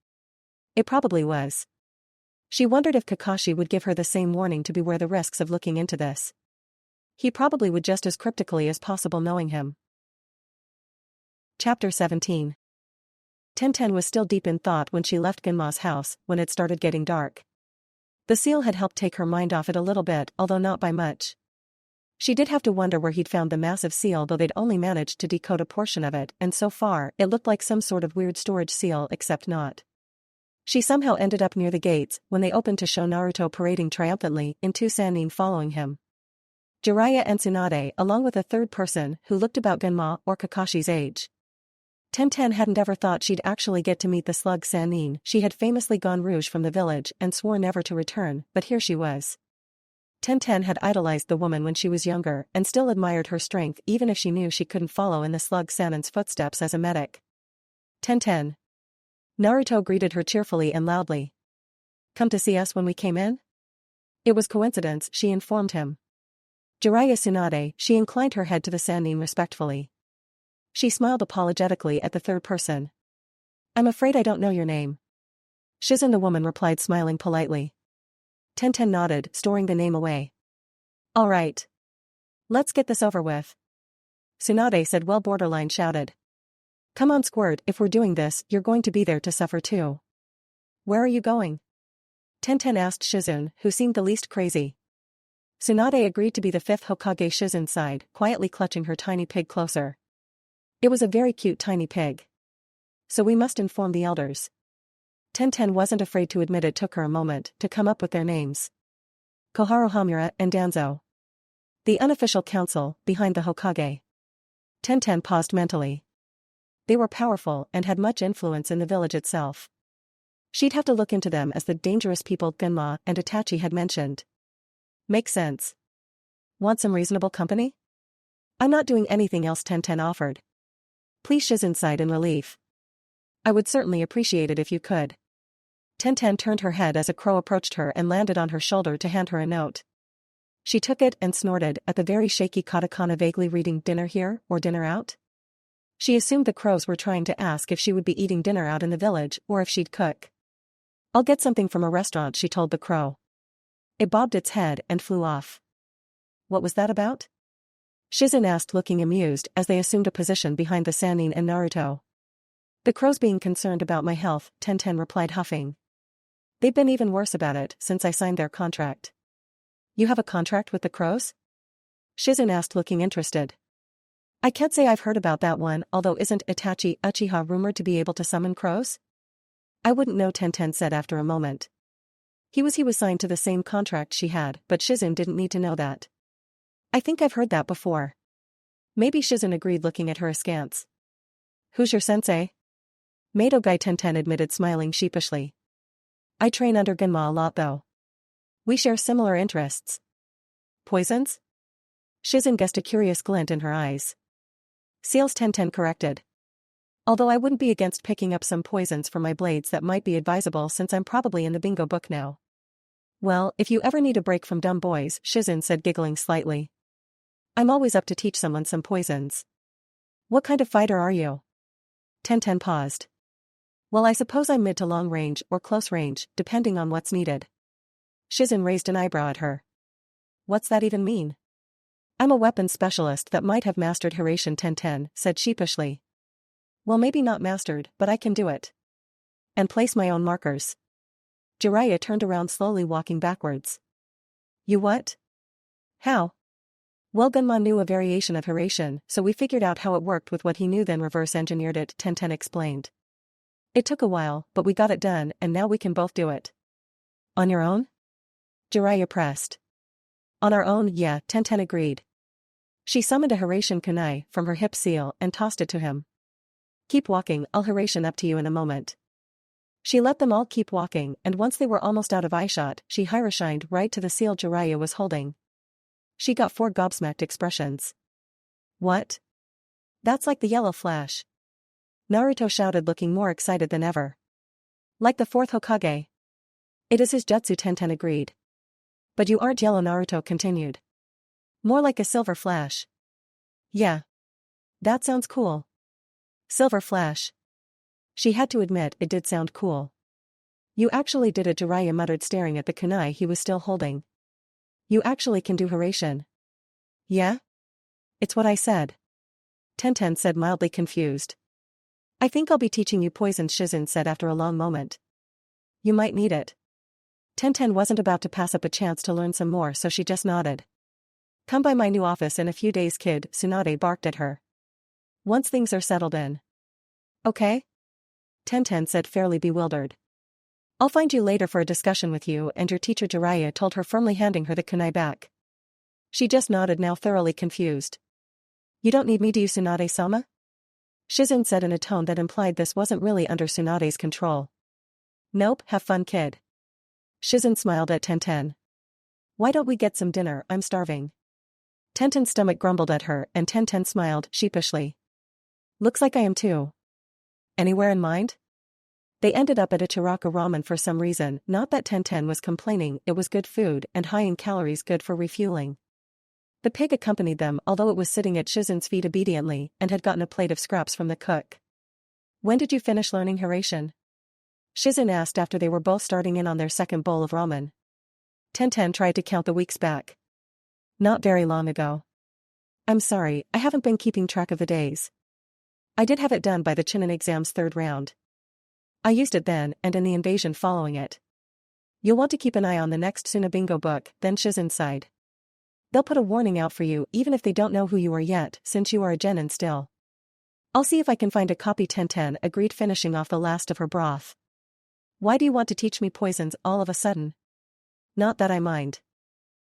It probably was. She wondered if Kakashi would give her the same warning to beware the risks of looking into this. He probably would, just as cryptically as possible, knowing him. Chapter 17. Tenten was still deep in thought when she left Genma's house when it started getting dark. The seal had helped take her mind off it a little bit, although not by much. She did have to wonder where he'd found the massive seal, though they'd only managed to decode a portion of it, and so far it looked like some sort of weird storage seal, except not. She somehow ended up near the gates when they opened to show Naruto parading triumphantly in 2 Sannin following him. Jiraiya and Tsunade, along with a third person who looked about Genma or Kakashi's age. Tenten hadn't ever thought she'd actually get to meet the slug Sannin. She had famously gone rouge from the village and swore never to return, but here she was. Tenten had idolized the woman when she was younger and still admired her strength, even if she knew she couldn't follow in the slug Sannin's footsteps as a medic. Tenten. Naruto greeted her cheerfully and loudly. Come to see us when we came in? It was coincidence, she informed him. Jiraiya Tsunade, she inclined her head to the Sannin respectfully. She smiled apologetically at the third person. I'm afraid I don't know your name. Shizen, the woman replied, smiling politely. Tenten nodded, storing the name away. All right. Let's get this over with. Tsunade said, well, borderline shouted. Come on, Squirt, if we're doing this, you're going to be there to suffer too. Where are you going? Tenten asked Shizen, who seemed the least crazy. Tsunade agreed to be the 5th Hokage. Shizen sighed, quietly clutching her tiny pig closer. It was a very cute tiny pig. So we must inform the elders. Tenten wasn't afraid to admit it took her a moment to come up with their names. Koharu, Hamura, and Danzo. The unofficial council behind the Hokage. Tenten paused mentally. They were powerful and had much influence in the village itself. She'd have to look into them as the dangerous people Genma and Itachi had mentioned. Makes sense. Want some reasonable company? I'm not doing anything else, Tenten offered. Please, Shizen sighed in relief. I would certainly appreciate it if you could. Tenten turned her head as a crow approached her and landed on her shoulder to hand her a note. She took it and snorted at the very shaky katakana, vaguely reading, dinner here or dinner out? She assumed the crows were trying to ask if she would be eating dinner out in the village or if she'd cook. I'll get something from a restaurant, she told the crow. It bobbed its head and flew off. What was that about? Shizen asked, looking amused as they assumed a position behind the Sannin and Naruto. The crow's being concerned about my health, Tenten replied, huffing. They've been even worse about it since I signed their contract. You have a contract with the crows? Shizen asked, looking interested. I can't say I've heard about that one, although isn't Itachi Uchiha rumored to be able to summon crows? I wouldn't know, Tenten said after a moment. He was signed to the same contract she had, but Shizen didn't need to know that. I think I've heard that before. Maybe, Shizen agreed, looking at her askance. Who's your sensei? Madogai, Tenten admitted, smiling sheepishly. I train under Genma a lot though. We share similar interests. Poisons? Shizen guessed, a curious glint in her eyes. Seals, Tenten corrected. Although I wouldn't be against picking up some poisons for my blades, that might be advisable since I'm probably in the bingo book now. Well, if you ever need a break from dumb boys, Shizen said, giggling slightly. I'm always up to teach someone some poisons. What kind of fighter are you? Tenten paused. Well, I suppose I'm mid to long range or close range, depending on what's needed. Shizen raised an eyebrow at her. What's that even mean? I'm a weapons specialist that might have mastered Hiraishin, Tenten said sheepishly. Well, maybe not mastered, but I can do it. And place my own markers. Jiraiya turned around, slowly walking backwards. You what? How? Well, Genma knew a variation of Hiraishin, so we figured out how it worked with what he knew, then reverse engineered it, Tenten explained. It took a while, but we got it done, and now we can both do it. On your own? Jiraiya pressed. On our own, yeah, Tenten agreed. She summoned a Hiraishin kunai from her hip seal and tossed it to him. Keep walking, I'll Hiraishin up to you in a moment. She let them all keep walking, and once they were almost out of eyeshot, she Hiraishined right to the seal Jiraiya was holding. She got 4 gobsmacked expressions. What? That's like the yellow flash. Naruto shouted, looking more excited than ever. Like the 4th Hokage. It is his jutsu, Tenten agreed. But you aren't yellow, Naruto continued. More like a silver flash. Yeah. That sounds cool. Silver flash. She had to admit, it did sound cool. You actually did it, Jiraiya muttered, staring at the kunai he was still holding. You actually can do Hiraishin. Yeah? It's what I said. Tenten said, mildly confused. I think I'll be teaching you poison, Shizen said after a long moment. You might need it. Tenten wasn't about to pass up a chance to learn some more, so she just nodded. Come by my new office in a few days, kid, Tsunade barked at her. Once things are settled in. Okay? Tenten said, fairly bewildered. I'll find you later for a discussion with you and your teacher, Jiraiya told her, firmly handing her the kunai back. She just nodded, now thoroughly confused. You don't need me, do you, Tsunade-sama? Shizen said in a tone that implied this wasn't really under Tsunade's control. Nope, have fun, kid. Shizen smiled at Tenten. Why don't we get some dinner, I'm starving. Tenten's stomach grumbled at her and Tenten smiled sheepishly. Looks like I am too. Anywhere in mind? They ended up at a Chiraka ramen for some reason, not that Tenten was complaining, it was good food and high in calories, good for refueling. The pig accompanied them, although it was sitting at Shizen's feet obediently and had gotten a plate of scraps from the cook. When did you finish learning Hiraishin? Shizen asked after they were both starting in on their second bowl of ramen. Tenten tried to count the weeks back. Not very long ago. I'm sorry, I haven't been keeping track of the days. I did have it done by the Chunin exam's 3rd round. I used it then and in the invasion following it. You'll want to keep an eye on the next Tsunabingo book, then Shizen sighed. They'll put a warning out for you even if they don't know who you are yet, since you are a genin still. I'll see if I can find a copy, Tenten agreed, finishing off the last of her broth. Why do you want to teach me poisons all of a sudden? Not that I mind.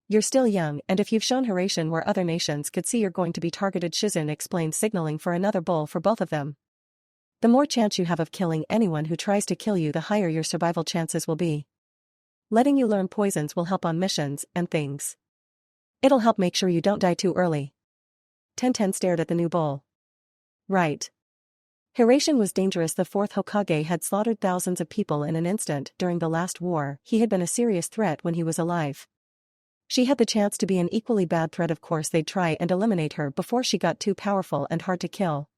You're still young, and if you've shown Hiraishin where other nations could see, you're going to be targeted, Shizen explained, signaling for another bowl for both of them. The more chance you have of killing anyone who tries to kill you, the higher your survival chances will be. Letting you learn poisons will help on missions and things. It'll help make sure you don't die too early. Tenten stared at the new bowl. Right. Hiraishin was dangerous. The 4th Hokage had slaughtered thousands of people in an instant during the last war. He had been a serious threat when he was alive. She had the chance to be an equally bad threat. Of course they'd try and eliminate her before she got too powerful and hard to kill.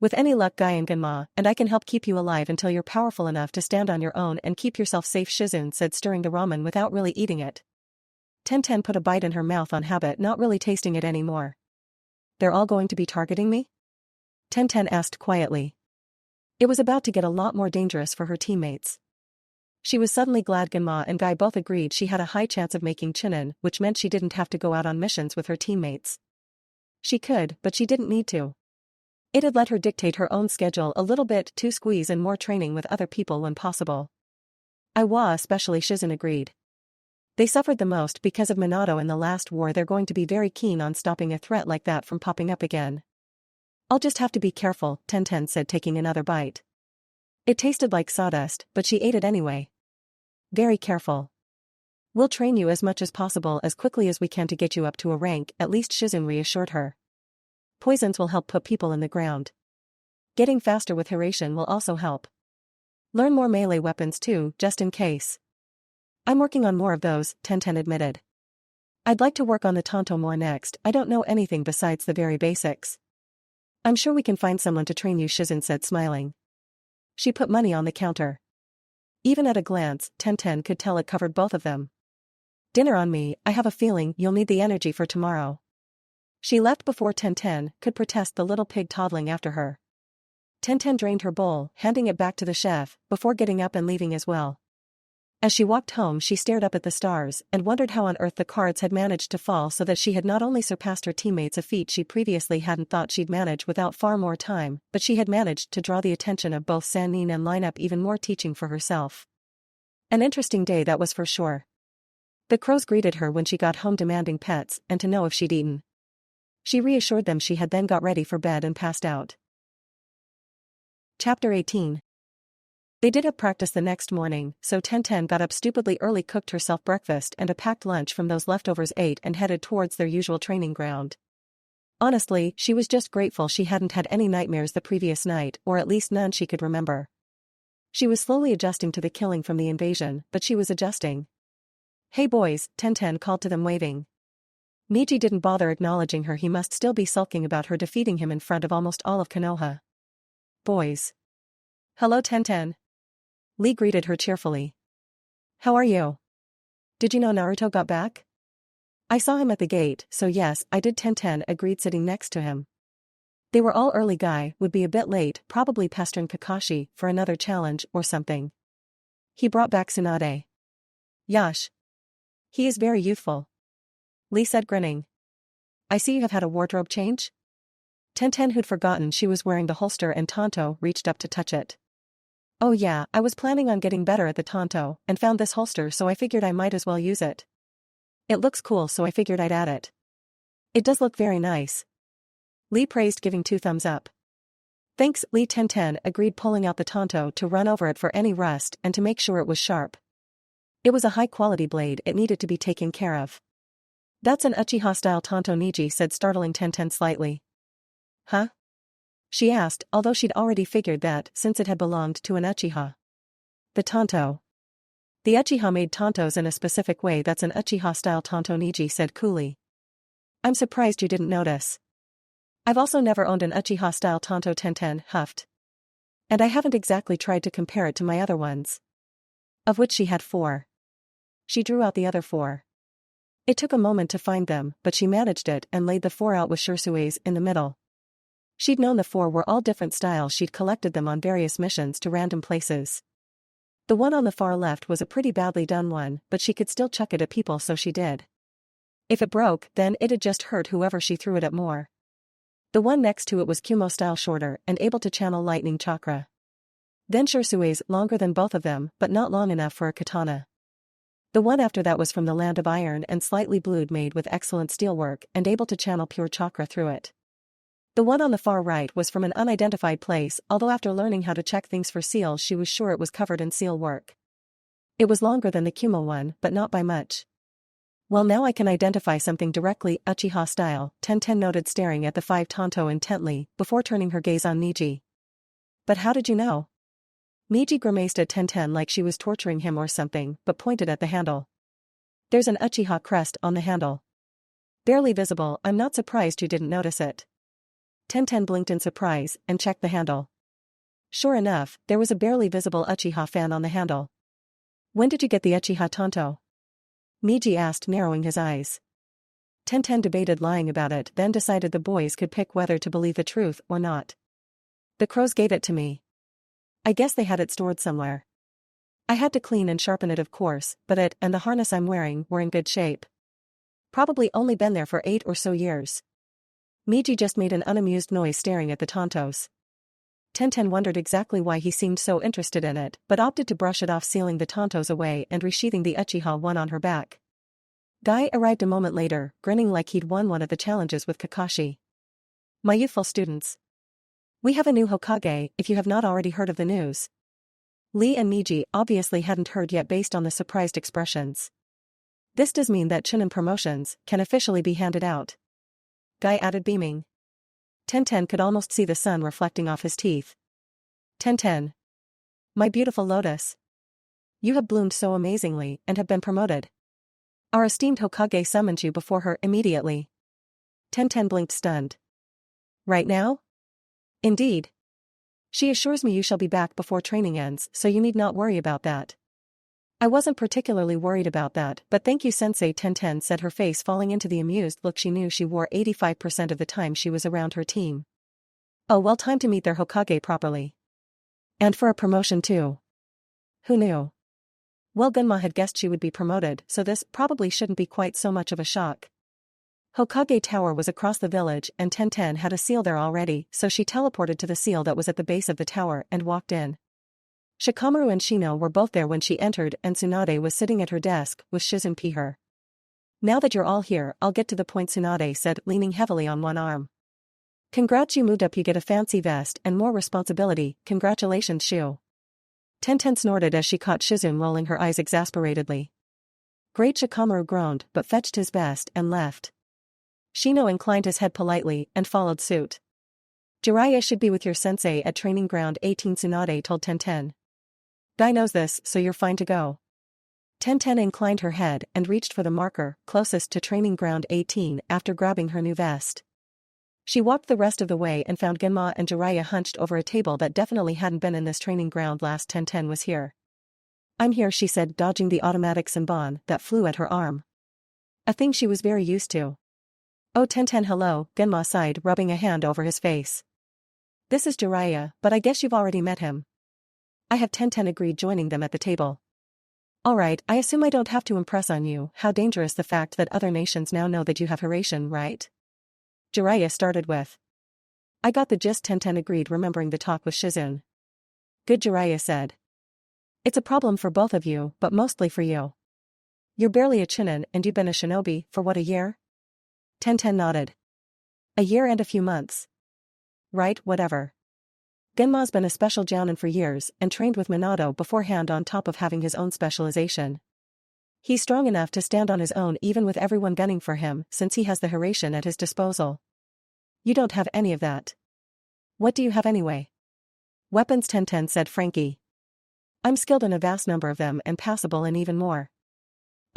With any luck, Guy and Genma, and I can help keep you alive until you're powerful enough to stand on your own and keep yourself safe, Shizune said, stirring the ramen without really eating it. Tenten put a bite in her mouth on habit, not really tasting it anymore. They're all going to be targeting me? Tenten asked quietly. It was about to get a lot more dangerous for her teammates. She was suddenly glad Genma and Guy both agreed she had a high chance of making Chunin, which meant she didn't have to go out on missions with her teammates. She could, but she didn't need to. It had let her dictate her own schedule a little bit to squeeze in more training with other people when possible. Iwa especially, Shizune agreed. They suffered the most because of Minato in the last war. They're going to be very keen on stopping a threat like that from popping up again. I'll just have to be careful, Tenten said, taking another bite. It tasted like sawdust, but she ate it anyway. Very careful. We'll train you as much as possible as quickly as we can to get you up to a rank, at least, Shizune reassured her. Poisons will help put people in the ground. Getting faster with Hiraishin will also help. Learn more melee weapons too, just in case. I'm working on more of those, Tenten admitted. I'd like to work on the Tanto more next. I don't know anything besides the very basics. I'm sure we can find someone to train you, Shizune said, smiling. She put money on the counter. Even at a glance, Tenten could tell it covered both of them. Dinner on me. I have a feeling you'll need the energy for tomorrow. She left before Tenten could protest, the little pig toddling after her. Tenten drained her bowl, handing it back to the chef, before getting up and leaving as well. As she walked home, she stared up at the stars and wondered how on earth the cards had managed to fall so that she had not only surpassed her teammates, a feat she previously hadn't thought she'd manage without far more time, but she had managed to draw the attention of both Sannin and line up even more teaching for herself. An interesting day, that was for sure. The crows greeted her when she got home, demanding pets and to know if she'd eaten. She reassured them she had, then got ready for bed and passed out. Chapter 18. They did have practice the next morning, so Tenten got up stupidly early, cooked herself breakfast and a packed lunch from those leftovers, ate and headed towards their usual training ground. Honestly, she was just grateful she hadn't had any nightmares the previous night, or at least none she could remember. She was slowly adjusting to the killing from the invasion, but she was adjusting. Hey boys, Tenten called to them, waving. Niji didn't bother acknowledging her. He must still be sulking about her defeating him in front of almost all of Konoha. Boys. Hello, Tenten. Lee greeted her cheerfully. How are you? Did you know Naruto got back? I saw him at the gate, so yes, I did, Tenten agreed, sitting next to him. They were all early. Guy would be a bit late, probably pestering Kakashi for another challenge or something. He brought back Tsunade. Yash. He is very youthful. Lee said, grinning. I see you have had a wardrobe change? Tenten, who'd forgotten she was wearing the holster and Tanto, reached up to touch it. Oh yeah, I was planning on getting better at the Tanto, and found this holster, so I figured I might as well use it. It looks cool, so I figured I'd add it. It does look very nice. Lee praised, giving 2 thumbs up. Thanks, Lee. Tenten agreed, pulling out the Tanto to run over it for any rust and to make sure it was sharp. It was a high-quality blade, it needed to be taken care of. That's an Uchiha-style Tanto, Niji said, startling Tenten slightly. Huh? She asked, although she'd already figured that since it had belonged to an Uchiha. The Tanto. The Uchiha made Tantos in a specific way. That's an Uchiha-style Tanto, Niji said coolly. I'm surprised you didn't notice. I've also never owned an Uchiha-style Tanto, Tenten huffed. And I haven't exactly tried to compare it to my other ones. Of which she had 4. She drew out the other 4. It took a moment to find them, but she managed it and laid the 4 out with Shirsui's in the middle. She'd known the 4 were all different styles. She'd collected them on various missions to random places. The one on the far left was a pretty badly done one, but she could still chuck it at people, so she did. If it broke, then it'd just hurt whoever she threw it at more. The one next to it was Kumo style, shorter and able to channel lightning chakra. Then Shirsui's, longer than both of them, but not long enough for a katana. The one after that was from the land of iron and slightly blued, made with excellent steelwork and able to channel pure chakra through it. The one on the far right was from an unidentified place, although after learning how to check things for seals she was sure it was covered in seal work. It was longer than the Kumo one, but not by much. Well, now I can identify something directly, Uchiha style, Tenten noted, staring at the 5 Tanto intently, before turning her gaze on Niji. But how did you know? Niji grimaced at Tenten like she was torturing him or something, but pointed at the handle. There's an Uchiha crest on the handle. Barely visible. I'm not surprised you didn't notice it. Tenten blinked in surprise and checked the handle. Sure enough, there was a barely visible Uchiha fan on the handle. When did you get the Uchiha Tanto? Miji asked, narrowing his eyes. Tenten debated lying about it, then decided the boys could pick whether to believe the truth or not. The crows gave it to me. I guess they had it stored somewhere. I had to clean and sharpen it, of course, but it and the harness I'm wearing were in good shape. Probably only been there for 8 or so years. Miji just made an unamused noise staring at the Tantos. Tenten wondered exactly why he seemed so interested in it, but opted to brush it off, sealing the Tantos away and resheathing the Uchiha one on her back. Guy arrived a moment later, grinning like he'd won one of the challenges with Kakashi. My youthful students. We have a new Hokage, if you have not already heard of the news. Lee and Miji obviously hadn't heard yet based on the surprised expressions. This does mean that Chunin promotions can officially be handed out. Guy added, beaming. Tenten could almost see the sun reflecting off his teeth. Tenten. My beautiful lotus. You have bloomed so amazingly and have been promoted. Our esteemed Hokage summoned you before her immediately. Tenten blinked, stunned. Right now? Indeed. She assures me you shall be back before training ends, so you need not worry about that. I wasn't particularly worried about that, but thank you, Sensei. Tenten said, her face falling into the amused look she knew she wore 85% of the time she was around her team. Oh well, time to meet their Hokage properly. And for a promotion too. Who knew? Well, Genma had guessed she would be promoted, so this probably shouldn't be quite so much of a shock. Hokage Tower was across the village and Tenten had a seal there already, so she teleported to the seal that was at the base of the tower and walked in. Shikamaru and Shino were both there when she entered, and Tsunade was sitting at her desk with Shizun her. Now that you're all here, I'll get to the point, Tsunade said, leaning heavily on one arm. Congrats, you moved up, you get a fancy vest and more responsibility, congratulations, Shu. Tenten snorted as she caught Shizun rolling her eyes exasperatedly. Great, Shikamaru groaned but fetched his vest and left. Shino inclined his head politely and followed suit. Jiraiya should be with your sensei at training ground 18, Tsunade told Tenten. Guy knows this, so you're fine to go. Tenten inclined her head and reached for the marker closest to training ground 18 after grabbing her new vest. She walked the rest of the way and found Genma and Jiraiya hunched over a table that definitely hadn't been in this training ground last Tenten was here. I'm here, she said, dodging the automatic Senbon that flew at her arm. A thing she was very used to. Oh, Tenten, hello, Genma sighed, rubbing a hand over his face. This is Jiraiya, but I guess you've already met him. I have. Tenten agreed, joining them at the table. Alright, I assume I don't have to impress on you how dangerous the fact that other nations now know that you have Hiraishin, right? Jiraiya started with. I got the gist, Tenten agreed, remembering the talk with Shizun. Good, Jiraiya said. It's a problem for both of you, but mostly for you. You're barely a Chunin and you've been a shinobi for what, a year? Tenten nodded. A year and a few months. Right, whatever. Genma's been a special jounin for years and trained with Minato beforehand on top of having his own specialization. He's strong enough to stand on his own even with everyone gunning for him since he has the Hiraishin at his disposal. You don't have any of that. What do you have anyway? Weapons, Tenten said, Frankie. I'm skilled in a vast number of them and passable in even more.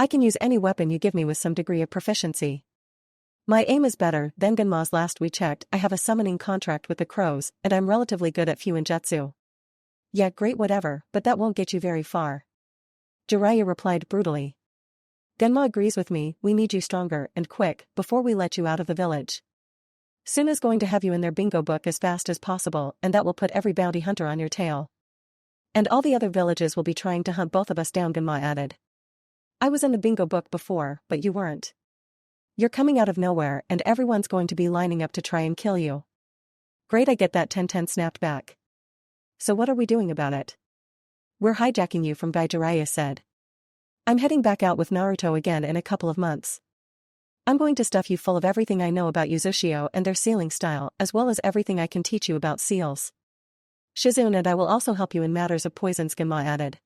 I can use any weapon you give me with some degree of proficiency. My aim is better than Genma's. Last we checked, I have a summoning contract with the crows, and I'm relatively good at Fuinjutsu. Yeah, great, whatever, but that won't get you very far. Jiraiya replied brutally. Genma agrees with me, we need you stronger and quick before we let you out of the village. Suna's going to have you in their bingo book as fast as possible, and that will put every bounty hunter on your tail. And all the other villages will be trying to hunt both of us down, Genma added. I was in the bingo book before, but you weren't. You're coming out of nowhere and everyone's going to be lining up to try and kill you. Great, I get that, Tenten snapped back. So what are we doing about it? We're hijacking you from Guy, Jiraiya said. I'm heading back out with Naruto again in a couple of months. I'm going to stuff you full of everything I know about Uzushio and their sealing style, as well as everything I can teach you about seals. Shizun and I will also help you in matters of poisons, Genma added.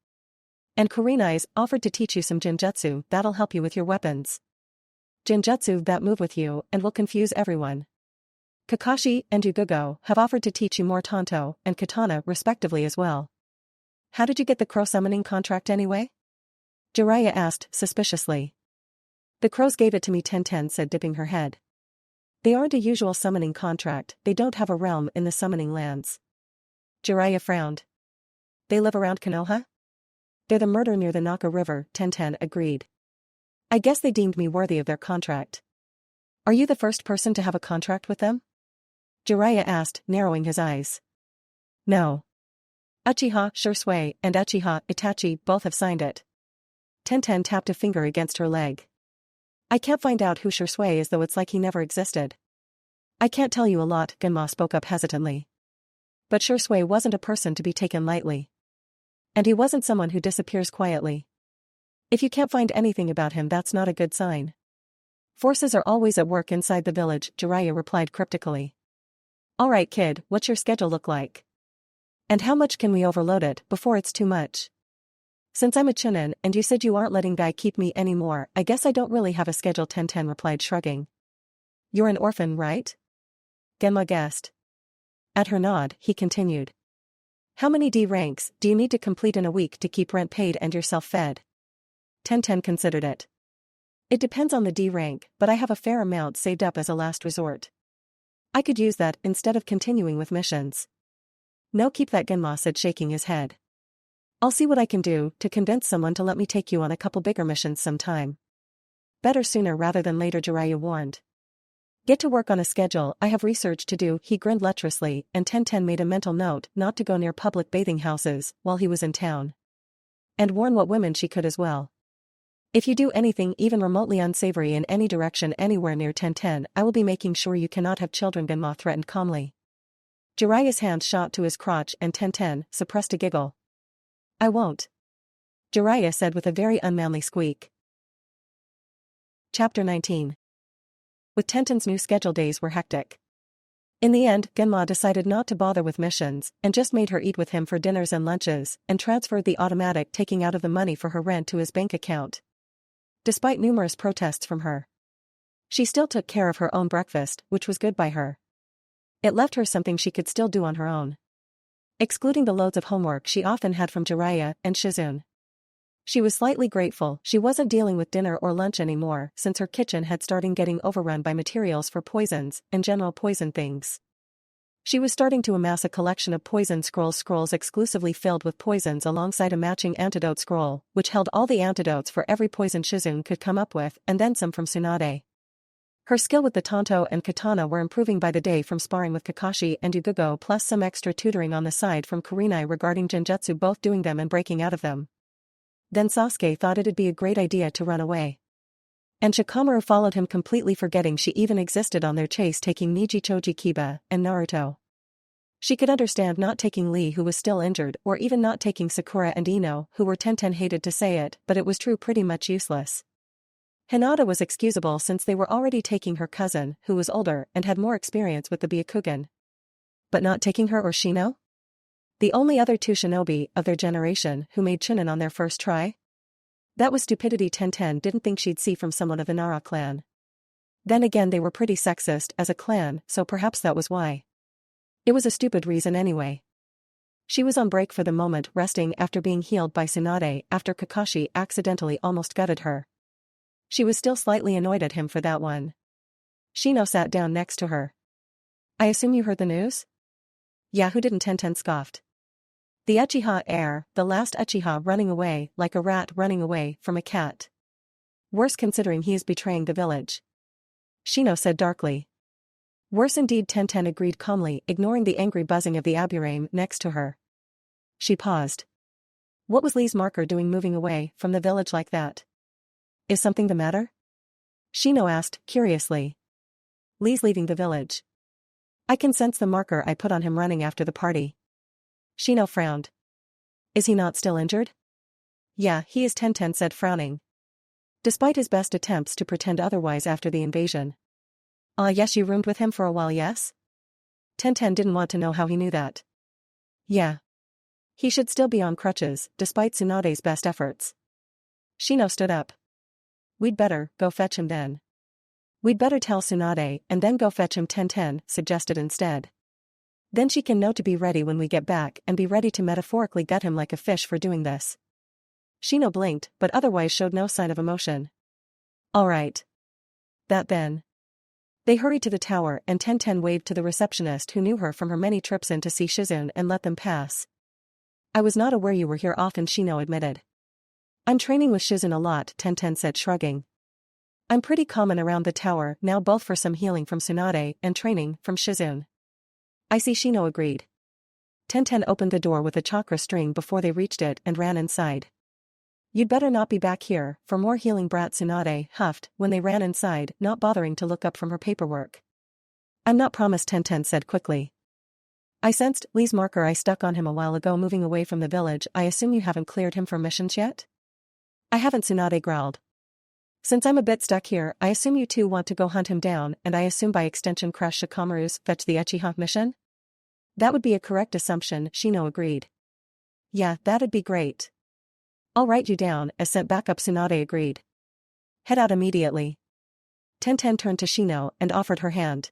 And Kurenai's offered to teach you some Jinjutsu that'll help you with your weapons. Jinjutsu that move with you and will confuse everyone. Kakashi and Yugugo have offered to teach you more Tanto and Katana respectively as well. How did you get the crow summoning contract anyway? Jiraiya asked suspiciously. The crows gave it to me, Tenten said, dipping her head. They aren't a usual summoning contract, they don't have a realm in the summoning lands. Jiraiya frowned. They live around Konoha? They're the murder near the Naka River, Tenten agreed. I guess they deemed me worthy of their contract. Are you the first person to have a contract with them? Jiraiya asked, narrowing his eyes. No. Uchiha Shursui and Uchiha Itachi both have signed it. Tenten tapped a finger against her leg. I can't find out who Shursui is, though it's like he never existed. I can't tell you a lot, Genma spoke up hesitantly. But Shursui wasn't a person to be taken lightly. And he wasn't someone who disappears quietly. If you can't find anything about him, that's not a good sign. Forces are always at work inside the village, Jiraiya replied cryptically. Alright kid, what's your schedule look like? And how much can we overload it before it's too much? Since I'm a chunin and you said you aren't letting Guy keep me anymore, I guess I don't really have a schedule, Tenten replied shrugging. You're an orphan, right? Genma guessed. At her nod, he continued. How many D ranks do you need to complete in a week to keep rent paid and yourself fed? Tenten considered it. It depends on the D rank, but I have a fair amount saved up as a last resort. I could use that instead of continuing with missions. No, keep that, Genma said, shaking his head. I'll see what I can do to convince someone to let me take you on a couple bigger missions sometime. Better sooner rather than later, Jiraiya warned. Get to work on a schedule, I have research to do, he grinned lecherously, and Tenten made a mental note not to go near public bathing houses while he was in town. And warn what women she could as well. If you do anything even remotely unsavory in any direction anywhere near Tenten, I will be making sure you cannot have children, Genma threatened calmly. Jiraiya's hand shot to his crotch and Tenten suppressed a giggle. I won't. Jiraiya said with a very unmanly squeak. Chapter 19. With Tenten's new schedule, days were hectic. In the end, Genma decided not to bother with missions, and just made her eat with him for dinners and lunches, and transferred the automatic taking out of the money for her rent to his bank account. Despite numerous protests from her, she still took care of her own breakfast, which was good by her. It left her something she could still do on her own. Excluding the loads of homework she often had from Jiraiya and Shizune. She was slightly grateful she wasn't dealing with dinner or lunch anymore, since her kitchen had started getting overrun by materials for poisons and general poison things. She was starting to amass a collection of poison scrolls exclusively filled with poisons alongside a matching antidote scroll, which held all the antidotes for every poison Shizune could come up with, and then some from Tsunade. Her skill with the Tanto and Katana were improving by the day from sparring with Kakashi and Yugugo, plus some extra tutoring on the side from Kurenai regarding Genjutsu, both doing them and breaking out of them. Then Sasuke thought it'd be a great idea to run away. And Shikamaru followed him, completely forgetting she even existed on their chase, taking Niji Choji Kiba and Naruto. She could understand not taking Lee, who was still injured, or even not taking Sakura and Ino, who were, Tenten hated to say it, but it was true, pretty much useless. Hinata was excusable since they were already taking her cousin, who was older and had more experience with the Byakugan. But not taking her or Shino? The only other two shinobi of their generation who made chunin on their first try? That was stupidity Tenten didn't think she'd see from someone of the Nara clan. Then again, they were pretty sexist as a clan, so perhaps that was why. It was a stupid reason anyway. She was on break for the moment, resting after being healed by Tsunade after Kakashi accidentally almost gutted her. She was still slightly annoyed at him for that one. Shino sat down next to her. I assume you heard the news? Yeah, who didn't? Tenten scoffed. The Uchiha heir, the last Uchiha, running away like a rat running away from a cat. Worse considering he is betraying the village. Shino said darkly. Worse indeed, Tenten agreed calmly, ignoring the angry buzzing of the Aburame next to her. She paused. What was Lee's marker doing moving away from the village like that? Is something the matter? Shino asked, curiously. Lee's leaving the village. I can sense the marker I put on him running after the party. Shino frowned. Is he not still injured? Yeah, he is, Tenten said, frowning. Despite his best attempts to pretend otherwise after the invasion. Yes, you roomed with him for a while, yes? Tenten didn't want to know how he knew that. Yeah. He should still be on crutches, despite Tsunade's best efforts. Shino stood up. We'd better go fetch him then. We'd better tell Tsunade and then go fetch him, Tenten suggested instead. Then she can know to be ready when we get back and be ready to metaphorically gut him like a fish for doing this. Shino blinked, but otherwise showed no sign of emotion. All right. That then. They hurried to the tower and Tenten waved to the receptionist who knew her from her many trips in to see Shizune and let them pass. I was not aware you were here often, Shino admitted. I'm training with Shizune a lot, Tenten said, shrugging. I'm pretty common around the tower now, both for some healing from Tsunade and training from Shizune. I see, Shino agreed. Tenten opened the door with a chakra string before they reached it and ran inside. You'd better not be back here for more healing, brat, Tsunade huffed when they ran inside, not bothering to look up from her paperwork. I'm not promised, Tenten said quickly. I sensed Lee's marker I stuck on him a while ago moving away from the village. I assume you haven't cleared him for missions yet? I haven't, Tsunade growled. Since I'm a bit stuck here, I assume you two want to go hunt him down, and I assume by extension crash Shikamaru's fetch the Uchiha mission? That would be a correct assumption, Shino agreed. Yeah, that'd be great. I'll write you down as sent backup, Tsunade agreed. Head out immediately. Tenten turned to Shino and offered her hand.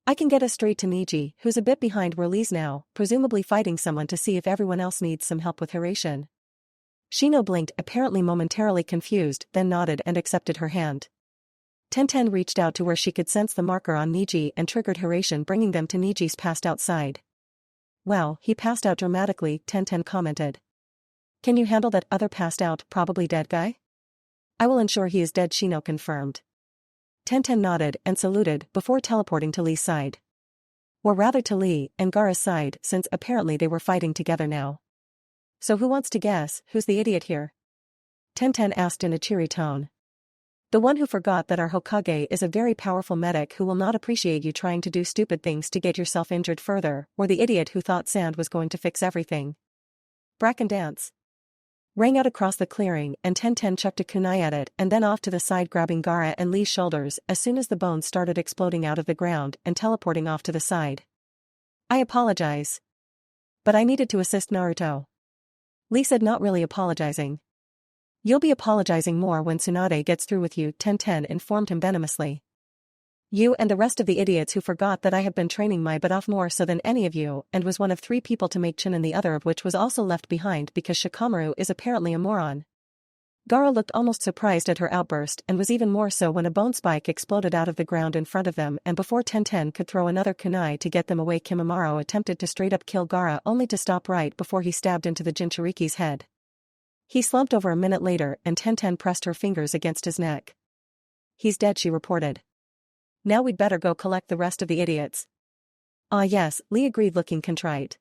I can get us straight to Niji, who's a bit behind where Lee's now, presumably fighting someone, to see if everyone else needs some help with Hiraishin. Shino blinked, apparently momentarily confused, then nodded and accepted her hand. Tenten reached out to where she could sense the marker on Niji and triggered Hiraishin, bringing them to Niji's passed out side. Wow, he passed out dramatically, Tenten commented. Can you handle that other passed out, probably dead guy? I will ensure he is dead, Shino confirmed. Tenten nodded and saluted before teleporting to Lee's side. Or rather to Lee and Gaara's side, since apparently they were fighting together now. So who wants to guess who's the idiot here? Tenten asked in a cheery tone. The one who forgot that our Hokage is a very powerful medic who will not appreciate you trying to do stupid things to get yourself injured further, or the idiot who thought sand was going to fix everything. Bracken dance rang out across the clearing and Tenten chucked a kunai at it and then off to the side, grabbing Gaara and Lee's shoulders as soon as the bones started exploding out of the ground and teleporting off to the side. I apologize. But I needed to assist Naruto. Lee said, not really apologizing. You'll be apologizing more when Tsunade gets through with you, Tenten informed him venomously. You and the rest of the idiots who forgot that I have been training my butt off more so than any of you and was one of 3 people to make Chunin, the other of which was also left behind because Shikamaru is apparently a moron. Gaara looked almost surprised at her outburst and was even more so when a bone spike exploded out of the ground in front of them, and before Tenten could throw another kunai to get them away, Kimimaro attempted to straight up kill Gaara only to stop right before he stabbed into the Jinchuriki's head. He slumped over a minute later and Tenten pressed her fingers against his neck. He's dead, she reported. Now we'd better go collect the rest of the idiots. Ah yes, Lee agreed, looking contrite.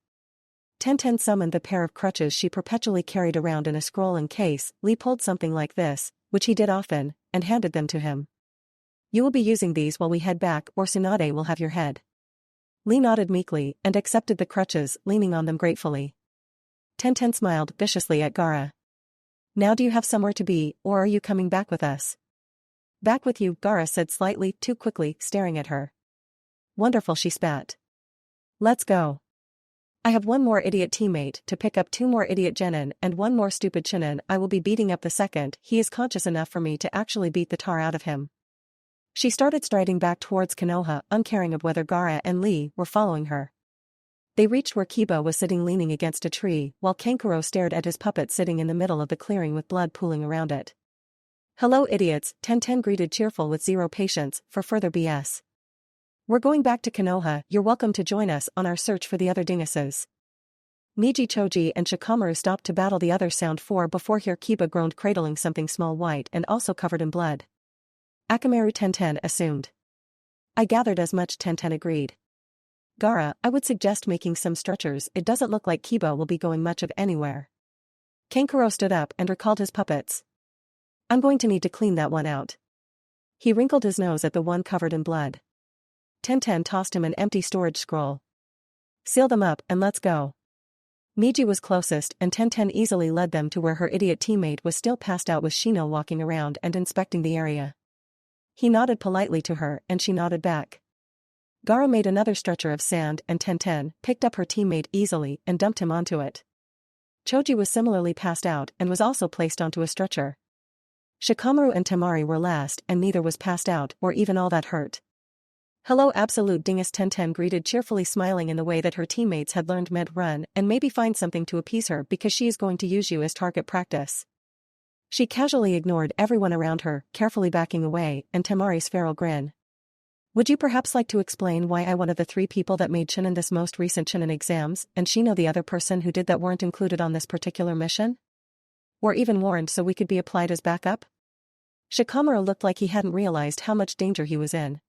Tenten summoned the pair of crutches she perpetually carried around in a scroll in case Lee pulled something like this, which he did often, and handed them to him. You will be using these while we head back, or Tsunade will have your head. Lee nodded meekly and accepted the crutches, leaning on them gratefully. Tenten smiled viciously at Gaara. Now do you have somewhere to be, or are you coming back with us? Back with you, Gaara said slightly too quickly, staring at her. Wonderful, she spat. Let's go. I have 1 more idiot teammate to pick up, 2 more idiot genin and 1 more stupid Chunin. I will be beating up the second he is conscious enough for me to actually beat the tar out of him. She started striding back towards Konoha, uncaring of whether Gaara and Lee were following her. They reached where Kiba was sitting leaning against a tree while Kankuro stared at his puppet sitting in the middle of the clearing with blood pooling around it. Hello idiots, Tenten greeted, cheerful with zero patience for further BS. We're going back to Konoha, you're welcome to join us on our search for the other dinguses. Niji, Choji and Shikamaru stopped to battle the other sound 4 before here Kiba groaned, cradling something small, white and also covered in blood. Akamaru, Tenten assumed. I gathered as much, Tenten agreed. Gaara, I would suggest making some stretchers, it doesn't look like Kiba will be going much of anywhere. Kankuro stood up and recalled his puppets. I'm going to need to clean that one out. He wrinkled his nose at the one covered in blood. Tenten tossed him an empty storage scroll. Seal them up and let's go. Niji was closest and Tenten easily led them to where her idiot teammate was still passed out, with Shino walking around and inspecting the area. He nodded politely to her and she nodded back. Gaara made another stretcher of sand and Tenten picked up her teammate easily and dumped him onto it. Choji was similarly passed out and was also placed onto a stretcher. Shikamaru and Temari were last and neither was passed out or even all that hurt. Hello absolute dingus, Tenten greeted, cheerfully smiling in the way that her teammates had learned med-run, and maybe find something to appease her because she is going to use you as target practice. She casually ignored everyone around her, carefully backing away, and Temari's feral grin. Would you perhaps like to explain why I one of the 3 people that made Chunin this most recent Chunin exams and Shino the other person who did that weren't included on this particular mission? Or even warned so we could be applied as backup? Shikamaru looked like he hadn't realized how much danger he was in.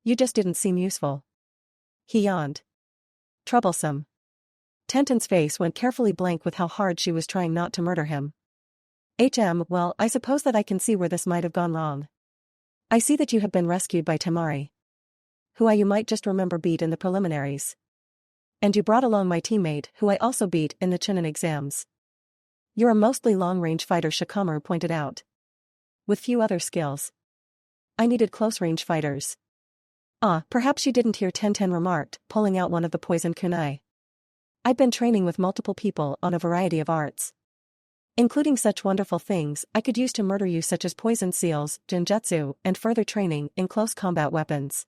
You just didn't seem useful. He yawned. Troublesome. Tenten's face went carefully blank with how hard she was trying not to murder him. Well, I suppose that I can see where this might have gone wrong. I see that you have been rescued by Temari, who you might just remember beat in the preliminaries. And you brought along my teammate, who I also beat in the Chunin exams. You're a mostly long-range fighter, Shikamaru pointed out. With few other skills. I needed close-range fighters. Perhaps you didn't hear, Tenten remarked, pulling out one of the poison kunai. I've been training with multiple people on a variety of arts, including such wonderful things I could use to murder you, such as poison seals, genjutsu, and further training in close combat weapons.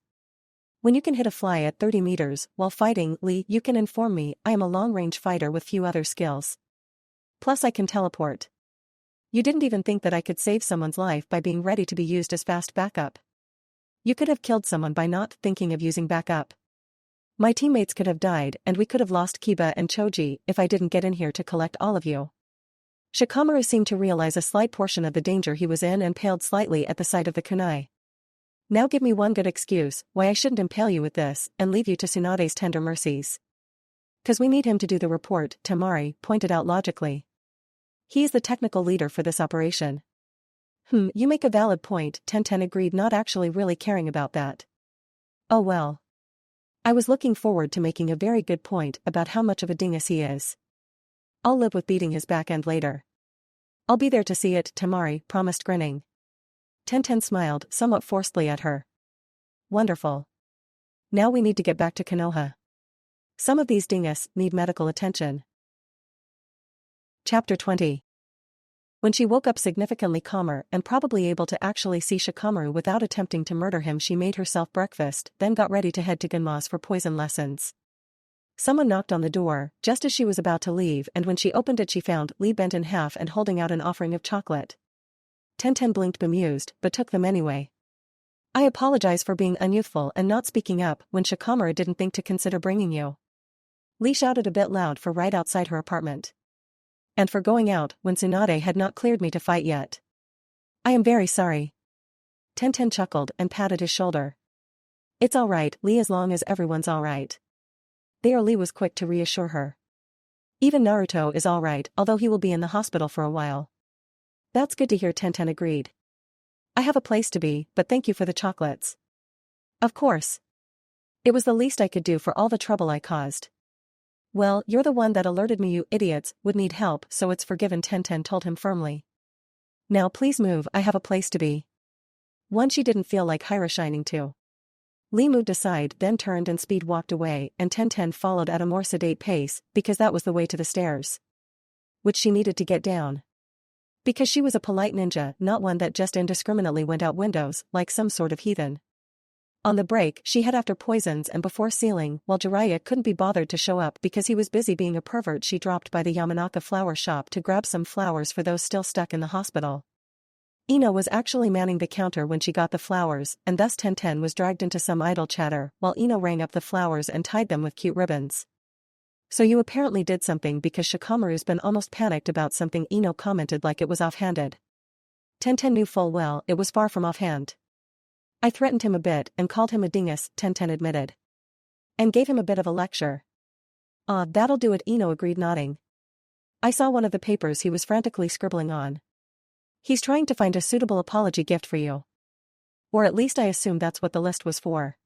When you can hit a fly at 30 meters while fighting, Lee, you can inform me. I am a long-range fighter with few other skills. Plus I can teleport. You didn't even think that I could save someone's life by being ready to be used as fast backup. You could have killed someone by not thinking of using backup. My teammates could have died and we could have lost Kiba and Choji if I didn't get in here to collect all of you. Shikamaru seemed to realize a slight portion of the danger he was in and paled slightly at the sight of the kunai. Now give me one good excuse why I shouldn't impale you with this and leave you to Tsunade's tender mercies. 'Cause we need him to do the report, Temari pointed out logically. He is the technical leader for this operation. You make a valid point, Tenten agreed, not actually really caring about that. Oh well. I was looking forward to making a very good point about how much of a dingus he is. I'll live with beating his back end later. I'll be there to see it, Temari promised, grinning. Tenten smiled somewhat forcedly at her. Wonderful. Now we need to get back to Konoha. Some of these dingus need medical attention. Chapter 20. When she woke up significantly calmer and probably able to actually see Shikamaru without attempting to murder him, she made herself breakfast, then got ready to head to Genma's for poison lessons. Someone knocked on the door just as she was about to leave, and when she opened it she found Lee bent in half and holding out an offering of chocolate. Tenten blinked bemused, but took them anyway. I apologize for being unyouthful and not speaking up when Shikamaru didn't think to consider bringing you. Lee shouted a bit loud for right outside her apartment. And for going out when Tsunade had not cleared me to fight yet. I am very sorry. Tenten chuckled and patted his shoulder. It's all right, Lee, as long as everyone's all right. Lee was quick to reassure her. Even Naruto is all right, although he will be in the hospital for a while. That's good to hear, Tenten agreed. I have a place to be, but thank you for the chocolates. Of course. It was the least I could do for all the trouble I caused. Well, you're the one that alerted me you idiots would need help, so it's forgiven, Tenten told him firmly. Now please move, I have a place to be. One she didn't feel like Hiraishining to. Lee moved aside, then turned and speed walked away, and Tenten followed at a more sedate pace, because that was the way to the stairs. Which she needed to get down. Because she was a polite ninja, not one that just indiscriminately went out windows, like some sort of heathen. On the break, she had after poisons and before sealing, while Jiraiya couldn't be bothered to show up because he was busy being a pervert, she dropped by the Yamanaka flower shop to grab some flowers for those still stuck in the hospital. Ino was actually manning the counter when she got the flowers, and thus Tenten was dragged into some idle chatter while Ino rang up the flowers and tied them with cute ribbons. So you apparently did something, because Shikamaru's been almost panicked about something, Ino commented like it was offhanded. Tenten knew full well it was far from offhand. I threatened him a bit and called him a dingus, Tenten admitted. And gave him a bit of a lecture. That'll do it, Ino agreed, nodding. I saw one of the papers he was frantically scribbling on. He's trying to find a suitable apology gift for you. Or at least I assume that's what the list was for.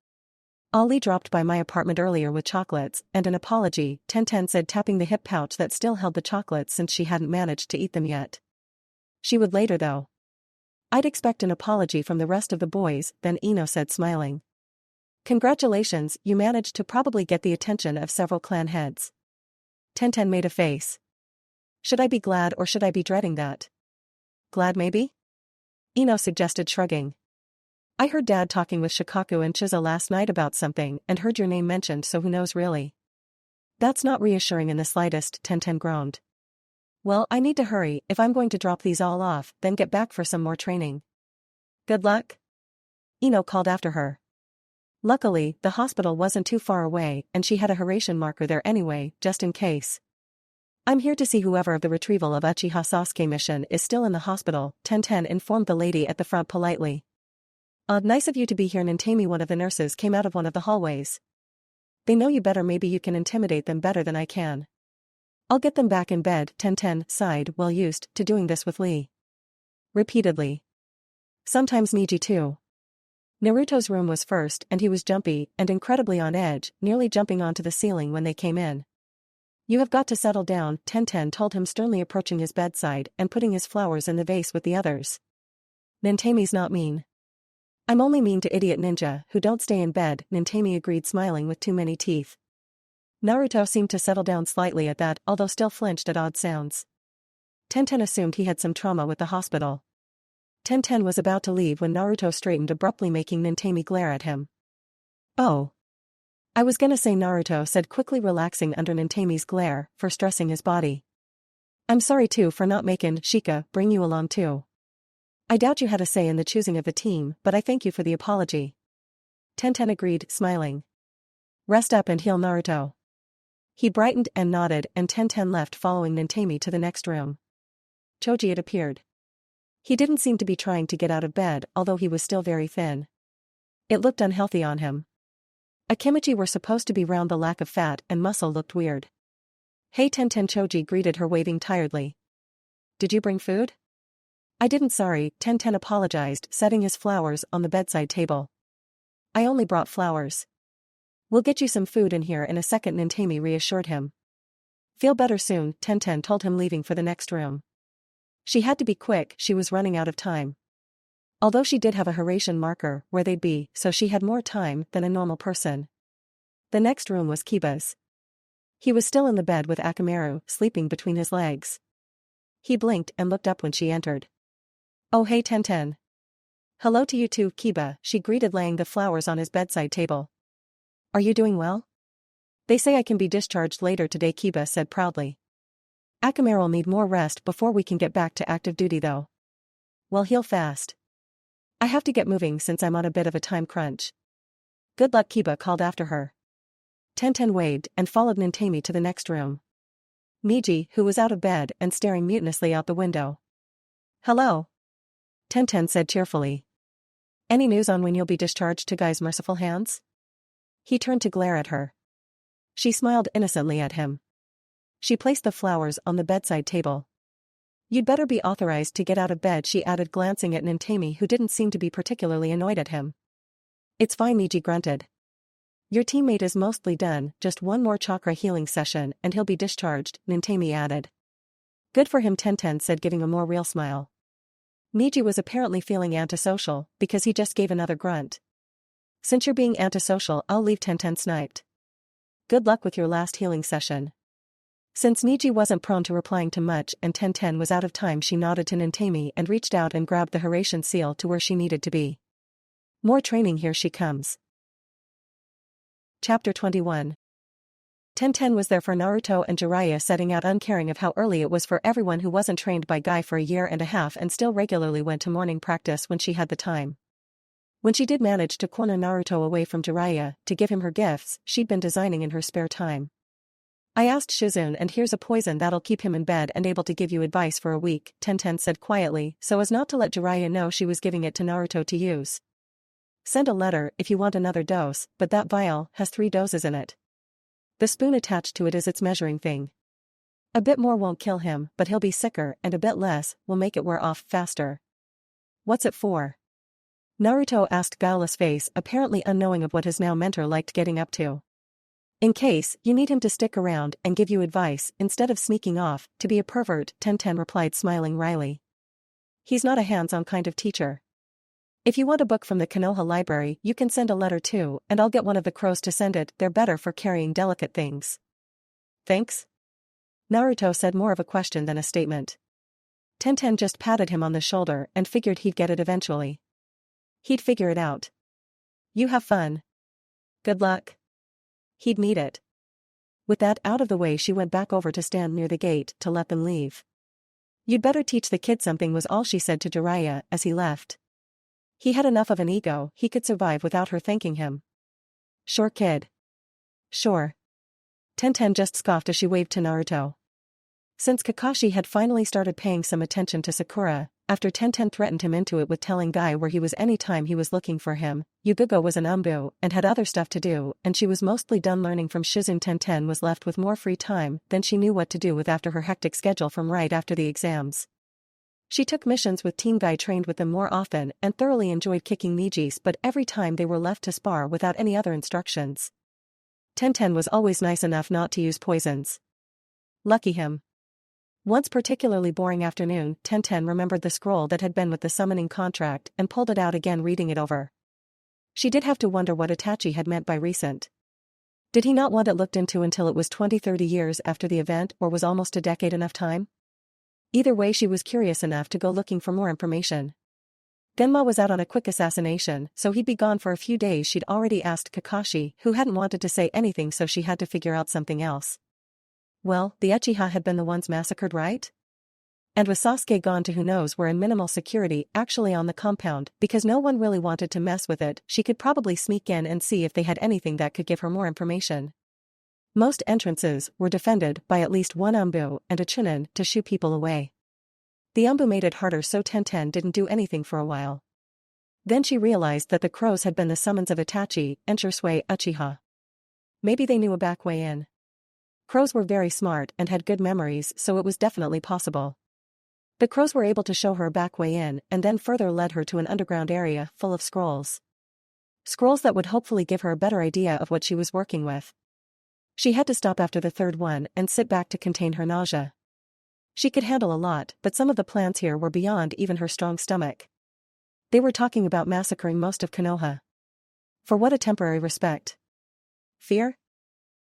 Ali dropped by my apartment earlier with chocolates and an apology, Tenten said, tapping the hip pouch that still held the chocolates since she hadn't managed to eat them yet. She would later though. I'd expect an apology from the rest of the boys, then Ino said, smiling. Congratulations, you managed to probably get the attention of several clan heads. Tenten made a face. Should I be glad or should I be dreading that? Glad maybe? Ino suggested, shrugging. I heard Dad talking with Shikaku and Chizo last night about something and heard your name mentioned, so who knows really? That's not reassuring in the slightest, Tenten groaned. Well, I need to hurry if I'm going to drop these all off, then get back for some more training. Good luck? Ino called after her. Luckily, the hospital wasn't too far away and she had a Hiraishin marker there anyway, just in case. I'm here to see whoever of the retrieval of Uchiha Sasuke mission is still in the hospital, Tenten informed the lady at the front politely. Nice of you to be here. Nantami, one of the nurses, came out of one of the hallways. They know you better, maybe you can intimidate them better than I can. I'll get them back in bed, Tenten sighed, well used to doing this with Lee. Repeatedly. Sometimes Miji too. Naruto's room was first and he was jumpy and incredibly on edge, nearly jumping onto the ceiling when they came in. You have got to settle down, Tenten told him sternly, approaching his bedside and putting his flowers in the vase with the others. Nantami's not mean. I'm only mean to idiot ninja who don't stay in bed, Nantami agreed, smiling with too many teeth. Naruto seemed to settle down slightly at that, although still flinched at odd sounds. Tenten assumed he had some trauma with the hospital. Tenten was about to leave when Naruto straightened abruptly, making Nantami glare at him. Oh. I was gonna say, Naruto said quickly, relaxing under Nantami's glare, for stressing his body. I'm sorry too for not making Shika bring you along too. I doubt you had a say in the choosing of the team, but I thank you for the apology. Tenten agreed, smiling. Rest up and heal, Naruto. He brightened and nodded, and Tenten left, following Nantami to the next room. Choji had appeared. He didn't seem to be trying to get out of bed, although he was still very thin. It looked unhealthy on him. Akimichi were supposed to be round, the lack of fat and muscle looked weird. Hey Tenten, Choji greeted her, waving tiredly. Did you bring food? I didn't, sorry, Tenten apologized, setting his flowers on the bedside table. I only brought flowers. We'll get you some food in here in a second, Nantami reassured him. Feel better soon, Tenten told him, leaving for the next room. She had to be quick, she was running out of time. Although she did have a Hiraishin marker where they'd be, so she had more time than a normal person. The next room was Kiba's. He was still in the bed with Akamaru sleeping between his legs. He blinked and looked up when she entered. Oh hey Tenten. Hello to you too, Kiba, she greeted, laying the flowers on his bedside table. Are you doing well? They say I can be discharged later today, Kiba said proudly. Akamaru will need more rest before we can get back to active duty though. Well, heal fast. I have to get moving since I'm on a bit of a time crunch. Good luck, Kiba called after her. Tenten waved and followed Nantami to the next room. Miji, who was out of bed and staring mutinously out the window. Hello. Tenten said cheerfully. Any news on when you'll be discharged to Guy's merciful hands? He turned to glare at her. She smiled innocently at him. She placed the flowers on the bedside table. You'd better be authorized to get out of bed, she added, glancing at Nantami, who didn't seem to be particularly annoyed at him. It's fine, Miji grunted. Your teammate is mostly done, just one more chakra healing session and he'll be discharged, Nantami added. Good for him, Tenten said, giving a more real smile. Miji was apparently feeling antisocial, because he just gave another grunt. Since you're being antisocial, I'll leave, Tenten sniped. Good luck with your last healing session. Since Miji wasn't prone to replying to much and Tenten was out of time, she nodded to Nantami and reached out and grabbed the Hiraishin seal to where she needed to be. More training, here she comes. Chapter 21. Tenten was there for Naruto and Jiraiya, setting out, uncaring of how early it was for everyone who wasn't trained by Guy for a year and a half and still regularly went to morning practice when she had the time. When she did manage to corner Naruto away from Jiraiya to give him her gifts she'd been designing in her spare time. I asked Shizune, and here's a poison that'll keep him in bed and able to give you advice for a week, Tenten said quietly, so as not to let Jiraiya know she was giving it to Naruto to use. Send a letter if you want another dose, but that vial has 3 doses in it. The spoon attached to it is its measuring thing. A bit more won't kill him, but he'll be sicker, and a bit less will make it wear off faster. What's it for? Naruto asked, guileless face, apparently unknowing of what his now mentor liked getting up to. In case you need him to stick around and give you advice instead of sneaking off to be a pervert, Tenten replied, smiling wryly. He's not a hands-on kind of teacher. If you want a book from the Konoha library, you can send a letter too, and I'll get one of the crows to send it, they're better for carrying delicate things. Thanks? Naruto said, more of a question than a statement. Tenten just patted him on the shoulder and figured he'd get it eventually. He'd figure it out. You have fun. Good luck. He'd need it. With that out of the way, she went back over to stand near the gate to let them leave. You'd better teach the kid something, was all she said to Jiraiya as he left. He had enough of an ego, he could survive without her thanking him. Sure kid. Sure. Tenten just scoffed as she waved to Naruto. Since Kakashi had finally started paying some attention to Sakura, after Tenten threatened him into it with telling Guy where he was anytime he was looking for him, Yubigo was an umbu and had other stuff to do, and she was mostly done learning from Shizune. Tenten was left with more free time than she knew what to do with after her hectic schedule from right after the exams. She took missions with Team Guy, trained with them more often, and thoroughly enjoyed kicking Niji's butt every time they were left to spar without any other instructions. Tenten was always nice enough not to use poisons. Lucky him. Once particularly boring afternoon, Tenten remembered the scroll that had been with the summoning contract and pulled it out again, reading it over. She did have to wonder what Itachi had meant by recent. Did he not want it looked into until it was 20-30 years after the event, or was almost a decade enough time? Either way, she was curious enough to go looking for more information. Genma was out on a quick assassination, so he'd be gone for a few days. She'd already asked Kakashi, who hadn't wanted to say anything, so she had to figure out something else. Well, the Uchiha had been the ones massacred, right? And with Sasuke gone to who knows where and minimal security actually on the compound, because no one really wanted to mess with it, she could probably sneak in and see if they had anything that could give her more information. Most entrances were defended by at least one umbu and a chunin to shoo people away. The umbu made it harder, so Tenten didn't do anything for a while. Then she realized that the crows had been the summons of Itachi and Shisui Uchiha. Maybe they knew a back way in. Crows were very smart and had good memories, so it was definitely possible. The crows were able to show her a back way in, and then further led her to an underground area full of scrolls. Scrolls that would hopefully give her a better idea of what she was working with. She had to stop after the third one and sit back to contain her nausea. She could handle a lot, but some of the plans here were beyond even her strong stomach. They were talking about massacring most of Konoha. For what a temporary respect. Fear?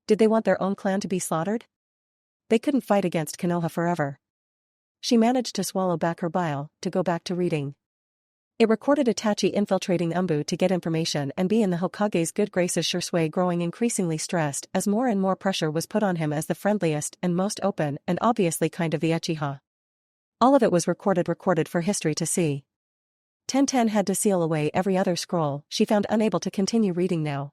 Did they want their own clan to be slaughtered? They couldn't fight against Konoha forever. She managed to swallow back her bile, to go back to reading. It recorded Itachi infiltrating Umbu to get information and be in the Hokage's good graces. Shisui growing increasingly stressed as more and more pressure was put on him as the friendliest and most open and obviously kind of the Uchiha. All of it was recorded for history to see. Tenten had to seal away every other scroll. She found unable to continue reading now.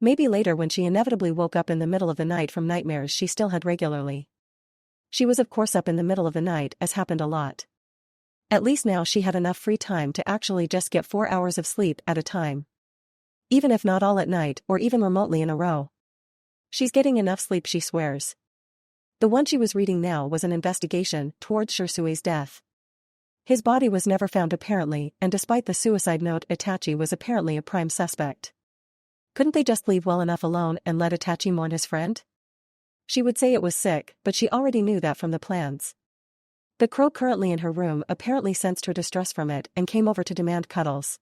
Maybe later, when she inevitably woke up in the middle of the night from nightmares she still had regularly. She was of course up in the middle of the night, as happened a lot. At least now she had enough free time to actually just get 4 hours of sleep at a time. Even if not all at night or even remotely in a row. She's getting enough sleep, she swears. The one she was reading now was an investigation towards Shisui's death. His body was never found apparently, and despite the suicide note, Itachi was apparently a prime suspect. Couldn't they just leave well enough alone and let Itachi mourn his friend? She would say it was sick, but she already knew that from the plans. The crow currently in her room apparently sensed her distress from it and came over to demand cuddles.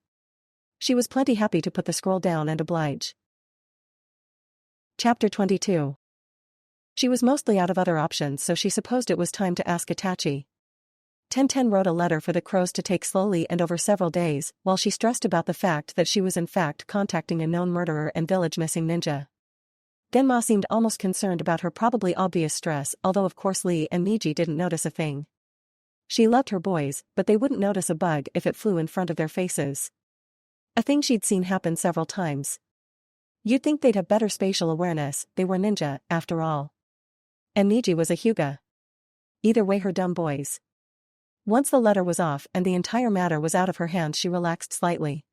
She was plenty happy to put the scroll down and oblige. Chapter 22. She was mostly out of other options, so she supposed it was time to ask Itachi. Tenten wrote a letter for the crows to take slowly and over several days, while she stressed about the fact that she was in fact contacting a known murderer and village missing ninja. Genma seemed almost concerned about her probably obvious stress, although of course Lee and Niji didn't notice a thing. She loved her boys, but they wouldn't notice a bug if it flew in front of their faces. A thing she'd seen happen several times. You'd think they'd have better spatial awareness, they were ninja, after all. And Niji was a Hyuga. Either way, her dumb boys. Once the letter was off and the entire matter was out of her hands, she relaxed slightly.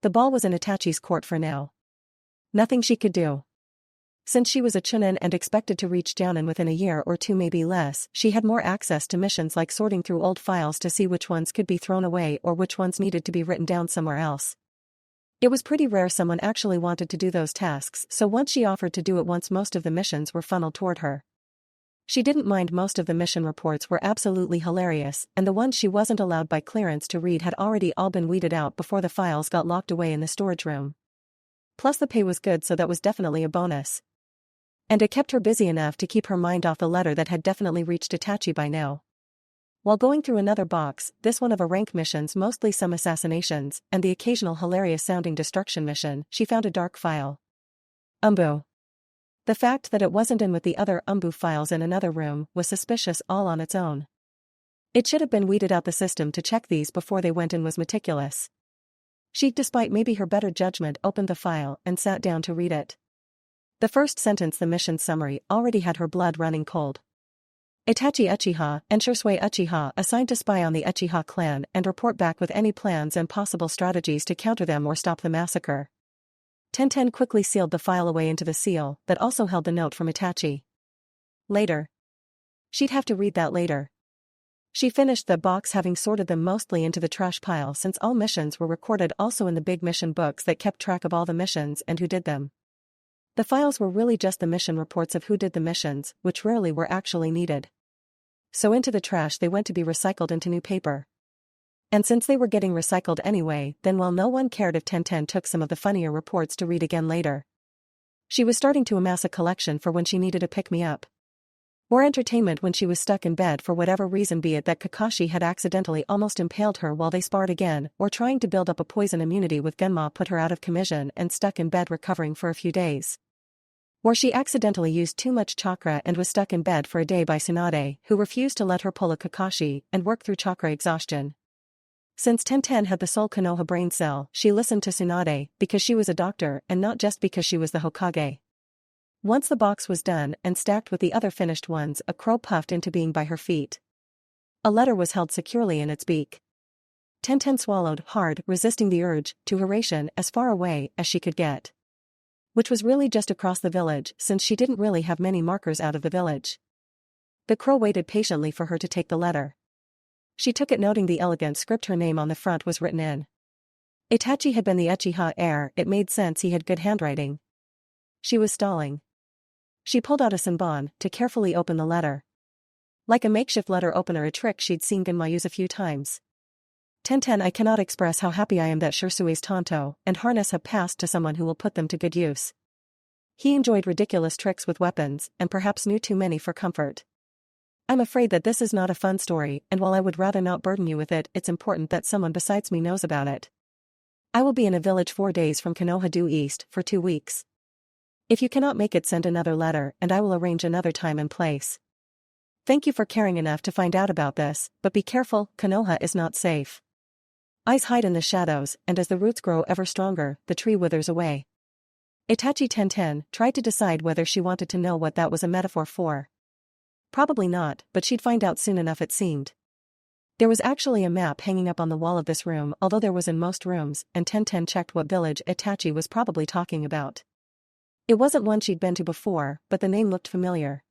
The ball was in Itachi's court for now. Nothing she could do. Since she was a chunin and expected to reach Jounin within a year or two, maybe less, she had more access to missions like sorting through old files to see which ones could be thrown away or which ones needed to be written down somewhere else. It was pretty rare someone actually wanted to do those tasks, so once she offered to do it once, most of the missions were funneled toward her. She didn't mind. Most of the mission reports were absolutely hilarious, and the ones she wasn't allowed by clearance to read had already all been weeded out before the files got locked away in the storage room. Plus the pay was good, so that was definitely a bonus. And it kept her busy enough to keep her mind off the letter that had definitely reached Itachi by now. While going through another box, this one of a rank missions, mostly some assassinations, and the occasional hilarious-sounding destruction mission, she found a dark file. Umbu. The fact that it wasn't in with the other Umbu files in another room was suspicious all on its own. It should have been weeded out. The system to check these before they went in was meticulous. She, despite maybe her better judgment, opened the file and sat down to read it. The first sentence, the mission summary, already had her blood running cold. Itachi Uchiha and Shisui Uchiha assigned to spy on the Uchiha clan and report back with any plans and possible strategies to counter them or stop the massacre. Tenten quickly sealed the file away into the seal that also held the note from Itachi. Later. She'd have to read that later. She finished the box, having sorted them mostly into the trash pile since all missions were recorded also in the big mission books that kept track of all the missions and who did them. The files were really just the mission reports of who did the missions, which rarely were actually needed. So into the trash they went to be recycled into new paper. And since they were getting recycled anyway, then well, no one cared if Tenten took some of the funnier reports to read again later. She was starting to amass a collection for when she needed a pick-me-up. Or entertainment when she was stuck in bed for whatever reason, be it that Kakashi had accidentally almost impaled her while they sparred again, or trying to build up a poison immunity with Genma put her out of commission and stuck in bed recovering for a few days. Or she accidentally used too much chakra and was stuck in bed for a day by Tsunade, who refused to let her pull a Kakashi and work through chakra exhaustion. Since Tenten had the sole Konoha brain cell, she listened to Tsunade because she was a doctor and not just because she was the Hokage. Once the box was done and stacked with the other finished ones, a crow puffed into being by her feet. A letter was held securely in its beak. Tenten swallowed hard, resisting the urge to Hiraishin as far away as she could get. Which was really just across the village, since she didn't really have many markers out of the village. The crow waited patiently for her to take the letter. She took it, noting the elegant script her name on the front was written in. Itachi had been the Uchiha heir, it made sense he had good handwriting. She was stalling. She pulled out a senbon to carefully open the letter. Like a makeshift letter opener, a trick she'd seen Genma use a few times. Tenten, I cannot express how happy I am that Shirsui's Tonto and harness have passed to someone who will put them to good use. He enjoyed ridiculous tricks with weapons and perhaps knew too many for comfort. I'm afraid that this is not a fun story, and while I would rather not burden you with it, it's important that someone besides me knows about it. I will be in a village 4 days from Konoha due east for 2 weeks. If you cannot make it, send another letter and I will arrange another time and place. Thank you for caring enough to find out about this, but be careful, Konoha is not safe. Eyes hide in the shadows, and as the roots grow ever stronger, the tree withers away. Itachi Tenten tried to decide whether she wanted to know what that was a metaphor for. Probably not, but she'd find out soon enough, it seemed. There was actually a map hanging up on the wall of this room, although there was in most rooms, and Tenten checked what village Itachi was probably talking about. It wasn't one she'd been to before, but the name looked familiar.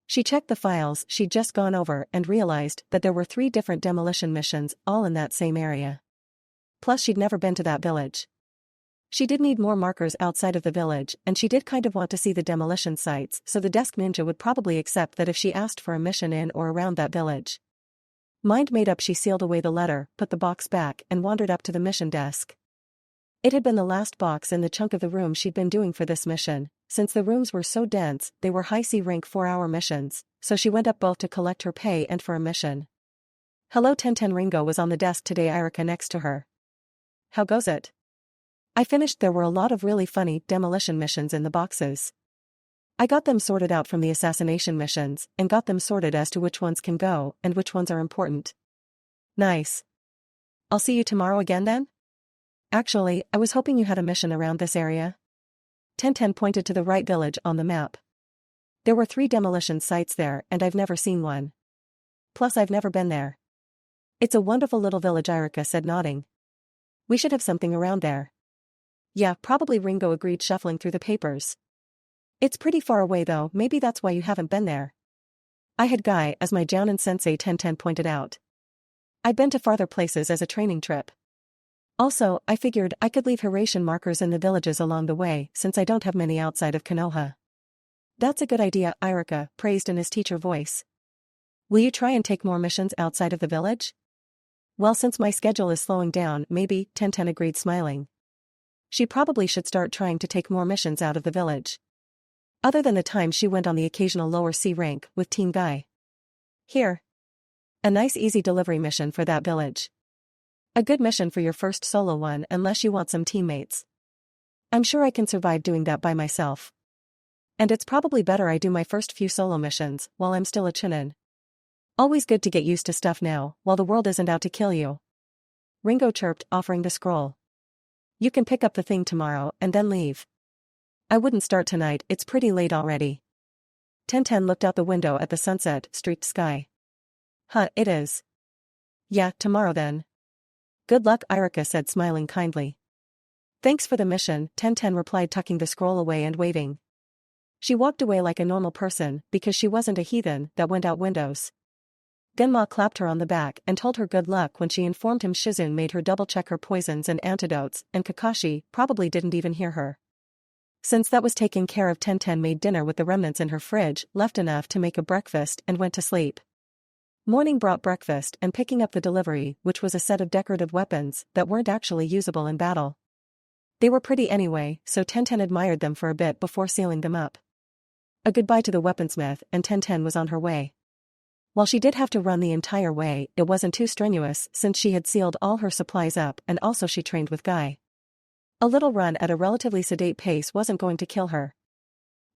She checked the files she'd just gone over and realized that there were 3 different demolition missions, all in that same area. Plus she'd never been to that village. She did need more markers outside of the village, and she did kind of want to see the demolition sites, so the desk ninja would probably accept that if she asked for a mission in or around that village. Mind made up, she sealed away the letter, put the box back, and wandered up to the mission desk. It had been the last box in the chunk of the room she'd been doing for this mission. Since the rooms were so dense, they were high C rank 4-hour missions, so she went up both to collect her pay and for a mission. Hello Tenten, Ringo was on the desk today, Irika next to her. How goes it? I finished. There were a lot of really funny demolition missions in the boxes. I got them sorted out from the assassination missions, and got them sorted as to which ones can go and which ones are important. Nice. I'll see you tomorrow again then? Actually, I was hoping you had a mission around this area. Tenten pointed to the right village on the map. There were 3 demolition sites there, and I've never seen one. Plus I've never been there. It's a wonderful little village, Irika said, nodding. We should have something around there. Yeah, probably, Ringo agreed, shuffling through the papers. It's pretty far away though, maybe that's why you haven't been there. I had Guy as my Jounin sensei, Tenten pointed out. I'd been to farther places as a training trip. Also, I figured I could leave Hiraishin markers in the villages along the way, since I don't have many outside of Konoha. That's a good idea, Irika praised in his teacher voice. Will you try and take more missions outside of the village? Well, since my schedule is slowing down, maybe, Tenten agreed, smiling. She probably should start trying to take more missions out of the village. Other than the time she went on the occasional lower C rank with Team Guy. Here. A nice easy delivery mission for that village. A good mission for your first solo one, unless you want some teammates. I'm sure I can survive doing that by myself. And it's probably better I do my first few solo missions while I'm still a chunin. Always good to get used to stuff now, while the world isn't out to kill you. Ringo chirped, offering the scroll. You can pick up the thing tomorrow and then leave. I wouldn't start tonight, it's pretty late already. Tenten looked out the window at the sunset-streaked sky. Huh, it is. Yeah, tomorrow then. Good luck, Irika said, smiling kindly. Thanks for the mission, Tenten replied, tucking the scroll away and waving. She walked away like a normal person because she wasn't a heathen that went out windows. Genma clapped her on the back and told her good luck when she informed him Shizune made her double-check her poisons and antidotes, and Kakashi probably didn't even hear her. Since that was taken care of, Tenten made dinner with the remnants in her fridge, left enough to make a breakfast, and went to sleep. Morning brought breakfast and picking up the delivery, which was a set of decorative weapons that weren't actually usable in battle. They were pretty anyway, so Tenten admired them for a bit before sealing them up. A goodbye to the weaponsmith, and Tenten was on her way. While she did have to run the entire way, it wasn't too strenuous since she had sealed all her supplies up and also she trained with Guy. A little run at a relatively sedate pace wasn't going to kill her.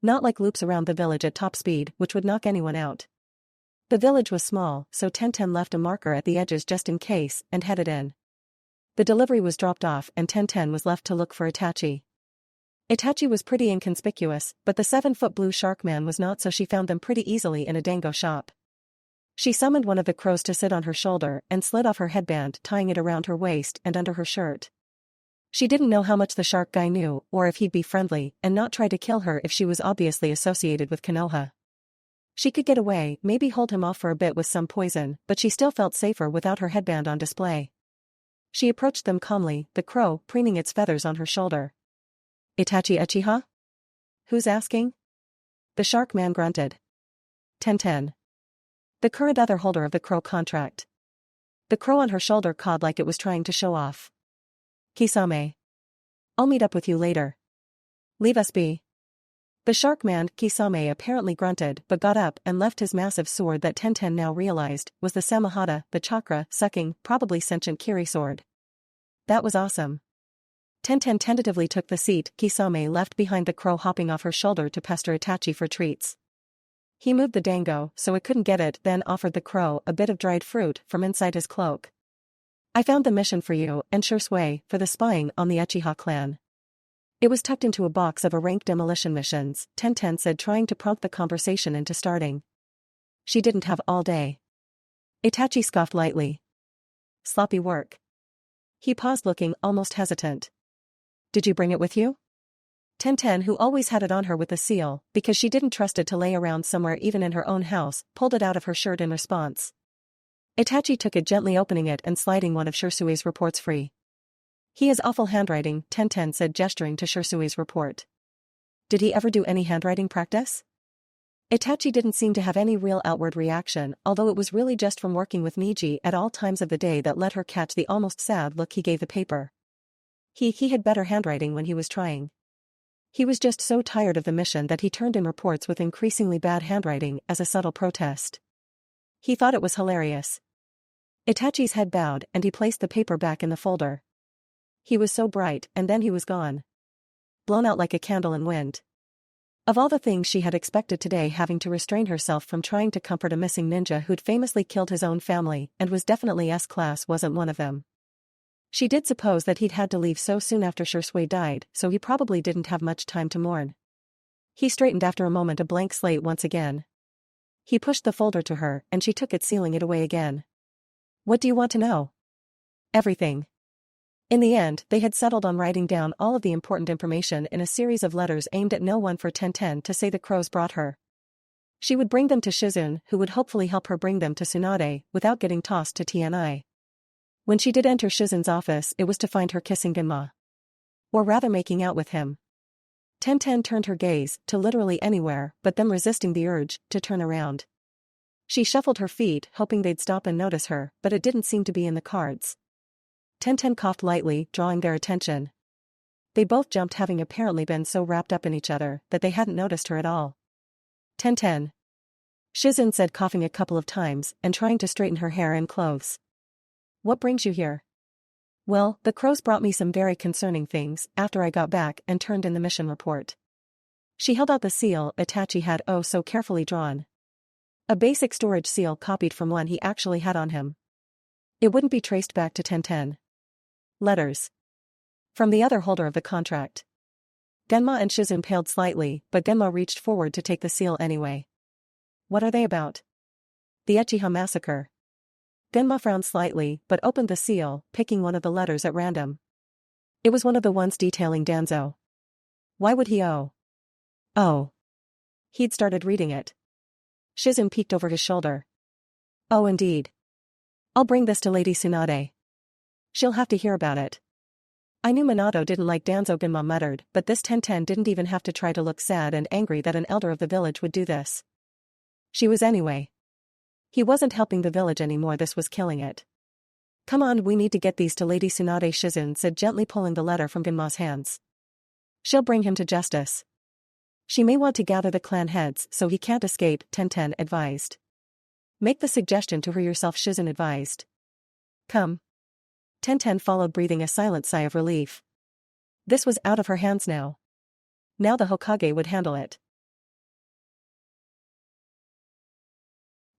Not like loops around the village at top speed, which would knock anyone out. The village was small, so Tenten left a marker at the edges just in case and headed in. The delivery was dropped off and Tenten was left to look for Itachi. Itachi was pretty inconspicuous, but the 7-foot blue shark man was not, so she found them pretty easily in a dango shop. She summoned one of the crows to sit on her shoulder and slid off her headband, tying it around her waist and under her shirt. She didn't know how much the shark guy knew or if he'd be friendly and not try to kill her if she was obviously associated with Konoha. She could get away, maybe hold him off for a bit with some poison, but she still felt safer without her headband on display. She approached them calmly, the crow preening its feathers on her shoulder. Itachi Uchiha? Who's asking? The shark man grunted. Tenten. The current other holder of the crow contract. The crow on her shoulder cawed like it was trying to show off. Kisame. I'll meet up with you later. Leave us be. The shark man, Kisame, apparently grunted but got up and left his massive sword that Tenten now realized was the Samahata, the chakra-sucking, probably sentient Kiri sword. That was awesome. Tenten tentatively took the seat Kisame left behind the crow, hopping off her shoulder to pester Itachi for treats. He moved the dango so it couldn't get it, then offered the crow a bit of dried fruit from inside his cloak. I found the mission for you and Shursui for the spying on the Uchiha clan. It was tucked into a box of rank demolition missions, Tenten said, trying to prompt the conversation into starting. She didn't have all day. Itachi scoffed lightly. Sloppy work. He paused, looking almost hesitant. Did you bring it with you? Tenten, who always had it on her with the seal, because she didn't trust it to lay around somewhere even in her own house, pulled it out of her shirt in response. Itachi took it, gently opening it and sliding one of Shursui's reports free. He has awful handwriting, Tenten said, gesturing to Shursui's report. Did he ever do any handwriting practice? Itachi didn't seem to have any real outward reaction, although it was really just from working with Niji at all times of the day that let her catch the almost sad look he gave the paper. He had better handwriting when he was trying. He was just so tired of the mission that he turned in reports with increasingly bad handwriting as a subtle protest. He thought it was hilarious. Itachi's head bowed and he placed the paper back in the folder. He was so bright, and then he was gone. Blown out like a candle in wind. Of all the things she had expected today, having to restrain herself from trying to comfort a missing ninja who'd famously killed his own family and was definitely S-class wasn't one of them. She did suppose that he'd had to leave so soon after Shursui died, so he probably didn't have much time to mourn. He straightened after a moment, a blank slate once again. He pushed the folder to her and she took it, sealing it away again. What do you want to know? Everything. In the end, they had settled on writing down all of the important information in a series of letters aimed at no one for Tenten to say the crows brought her. She would bring them to Shizune, who would hopefully help her bring them to Tsunade without getting tossed to TNI. When she did enter Shizune's office, it was to find her kissing Genma. Or rather making out with him. Tenten turned her gaze to literally anywhere but them, resisting the urge to turn around. She shuffled her feet, hoping they'd stop and notice her, but it didn't seem to be in the cards. Tenten coughed lightly, drawing their attention. They both jumped, having apparently been so wrapped up in each other that they hadn't noticed her at all. Tenten. Shizune said, coughing a couple of times and trying to straighten her hair and clothes. What brings you here? Well, the crows brought me some very concerning things after I got back and turned in the mission report. She held out the seal Itachi had oh so carefully drawn. A basic storage seal copied from one he actually had on him. It wouldn't be traced back to Tenten. Letters. From the other holder of the contract. Genma and Shizune paled slightly, but Genma reached forward to take the seal anyway. What are they about? The Uchiha massacre. Genma frowned slightly, but opened the seal, picking one of the letters at random. It was one of the ones detailing Danzo. Why would he owe? Oh. He'd started reading it. Shizune peeked over his shoulder. Oh indeed. I'll bring this to Lady Tsunade. She'll have to hear about it. I knew Minato didn't like Danzo, Genma muttered, but this Tenten didn't even have to try to look sad and angry that an elder of the village would do this. She was anyway. He wasn't helping the village anymore, this was killing it. Come on, we need to get these to Lady Tsunade, Shizune said, gently pulling the letter from Genma's hands. She'll bring him to justice. She may want to gather the clan heads so he can't escape, Tenten advised. Make the suggestion to her yourself, Shizune advised. Come. Tenten followed, breathing a silent sigh of relief. This was out of her hands now. Now the Hokage would handle it.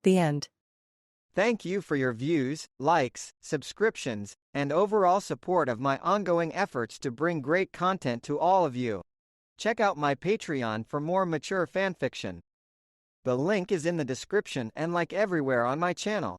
The end. Thank you for your views, likes, subscriptions, and overall support of my ongoing efforts to bring great content to all of you. Check out my Patreon for more mature fanfiction. The link is in the description and like everywhere on my channel.